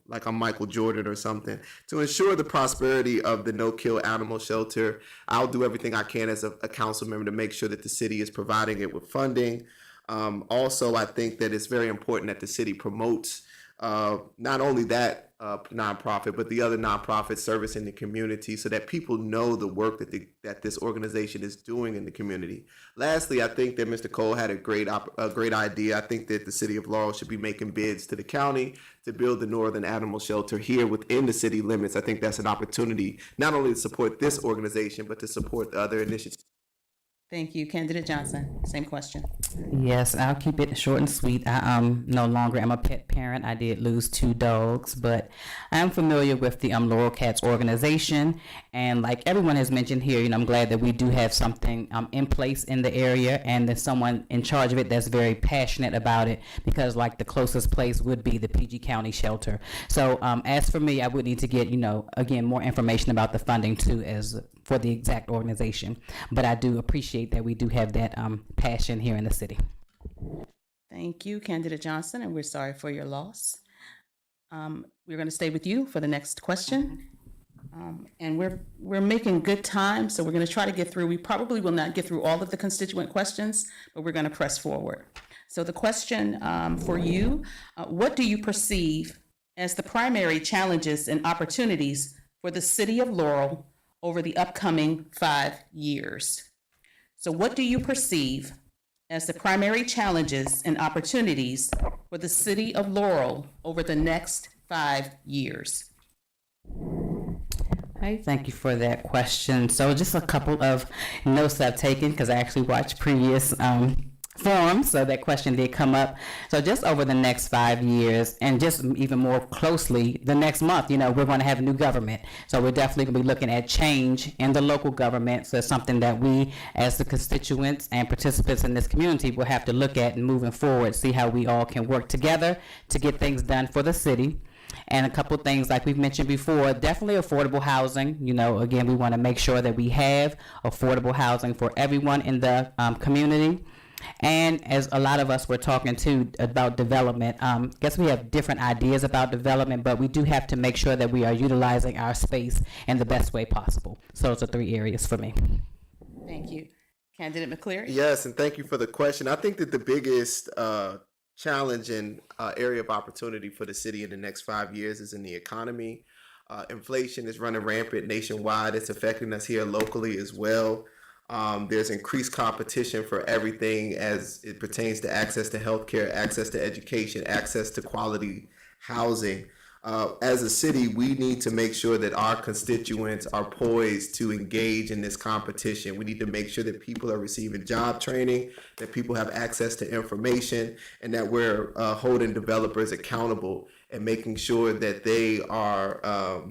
Speaker 3: like I'm Michael Jordan or something. To ensure the prosperity of the no-kill animal shelter, I'll do everything I can as a council member to make sure that the city is providing it with funding. Also, I think that it's very important that the city promotes not only that nonprofit, but the other nonprofit service in the community, so that people know the work that this organization is doing in the community. Lastly, I think that Mr. Cole had a great idea. I think that the city of Laurel should be making bids to the county to build the Northern Animal Shelter here within the city limits. I think that's an opportunity not only to support this organization, but to support the other initiatives.
Speaker 12: Thank you. Candidate Johnson, same question.
Speaker 2: Yes, I'll keep it short and sweet. I no longer am a pet parent. I did lose 2 dogs, but I'm familiar with the Laurel Cats organization, and like everyone has mentioned here, I'm glad that we do have something in place in the area, and there's someone in charge of it that's very passionate about it, because like the closest place would be the PG County shelter. So as for me, I would need to get again more information about the funding too, as for the exact organization. But I do appreciate that we do have that passion here in the city.
Speaker 12: Thank you, Candidate Johnson, and we're sorry for your loss. We're going to stay with you for the next question. And we're making good time, so we're going to try to get through. We probably will not get through all of the constituent questions, but we're going to press forward. So the question for you, what do you perceive as the primary challenges and opportunities for the city of Laurel over the upcoming 5 years? So what do you perceive as the primary challenges and opportunities for the city of Laurel over the next 5 years?
Speaker 2: Hey, thank you for that question. So just a couple of notes that I've taken, because I actually watched previous forums, so that question did come up. So just over the next 5 years, and just even more closely the next month, we're going to have a new government. So we're definitely going to be looking at change in the local government. So it's something that we, as the constituents and participants in this community, will have to look at and moving forward, see how we all can work together to get things done for the city. And a couple of things, like we've mentioned before, definitely affordable housing. Again, we want to make sure that we have affordable housing for everyone in the community. And as a lot of us were talking too about development, guess we have different ideas about development, but we do have to make sure that we are utilizing our space in the best way possible. So those are 3 areas for me.
Speaker 12: Thank you. Candidate McCleary?
Speaker 3: Yes, and thank you for the question. I think that the biggest challenge and area of opportunity for the city in the next 5 years is in the economy. Inflation is running rampant nationwide. It's affecting us here locally as well. There's increased competition for everything as it pertains to access to healthcare, access to education, access to quality housing. As a city, we need to make sure that our constituents are poised to engage in this competition. We need to make sure that people are receiving job training, that people have access to information, and that we're holding developers accountable and making sure that they are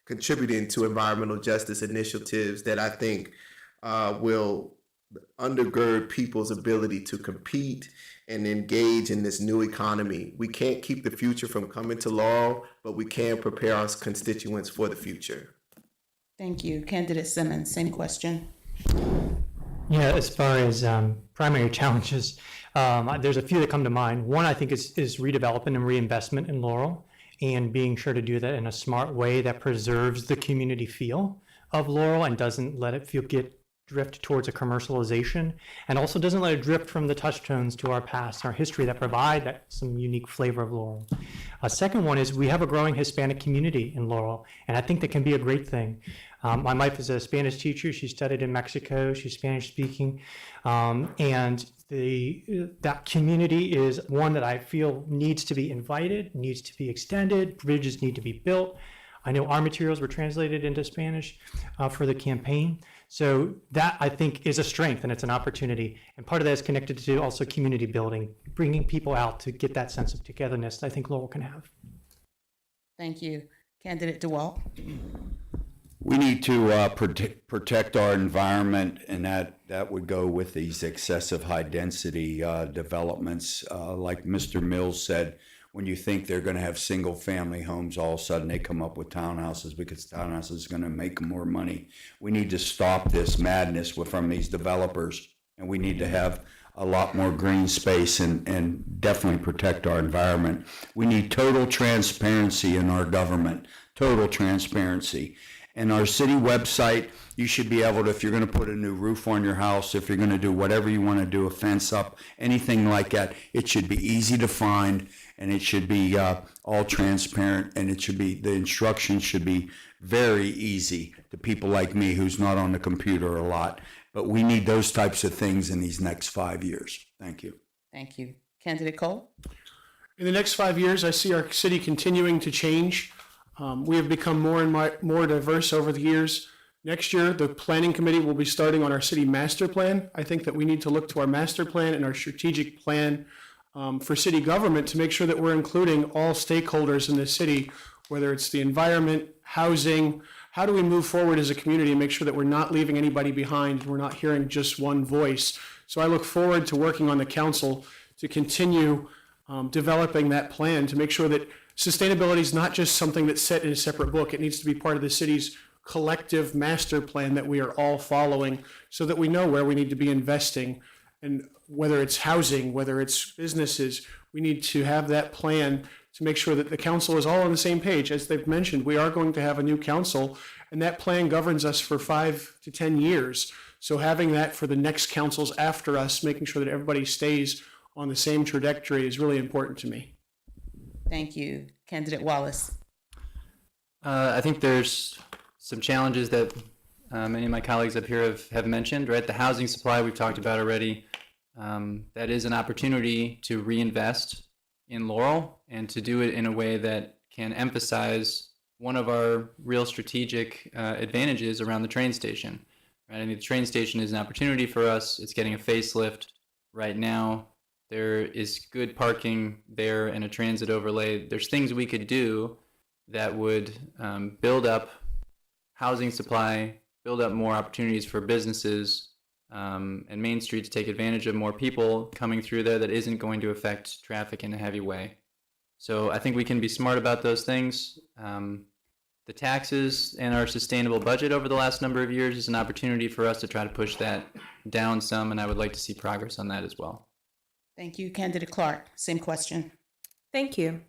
Speaker 3: contributing to environmental justice initiatives that I think will undergird people's ability to compete and engage in this new economy. We can't keep the future from coming to Laurel, but we can prepare our constituents for the future.
Speaker 12: Thank you. Candidate Simmons, same question.
Speaker 4: Yeah, as far as primary challenges, there's a few that come to mind. One, I think, is redevelopment and reinvestment in Laurel, and being sure to do that in a smart way that preserves the community feel of Laurel and doesn't let it drift towards a commercialization, and also doesn't let it drift from the touchstones to our past, our history that provide that some unique flavor of Laurel. A second one is we have a growing Hispanic community in Laurel, and I think that can be a great thing. My wife is a Spanish teacher. She studied in Mexico. She's Spanish speaking, and that community is one that I feel needs to be invited, needs to be extended. Bridges need to be built. I know our materials were translated into Spanish for the campaign. So that, I think, is a strength and it's an opportunity. And part of that is connected to also community building, bringing people out to get that sense of togetherness that I think Laurel can have.
Speaker 12: Thank you. Candidate DeWalt?
Speaker 5: We need to protect our environment, and that would go with these excessive high density developments. Like Mr. Mills said, when you think they're going to have single family homes, all of a sudden they come up with townhouses because townhouses is going to make more money. We need to stop this madness from these developers, and we need to have a lot more green space and definitely protect our environment. We need total transparency in our government, total transparency. And our city website, you should be able to, if you're going to put a new roof on your house, if you're going to do whatever you want to do, a fence up, anything like that, it should be easy to find, and it should be all transparent, and it should be, the instructions should be very easy to people like me who's not on the computer a lot. But we need those types of things in these next 5 years. Thank you.
Speaker 12: Thank you. Candidate Cole?
Speaker 6: In the next 5 years, I see our city continuing to change. We have become more and more diverse over the years. Next year, the planning committee will be starting on our city master plan. I think that we need to look to our master plan and our strategic plan for city government to make sure that we're including all stakeholders in the city, whether it's the environment, housing. How do we move forward as a community and make sure that we're not leaving anybody behind? We're not hearing just one voice. So I look forward to working on the council to continue developing that plan to make sure that sustainability is not just something that's set in a separate book. It needs to be part of the city's collective master plan that we are all following so that we know where we need to be investing. And whether it's housing, whether it's businesses, we need to have that plan to make sure that the council is all on the same page. As they've mentioned, we are going to have a new council, and that plan governs us for 5 to 10 years. So having that for the next councils after us, making sure that everybody stays on the same trajectory is really important to me.
Speaker 12: Thank you. Candidate Wallace?
Speaker 7: I think there's some challenges that many of my colleagues up here have mentioned, right? The housing supply we've talked about already. That is an opportunity to reinvest in Laurel and to do it in a way that can emphasize one of our real strategic advantages around the train station. Right? I mean, the train station is an opportunity for us. It's getting a facelift right now. There is good parking there and a transit overlay. There's things we could do that would build up housing supply, build up more opportunities for businesses, and Main Street to take advantage of more people coming through there that isn't going to affect traffic in a heavy way. So I think we can be smart about those things. The taxes and our sustainable budget over the last number of years is an opportunity for us to try to push that down some, and I would like to see progress on that as well.
Speaker 12: Thank you. Candidate Clark, same question.
Speaker 8: Thank you.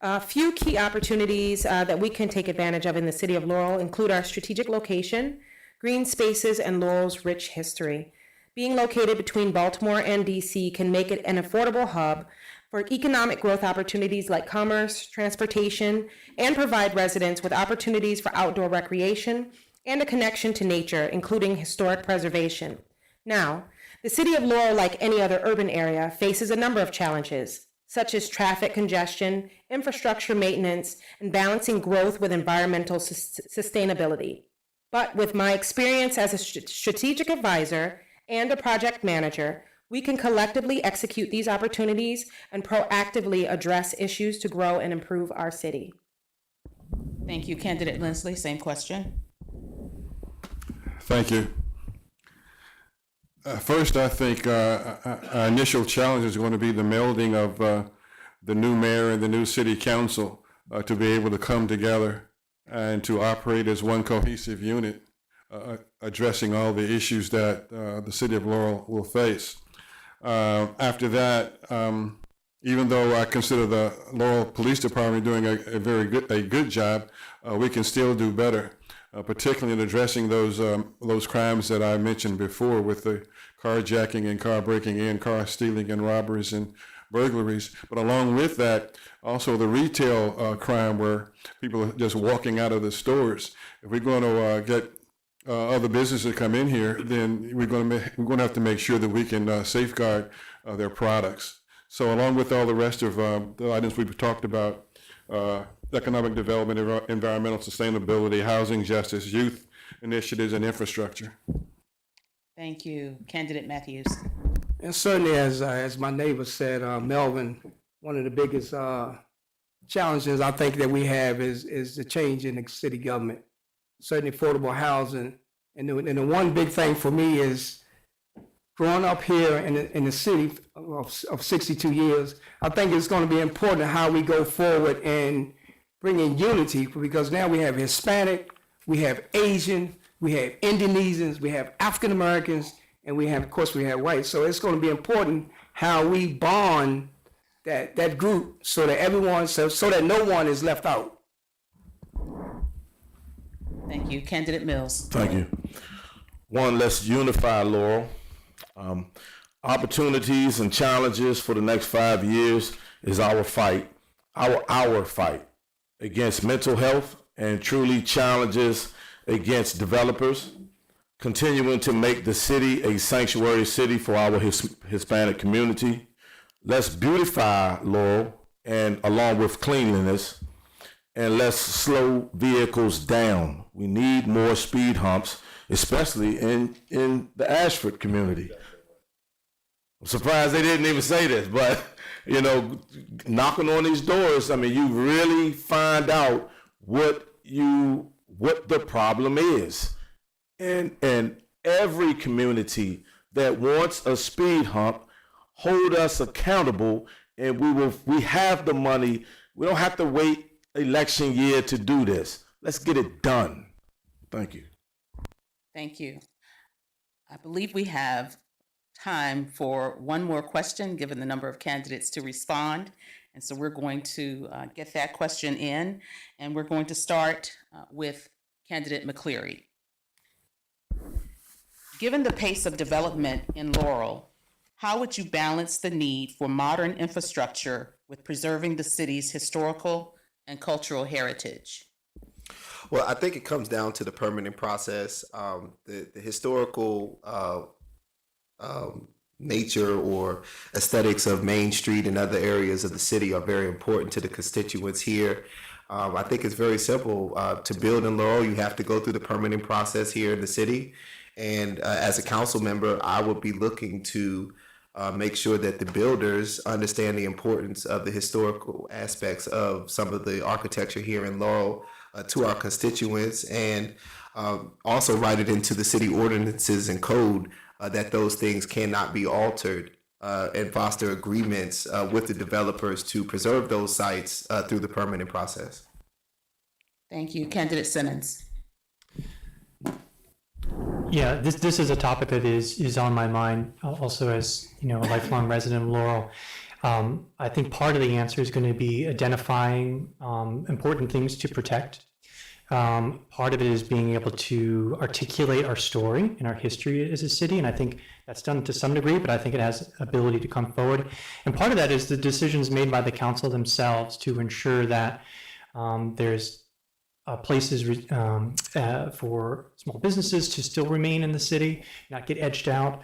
Speaker 8: A few key opportunities that we can take advantage of in the city of Laurel include our strategic location, green spaces, and Laurel's rich history. Being located between Baltimore and DC can make it an affordable hub for economic growth opportunities like commerce, transportation, and provide residents with opportunities for outdoor recreation and a connection to nature, including historic preservation. Now, the city of Laurel, like any other urban area, faces a number of challenges, such as traffic congestion, infrastructure maintenance, and balancing growth with environmental sustainability. But with my experience as a strategic advisor and a project manager, we can collectively execute these opportunities and proactively address issues to grow and improve our city.
Speaker 12: Thank you. Candidate Lindsley, same question.
Speaker 9: Thank you. First, I think our initial challenge is going to be the melding of the new mayor and the new city council to be able to come together and to operate as one cohesive unit, addressing all the issues that the city of Laurel will face. After that, even though I consider the Laurel Police Department doing a very good job, we can still do better. Particularly in addressing those crimes that I mentioned before with the carjacking and car breaking in, car stealing and robberies and burglaries. But along with that, also the retail crime where people are just walking out of the stores. If we're going to get other businesses to come in here, then we're going to have to make sure that we can safeguard their products. So along with all the rest of the items we've talked about, economic development, environmental sustainability, housing justice, youth initiatives, and infrastructure.
Speaker 12: Thank you. Candidate Matthews.
Speaker 10: And certainly, as my neighbor said, Melvin, one of the biggest challenges I think that we have is the change in the city government. Certainly affordable housing. And the one big thing for me is growing up here in the city of 62 years, I think it's going to be important how we go forward and bring in unity, because now we have Hispanic, we have Asian, we have Indonesians, we have African Americans, and we have, of course, we have whites. So it's going to be important how we bond that group so that everyone, so that no one is left out.
Speaker 12: Thank you. Candidate Mills.
Speaker 11: Thank you. One, let's unify Laurel. Opportunities and challenges for the next 5 years is our fight, our fight against mental health and truly challenges against developers, continuing to make the city a sanctuary city for our Hispanic community. Let's beautify Laurel and along with cleanliness, and let's slow vehicles down. We need more speed humps, especially in the Ashford community. I'm surprised they didn't even say this, but you know, knocking on these doors, I mean, you really find out what the problem is. And every community that wants a speed hump, hold us accountable, and we have the money. We don't have to wait election year to do this. Let's get it done. Thank you.
Speaker 12: Thank you. I believe we have time for one more question, given the number of candidates to respond. And so we're going to get that question in, and we're going to start with candidate McCleary. Given the pace of development in Laurel, how would you balance the need for modern infrastructure with preserving the city's historical and cultural heritage?
Speaker 3: Well, I think it comes down to the permitting process. The historical nature or aesthetics of Main Street and other areas of the city are very important to the constituents here. I think it's very simple. To build in Laurel, you have to go through the permitting process here in the city. And as a council member, I would be looking to make sure that the builders understand the importance of the historical aspects of some of the architecture here in Laurel to our constituents, and also write it into the city ordinances and code that those things cannot be altered, and foster agreements with the developers to preserve those sites through the permitting process.
Speaker 12: Thank you. Candidate Simmons.
Speaker 4: Yeah, this is a topic that is on my mind also as, you know, a lifelong resident of Laurel. I think part of the answer is going to be identifying important things to protect. Part of it is being able to articulate our story and our history as a city, and I think that's done to some degree, but I think it has ability to come forward. And part of that is the decisions made by the council themselves to ensure that there's places for small businesses to still remain in the city, not get edged out,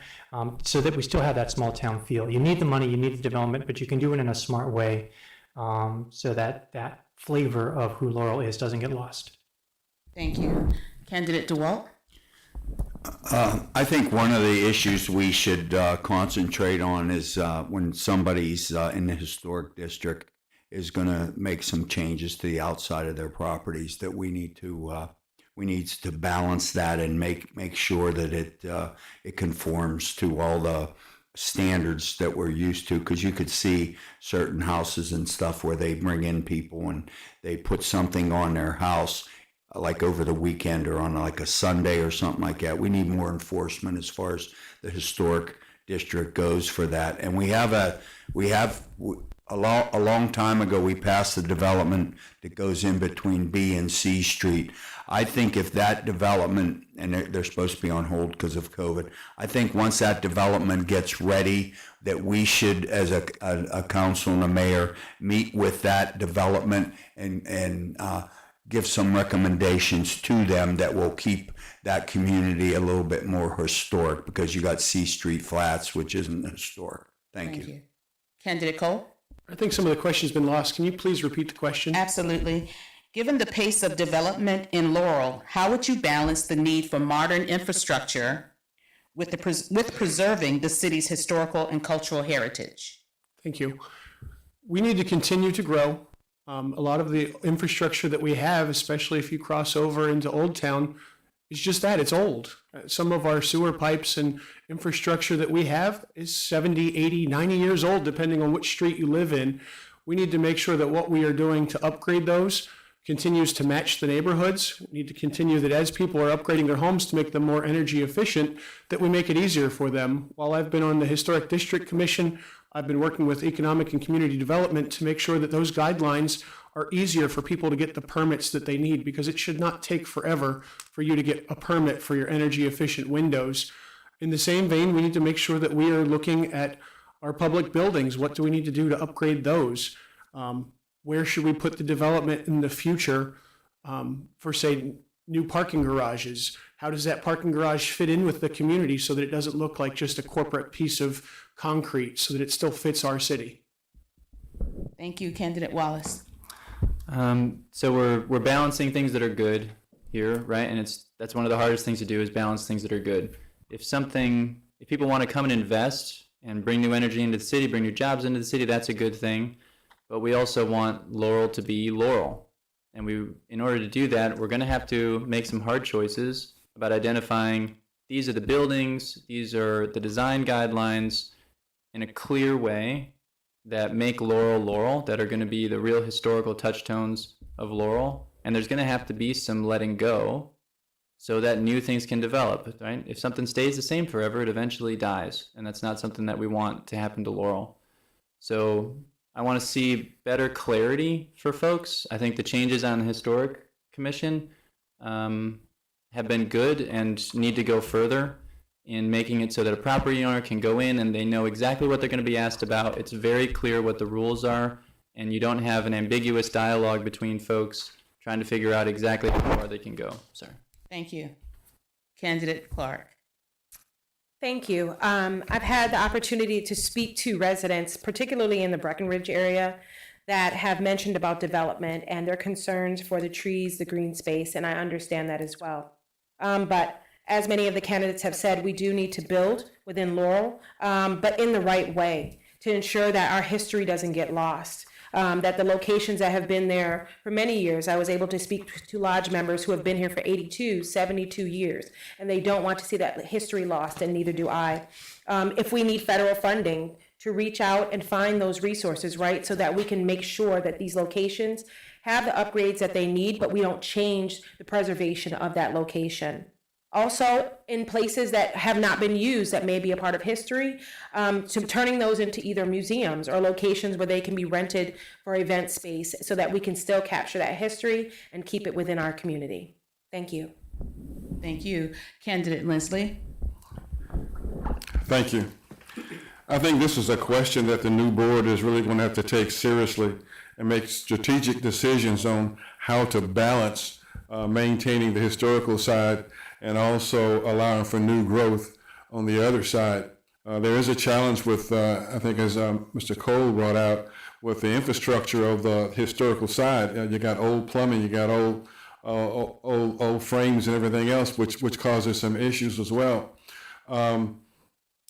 Speaker 4: so that we still have that small town feel. You need the money, you need the development, but you can do it in a smart way, so that that flavor of who Laurel is doesn't get lost.
Speaker 12: Thank you. Candidate DeWalt.
Speaker 5: I think one of the issues we should concentrate on is when somebody's in the historic district is going to make some changes to the outside of their properties, that we need to balance that and make sure that it conforms to all the standards that we're used to, because you could see certain houses and stuff where they bring in people and they put something on their house like over the weekend or on like a Sunday or something like that. We need more enforcement as far as the historic district goes for that. And we have a long time ago, we passed the development that goes in between B and C Street. I think if that development, and they're supposed to be on hold because of COVID, I think once that development gets ready, that we should, as a council and a mayor, meet with that development and give some recommendations to them that will keep that community a little bit more historic, because you got C Street Flats, which isn't historic. Thank you.
Speaker 12: Candidate Cole.
Speaker 6: I think some of the question's been lost. Can you please repeat the question?
Speaker 12: Absolutely. Given the pace of development in Laurel, how would you balance the need for modern infrastructure with preserving the city's historical and cultural heritage?
Speaker 6: Thank you. We need to continue to grow. A lot of the infrastructure that we have, especially if you cross over into Old Town, is just that, it's old. Some of our sewer pipes and infrastructure that we have is 70, 80, 90 years old, depending on which street you live in. We need to make sure that what we are doing to upgrade those continues to match the neighborhoods. We need to continue that as people are upgrading their homes to make them more energy efficient, that we make it easier for them. While I've been on the Historic District Commission, I've been working with Economic and Community Development to make sure that those guidelines are easier for people to get the permits that they need, because it should not take forever for you to get a permit for your energy efficient windows. In the same vein, we need to make sure that we are looking at our public buildings. What do we need to do to upgrade those? Where should we put the development in the future for, say, new parking garages? How does that parking garage fit in with the community so that it doesn't look like just a corporate piece of concrete, so that it still fits our city?
Speaker 12: Thank you, Candidate Wallace.
Speaker 7: So we're balancing things that are good here, right? And that's one of the hardest things to do, is balance things that are good. If people want to come and invest and bring new energy into the city, bring new jobs into the city, that's a good thing. But we also want Laurel to be Laurel. And in order to do that, we're going to have to make some hard choices about identifying these are the buildings, these are the design guidelines in a clear way that make Laurel Laurel, that are going to be the real historical touchstones of Laurel. And there's going to have to be some letting go so that new things can develop, right? If something stays the same forever, it eventually dies. And that's not something that we want to happen to Laurel. So I want to see better clarity for folks. I think the changes on the Historic Commission have been good and need to go further in making it so that a property owner can go in and they know exactly what they're going to be asked about. It's very clear what the rules are, and you don't have an ambiguous dialogue between folks trying to figure out exactly how far they can go. Sorry.
Speaker 12: Thank you. Candidate Clark.
Speaker 8: Thank you. I've had the opportunity to speak to residents, particularly in the Breckenridge area, that have mentioned about development and their concerns for the trees, the green space, and I understand that as well. But as many of the candidates have said, we do need to build within Laurel, but in the right way to ensure that our history doesn't get lost. That the locations that have been there for many years, I was able to speak to lodge members who have been here for 82, 72 years, and they don't want to see that history lost, and neither do I. If we need federal funding to reach out and find those resources, right, so that we can make sure that these locations have the upgrades that they need, but we don't change the preservation of that location. Also, in places that have not been used that may be a part of history, to turning those into either museums or locations where they can be rented for event space so that we can still capture that history and keep it within our community. Thank you.
Speaker 12: Thank you. Candidate Leslie.
Speaker 9: Thank you. I think this is a question that the new board is really going to have to take seriously and make strategic decisions on how to balance maintaining the historical side and also allowing for new growth on the other side. There is a challenge with, I think as Mr. Cole brought out, with the infrastructure of the historical side. You got old plumbing, you got old frames and everything else, which causes some issues as well. But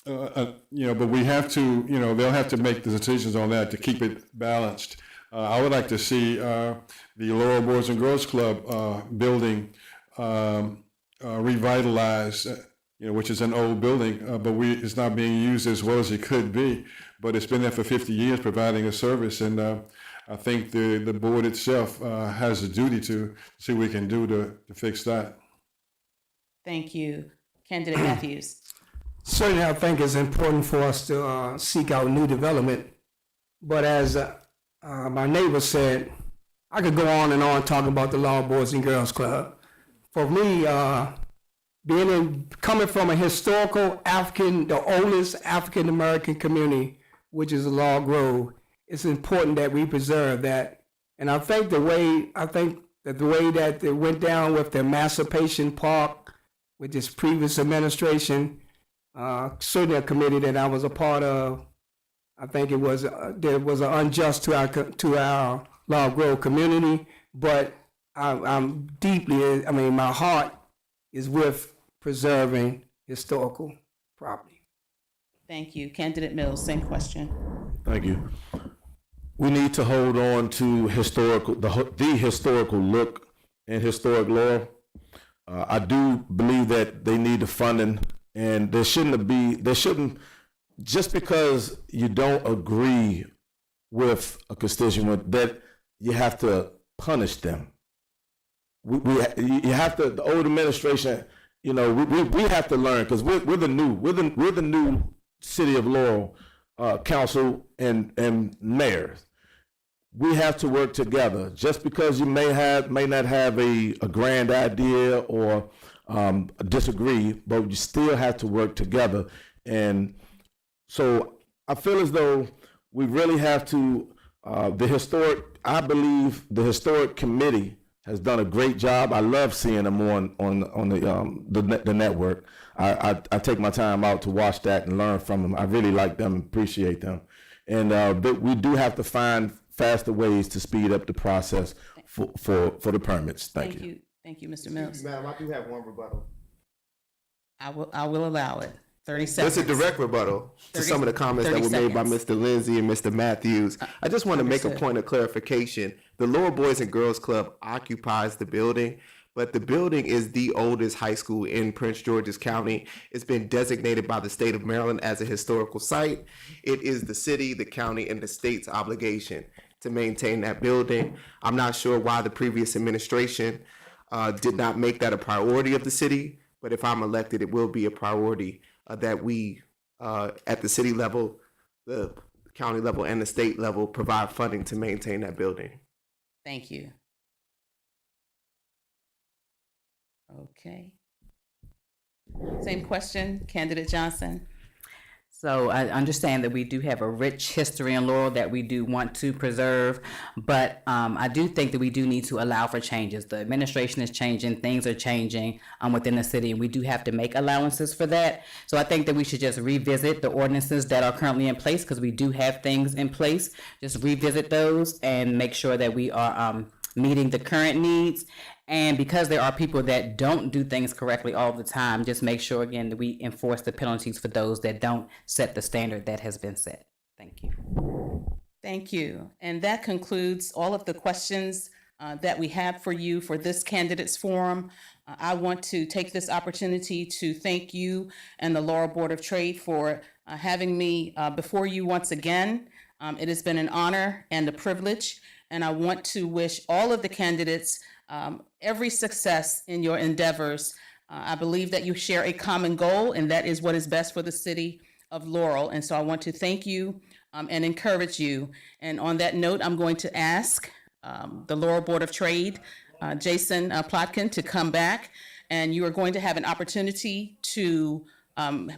Speaker 9: we have to, they'll have to make the decisions on that to keep it balanced. I would like to see the Laurel Boys and Girls Club building revitalized, which is an old building, but it's not being used as well as it could be. But it's been there for 50 years providing a service, and I think the board itself has a duty to see what we can do to fix that.
Speaker 12: Thank you. Candidate Matthews.
Speaker 10: Certainly, I think it's important for us to seek out new development. But as my neighbor said, I could go on and on talking about the Laurel Boys and Girls Club. For me, coming from a historical the oldest African American community, which is Laurel Grove, it's important that we preserve that. And I think the way that it went down with the Emancipation Park with this previous administration, certainly a committee that I was a part of, I think it was unjust to our Laurel Grove community, but I'm deeply, my heart is with preserving historical property.
Speaker 12: Thank you. Candidate Mills, same question.
Speaker 11: Thank you. We need to hold on to the historical look and historic Laurel. I do believe that they need the funding, and there shouldn't, just because you don't agree with a constituent, that you have to punish them. You have to, the old administration, we have to learn, because we're the new city of Laurel council and mayors. We have to work together. Just because you may not have a grand idea or disagree, but you still have to work together. And so I feel as though we really have to, I believe the historic committee has done a great job. I love seeing them on the network. I take my time out to watch that and learn from them. I really like them, appreciate them. And but we do have to find faster ways to speed up the process for the permits. Thank you.
Speaker 12: Thank you, Mr. Mills.
Speaker 3: Madam, I do have one rebuttal.
Speaker 12: I will allow it. 30 seconds.
Speaker 3: That's a direct rebuttal to some of the comments that were made by Mr. Lindsay and Mr. Matthews. I just want to make a point of clarification. The Laurel Boys and Girls Club occupies the building, but the building is the oldest high school in Prince George's County. It's been designated by the state of Maryland as a historical site. It is the city, the county, and the state's obligation to maintain that building. I'm not sure why the previous administration did not make that a priority of the city, but if I'm elected, it will be a priority that we, at the city level, the county level, and the state level, provide funding to maintain that building.
Speaker 12: Thank you. Okay. Same question, Candidate Johnson.
Speaker 2: So I understand that we do have a rich history in Laurel that we do want to preserve, but I do think that we do need to allow for changes. The administration is changing, things are changing within the city, and we do have to make allowances for that. So I think that we should just revisit the ordinances that are currently in place, because we do have things in place. Just revisit those and make sure that we are meeting the current needs. And because there are people that don't do things correctly all the time, just make sure, again, that we enforce the penalties for those that don't set the standard that has been set. Thank you.
Speaker 12: Thank you. And that concludes all of the questions that we have for you for this candidates forum. I want to take this opportunity to thank you and the Laurel Board of Trade for having me before you once again. It has been an honor and a privilege, and I want to wish all of the candidates every success in your endeavors. I believe that you share a common goal, and that is what is best for the city of Laurel. And so I want to thank you and encourage you. And on that note, I'm going to ask the Laurel Board of Trade, Jason Plotkin, to come back, and you are going to have an opportunity to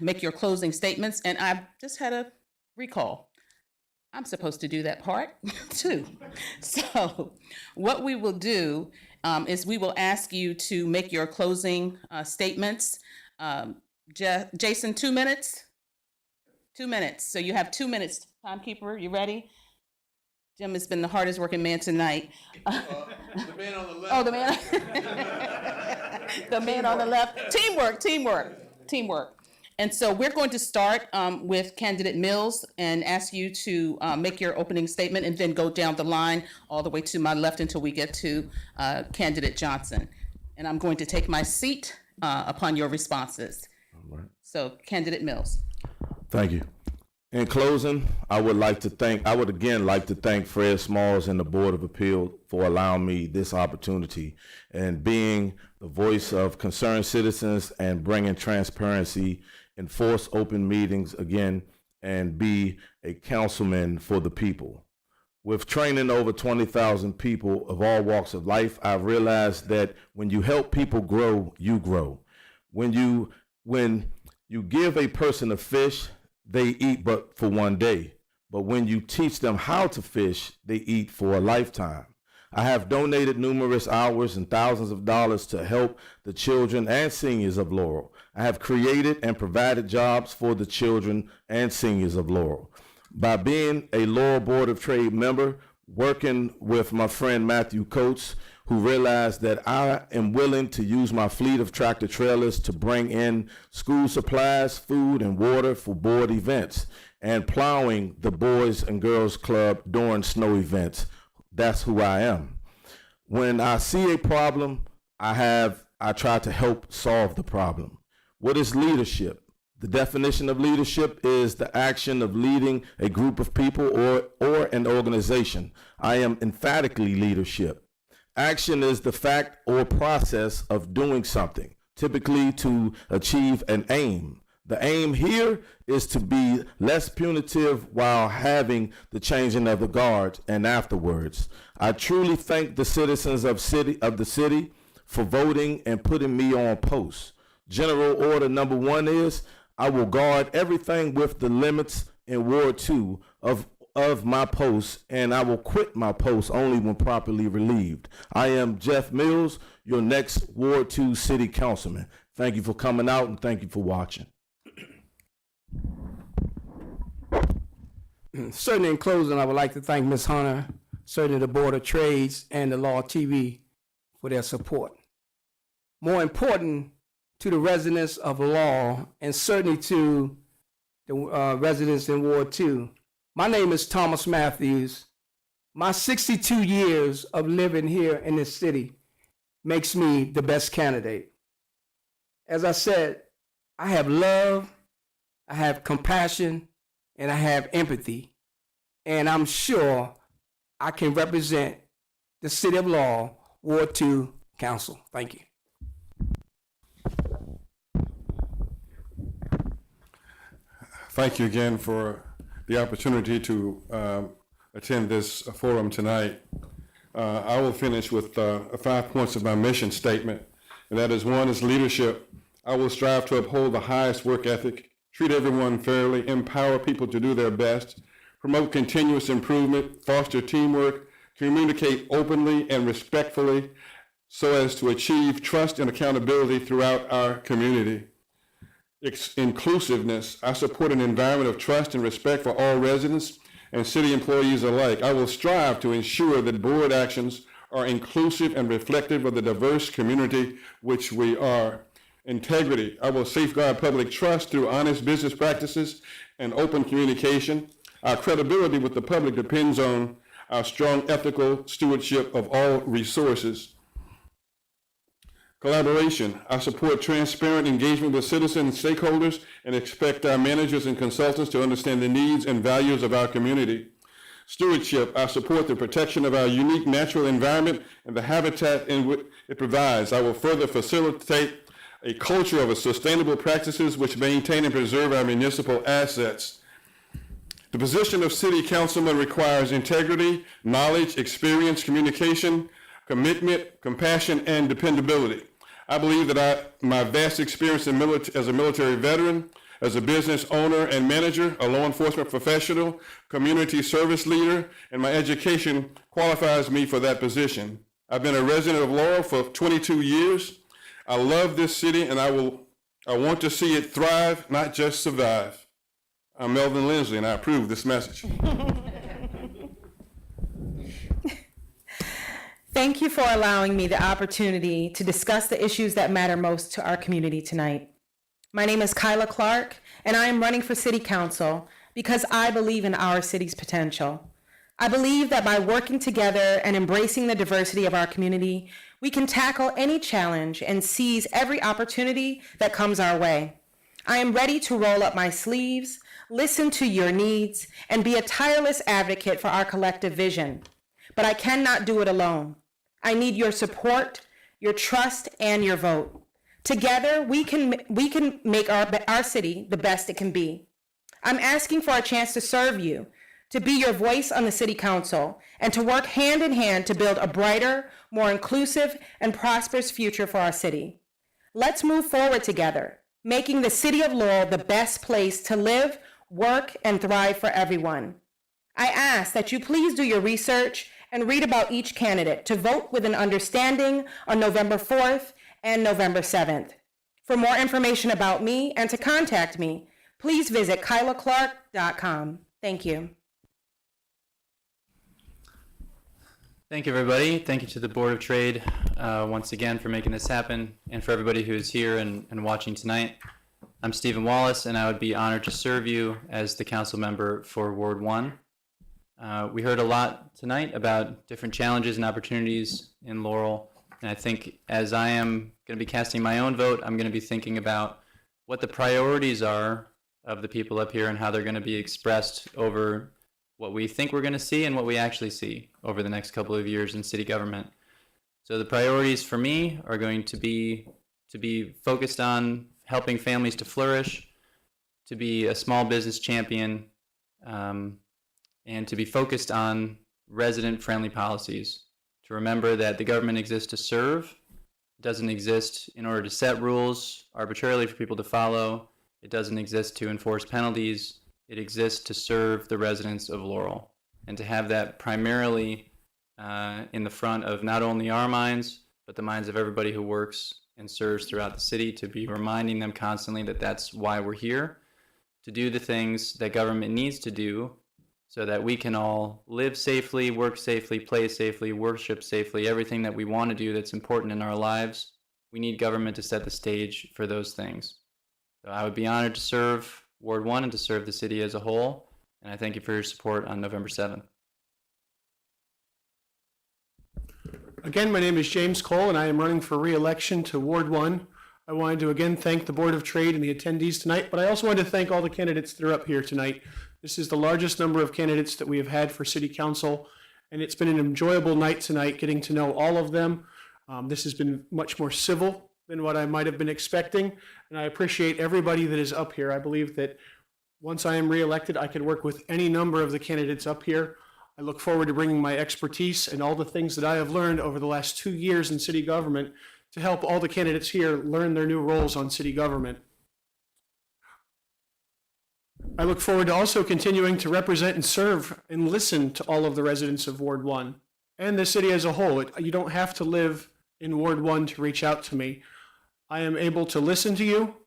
Speaker 12: make your closing statements. And I just had a recall. I'm supposed to do that part too. So what we will do is we will ask you to make your closing statements. Jason, 2 minutes? 2 minutes. So you have 2 minutes. Timekeeper, you ready? Jim has been the hardest working man tonight.
Speaker 3: The man on the left.
Speaker 12: Oh, the man. The man on the left. Teamwork. And so we're going to start with Candidate Mills and ask you to make your opening statement, and then go down the line all the way to my left until we get to Candidate Johnson. And I'm going to take my seat upon your responses.
Speaker 11: All right.
Speaker 12: So Candidate Mills.
Speaker 11: Thank you. In closing, I would again like to thank Fred Smalls and the Board of Appeal for allowing me this opportunity and being the voice of concerned citizens and bringing transparency, enforce open meetings again, and be a councilman for the people. With training over 20,000 people of all walks of life, I've realized that when you help people grow, you grow. When you give a person a fish, they eat but for one day. But when you teach them how to fish, they eat for a lifetime. I have donated numerous hours and thousands of dollars to help the children and seniors of Laurel. I have created and provided jobs for the children and seniors of Laurel. By being a Laurel Board of Trade member, working with my friend Matthew Coates, who realized that I am willing to use my fleet of tractor trailers to bring in school supplies, food, and water for board events, and plowing the Boys and Girls Club during snow events. That's who I am. When I see a problem, I have I try to help solve the problem. What is leadership? The definition of leadership is the action of leading a group of people or an organization. I am emphatically leadership. Action is the fact or process of doing something, typically to achieve an aim. The aim here is to be less punitive while having the changing of the guard and afterwards. I truly thank the citizens of the city for voting and putting me on post. General order number 1 is I will guard everything with the limits in Ward 2 of my post, and I will quit my post only when properly relieved. I am Jeff Mills, your next Ward 2 City Councilman. Thank you for coming out and thank you for watching.
Speaker 10: Certainly in closing, I would like to thank Ms. Hunter, certainly the Board of Trades and the Law TV for their support. More important to the residents of Laurel and certainly to the residents in Ward 2, my name is Thomas Matthews. My 62 years of living here in this city makes me the best candidate. As I said, I have love, I have compassion, and I have empathy. And I'm sure I can represent the city of Laurel, Ward 2 Council. Thank you.
Speaker 9: Thank you again for the opportunity to attend this forum tonight. I will finish with 5 points of my mission statement, and that is: 1 is leadership. I will strive to uphold the highest work ethic, treat everyone fairly, empower people to do their best, promote continuous improvement, foster teamwork, communicate openly and respectfully so as to achieve trust and accountability throughout our community. Inclusiveness. I support an environment of trust and respect for all residents and city employees alike. I will strive to ensure that board actions are inclusive and reflective of the diverse community which we are. Integrity. I will safeguard public trust through honest business practices and open communication. Our credibility with the public depends on our strong ethical stewardship of all resources. Collaboration. I support transparent engagement with citizens and stakeholders and expect our managers and consultants to understand the needs and values of our community. Stewardship. I support the protection of our unique natural environment and the habitat in which it provides. I will further facilitate a culture of sustainable practices which maintain and preserve our municipal assets. The position of city councilman requires integrity, knowledge, experience, communication, commitment, compassion, and dependability. I believe that my vast experience as a military veteran, as a business owner and manager, a law enforcement professional, community service leader, and my education qualifies me for that position. I've been a resident of Laurel for 22 years. I love this city and I want to see it thrive, not just survive. I'm Melvin Lindsley and I approve this message.
Speaker 8: Thank you for allowing me the opportunity to discuss the issues that matter most to our community tonight. My name is Kyla Clark, and I am running for City Council because I believe in our city's potential. I believe that by working together and embracing the diversity of our community, we can tackle any challenge and seize every opportunity that comes our way. I am ready to roll up my sleeves, listen to your needs, and be a tireless advocate for our collective vision. But I cannot do it alone. I need your support, your trust, and your vote. Together, we can make our city the best it can be. I'm asking for a chance to serve you, to be your voice on the City Council, and to work hand in hand to build a brighter, more inclusive, and prosperous future for our city. Let's move forward together, making the city of Laurel the best place to live, work, and thrive for everyone. I ask that you please do your research and read about each candidate to vote with an understanding on November 4th and November 7th. For more information about me and to contact me, please visit kylaclark.com. Thank you.
Speaker 7: Thank you, everybody. Thank you to the Board of Trade once again for making this happen, and for everybody who is here and watching tonight. I'm Stephen Wallace, and I would be honored to serve you as the council member for Ward 1. We heard a lot tonight about different challenges and opportunities in Laurel, And I think as I am going to be casting my own vote, I'm going to be thinking about what the priorities are of the people up here and how they're going to be expressed over what we think we're going to see and what we actually see over the next couple of years in city government. So the priorities for me are going to be focused on helping families to flourish, to be a small business champion, and to be focused on resident-friendly policies. To remember that the government exists to serve, it doesn't exist in order to set rules arbitrarily for people to follow. It doesn't exist to enforce penalties. It exists to serve the residents of Laurel, and to have that primarily in the front of not only our minds, but the minds of everybody who works and serves throughout the city, to be reminding them constantly that that's why we're here, to do the things that government needs to do so that we can all live safely, work safely, play safely, worship safely, everything that we want to do that's important in our lives. We need government to set the stage for those things. So I would be honored to serve Ward 1 and to serve the city as a whole, and I thank you for your support on November 7th.
Speaker 6: Again, my name is James Cole, and I am running for re-election to Ward 1. I wanted to again thank the Board of Trade and the attendees tonight, but I also wanted to thank all the candidates that are up here tonight. This is the largest number of candidates that we have had for City Council, and it's been an enjoyable night tonight getting to know all of them. This has been much more civil than what I might have been expecting, and I appreciate everybody that is up here. I believe that once I am re-elected, I could work with any number of the candidates up here. I look forward to bringing my expertise and all the things that I have learned over the last 2 years in city government to help all the candidates here learn their new roles on city government. I look forward to also continuing to represent and serve and listen to all of the residents of Ward 1 and the city as a whole. You don't have to live in Ward 1 to reach out to me. I am able to listen to you,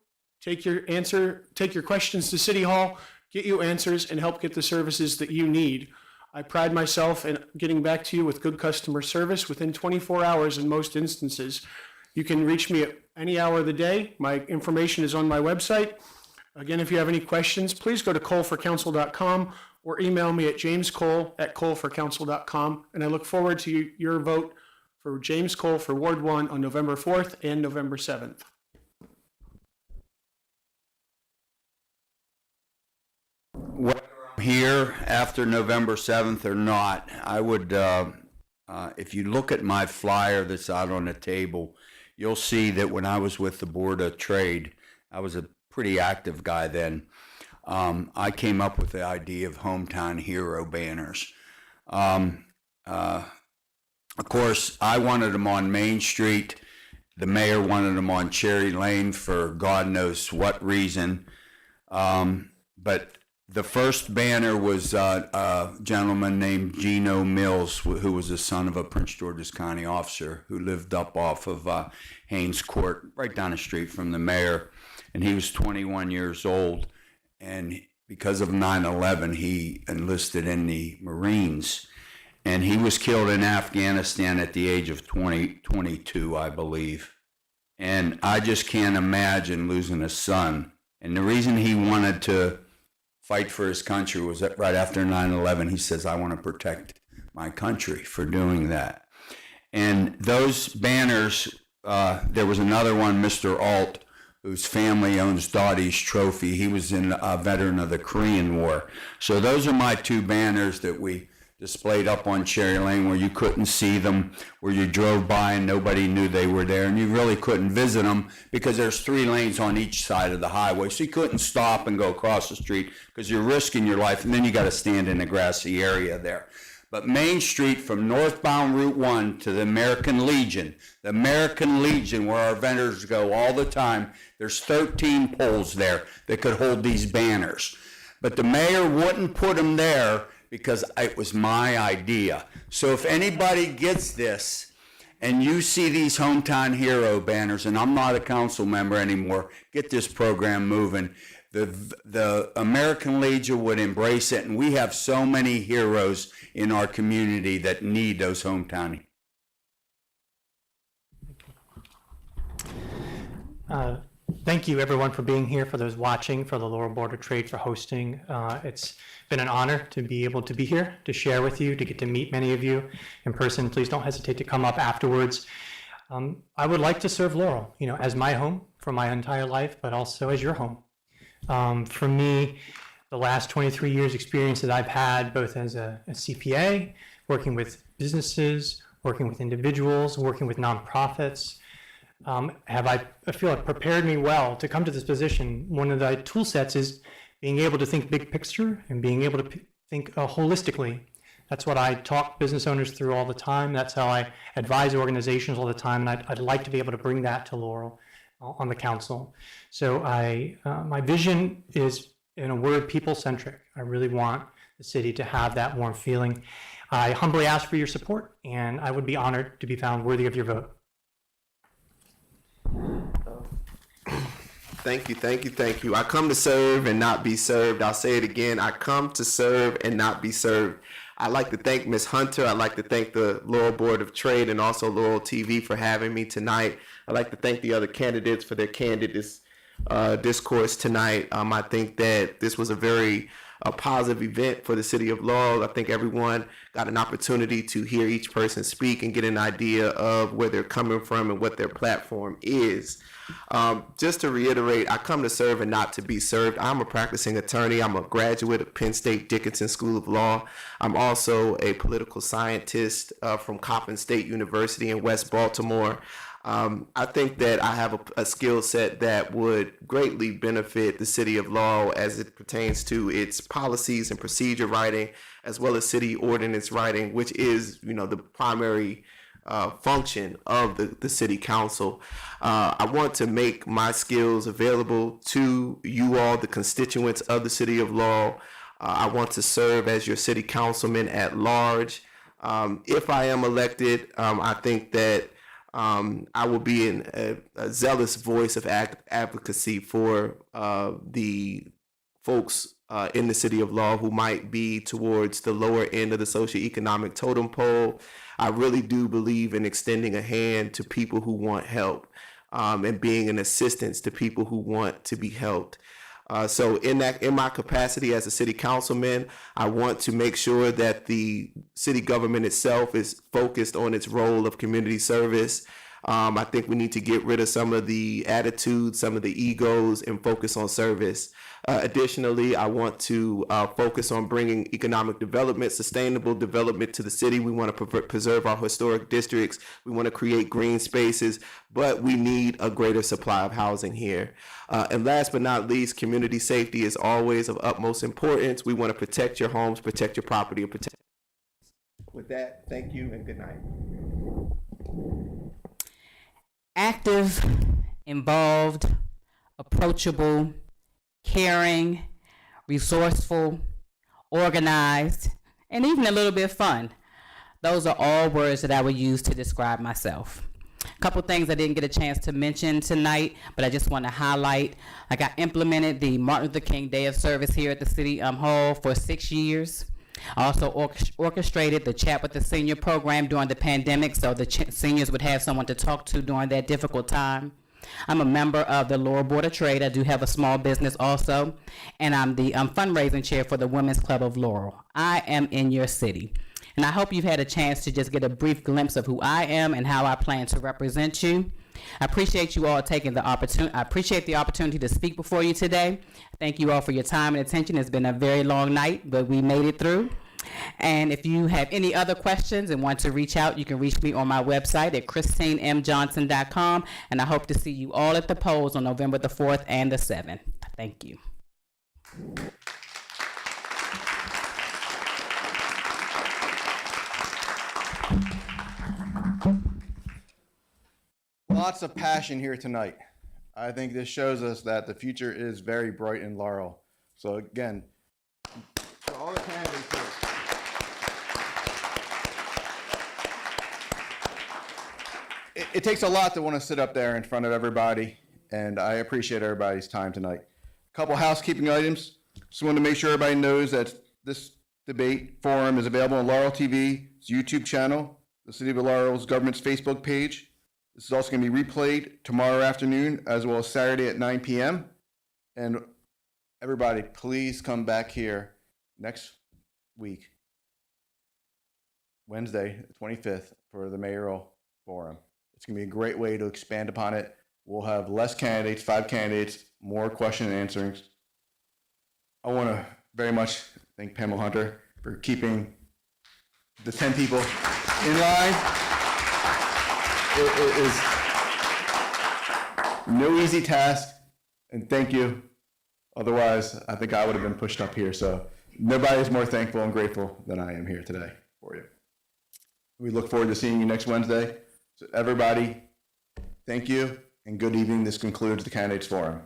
Speaker 6: take your questions to City Hall, get you answers, and help get the services that you need. I pride myself in getting back to you with good customer service within 24 hours in most instances. You can reach me at any hour of the day. My information is on my website. Again, if you have any questions, please go to coleforcouncil.com or email me at jamescole@coleforcouncil.com. And I look forward to your vote for James Cole for Ward 1 on November 4th and November 7th.
Speaker 5: Whether I'm here after November 7th or not, I would, if you look at my flyer that's out on the table, you'll see that when I was with the Board of Trade, I was a pretty active guy then. I came up with the idea of hometown hero banners. Of course, I wanted them on Main Street. The mayor wanted them on Cherry Lane for God knows what reason. But the first banner was a gentleman named Geno Mills, who was the son of a Prince George's County officer who lived up off of Haynes Court, right down the street from the mayor. And he was 21 years old. And because of 9/11, he enlisted in the Marines. And he was killed in Afghanistan at the age of 22, I believe. And I just can't imagine losing a son. And the reason he wanted to fight for his country was that right after 9/11, he says, I want to protect my country for doing that. And those banners, there was another one, Mr. Alt, whose family owns Dottie's Trophy. He was a veteran of the Korean War. So those are my two banners that we displayed up on Cherry Lane, where you couldn't see them, where you drove by and nobody knew they were there, and you really couldn't visit them because there's 3 lanes on each side of the highway, so you couldn't stop and go across the street because you're risking your life, and then you got to stand in a grassy area there. But Main Street from northbound Route 1 to the American Legion, where our vendors go all the time, there's 13 poles there that could hold these banners. But the mayor wouldn't put them there because it was my idea. So if anybody gets this and you see these hometown hero banners, and I'm not a council member anymore, get this program moving. The American Legion would embrace it, and we have so many heroes in our community that need those hometown.
Speaker 4: Thank you, everyone, for being here, for those watching, for the Laurel Board of Trade for hosting. It's been an honor to be able to be here, to share with you, to get to meet many of you in person. Please don't hesitate to come up afterwards. I would like to serve Laurel, as my home for my entire life, but also as your home. For me, the last 23 years experience that I've had, both as a CPA, working with businesses, working with individuals, working with nonprofits, I feel like prepared me well to come to this position. One of the tool sets is being able to think big picture and being able to think holistically. That's what I talk business owners through all the time. That's how I advise organizations all the time. And I'd like to be able to bring that to Laurel on the council. So my vision is, in a word, people-centric. I really want the city to have that warm feeling. I humbly ask for your support, and I would be honored to be found worthy of your vote.
Speaker 3: Thank you, thank you, thank you. I come to serve and not be served. I'll say it again. I come to serve and not be served. I'd like to thank Ms. Hunter. I'd like to thank the Laurel Board of Trade and also Laurel TV for having me tonight. I'd like to thank the other candidates for their candid discourse tonight. I think that this was a very positive event for the city of Laurel. I think everyone got an opportunity to hear each person speak and get an idea of where they're coming from and what their platform is. Just to reiterate, I come to serve and not to be served. I'm a practicing attorney. I'm a graduate of Penn State Dickinson School of Law. I'm also a political scientist from Coppin State University in West Baltimore. I think that I have a skill set that would greatly benefit the city of Laurel as it pertains to its policies and procedure writing, as well as city ordinance writing, which is, the primary function of the city council. I want to make my skills available to you all, the constituents of the city of Laurel. I want to serve as your city councilman at large. If I am elected, I think that I will be a zealous voice of advocacy for the folks in the city of Laurel who might be towards the lower end of the socioeconomic totem pole. I really do believe in extending a hand to people who want help and being an assistance to people who want to be helped. So in my capacity as a city councilman, I want to make sure that the city government itself is focused on its role of community service. I think we need to get rid of some of the attitudes, some of the egos, and focus on service. Additionally, I want to focus on bringing economic development, sustainable development to the city. We want to preserve our historic districts. We want to create green spaces, but we need a greater supply of housing here. And last but not least, community safety is always of utmost importance. We want to protect your homes, protect your property, and protect. With that, thank you and good night.
Speaker 2: Active, involved, approachable, caring, resourceful, organized, and even a little bit fun. Those are all words that I would use to describe myself. A couple things I didn't get a chance to mention tonight, but I just want to highlight. Like, I implemented the Martin Luther King Day of Service here at the City Hall for 6 years. I also orchestrated the Chat with the Senior program during the pandemic, so the seniors would have someone to talk to during that difficult time. I'm a member of the Laurel Board of Trade. I do have a small business also, and I'm the fundraising chair for the Women's Club of Laurel. I am in your city, and I hope you've had a chance to just get a brief glimpse of who I am and how I plan to represent you. I appreciate you all taking the opportunity. I appreciate the opportunity to speak before you today. Thank you all for your time and attention. It's been a very long night, but we made it through. And if you have any other questions and want to reach out, you can reach me on my website at christinemjohnson.com. And I hope to see you all at the polls on November the 4th and the 7th. Thank you.
Speaker 1: Lots of passion here tonight. I think this shows us that the future is very bright in Laurel. So again, for all the candidates here, it takes a lot to want to sit up there in front of everybody, and I appreciate everybody's time tonight. A couple housekeeping items. Just want to make sure everybody knows that this debate forum is available on Laurel TV's YouTube channel, the City of Laurel's government's Facebook page. This is also going to be replayed tomorrow afternoon as well as Saturday at 9 p.m. And everybody, please come back here next week, Wednesday, the 25th, for the mayoral forum. It's going to be a great way to expand upon it. We'll have less candidates, 5 candidates, more question and answerings. I want to very much thank Pamela Hunter for keeping the 10 people in line. It is no easy task, and thank you. Otherwise, I think I would have been pushed up here. So nobody is more thankful and grateful than I am here today for you. We look forward to seeing you next Wednesday. So everybody, thank you and good evening. This concludes the Candidates Forum.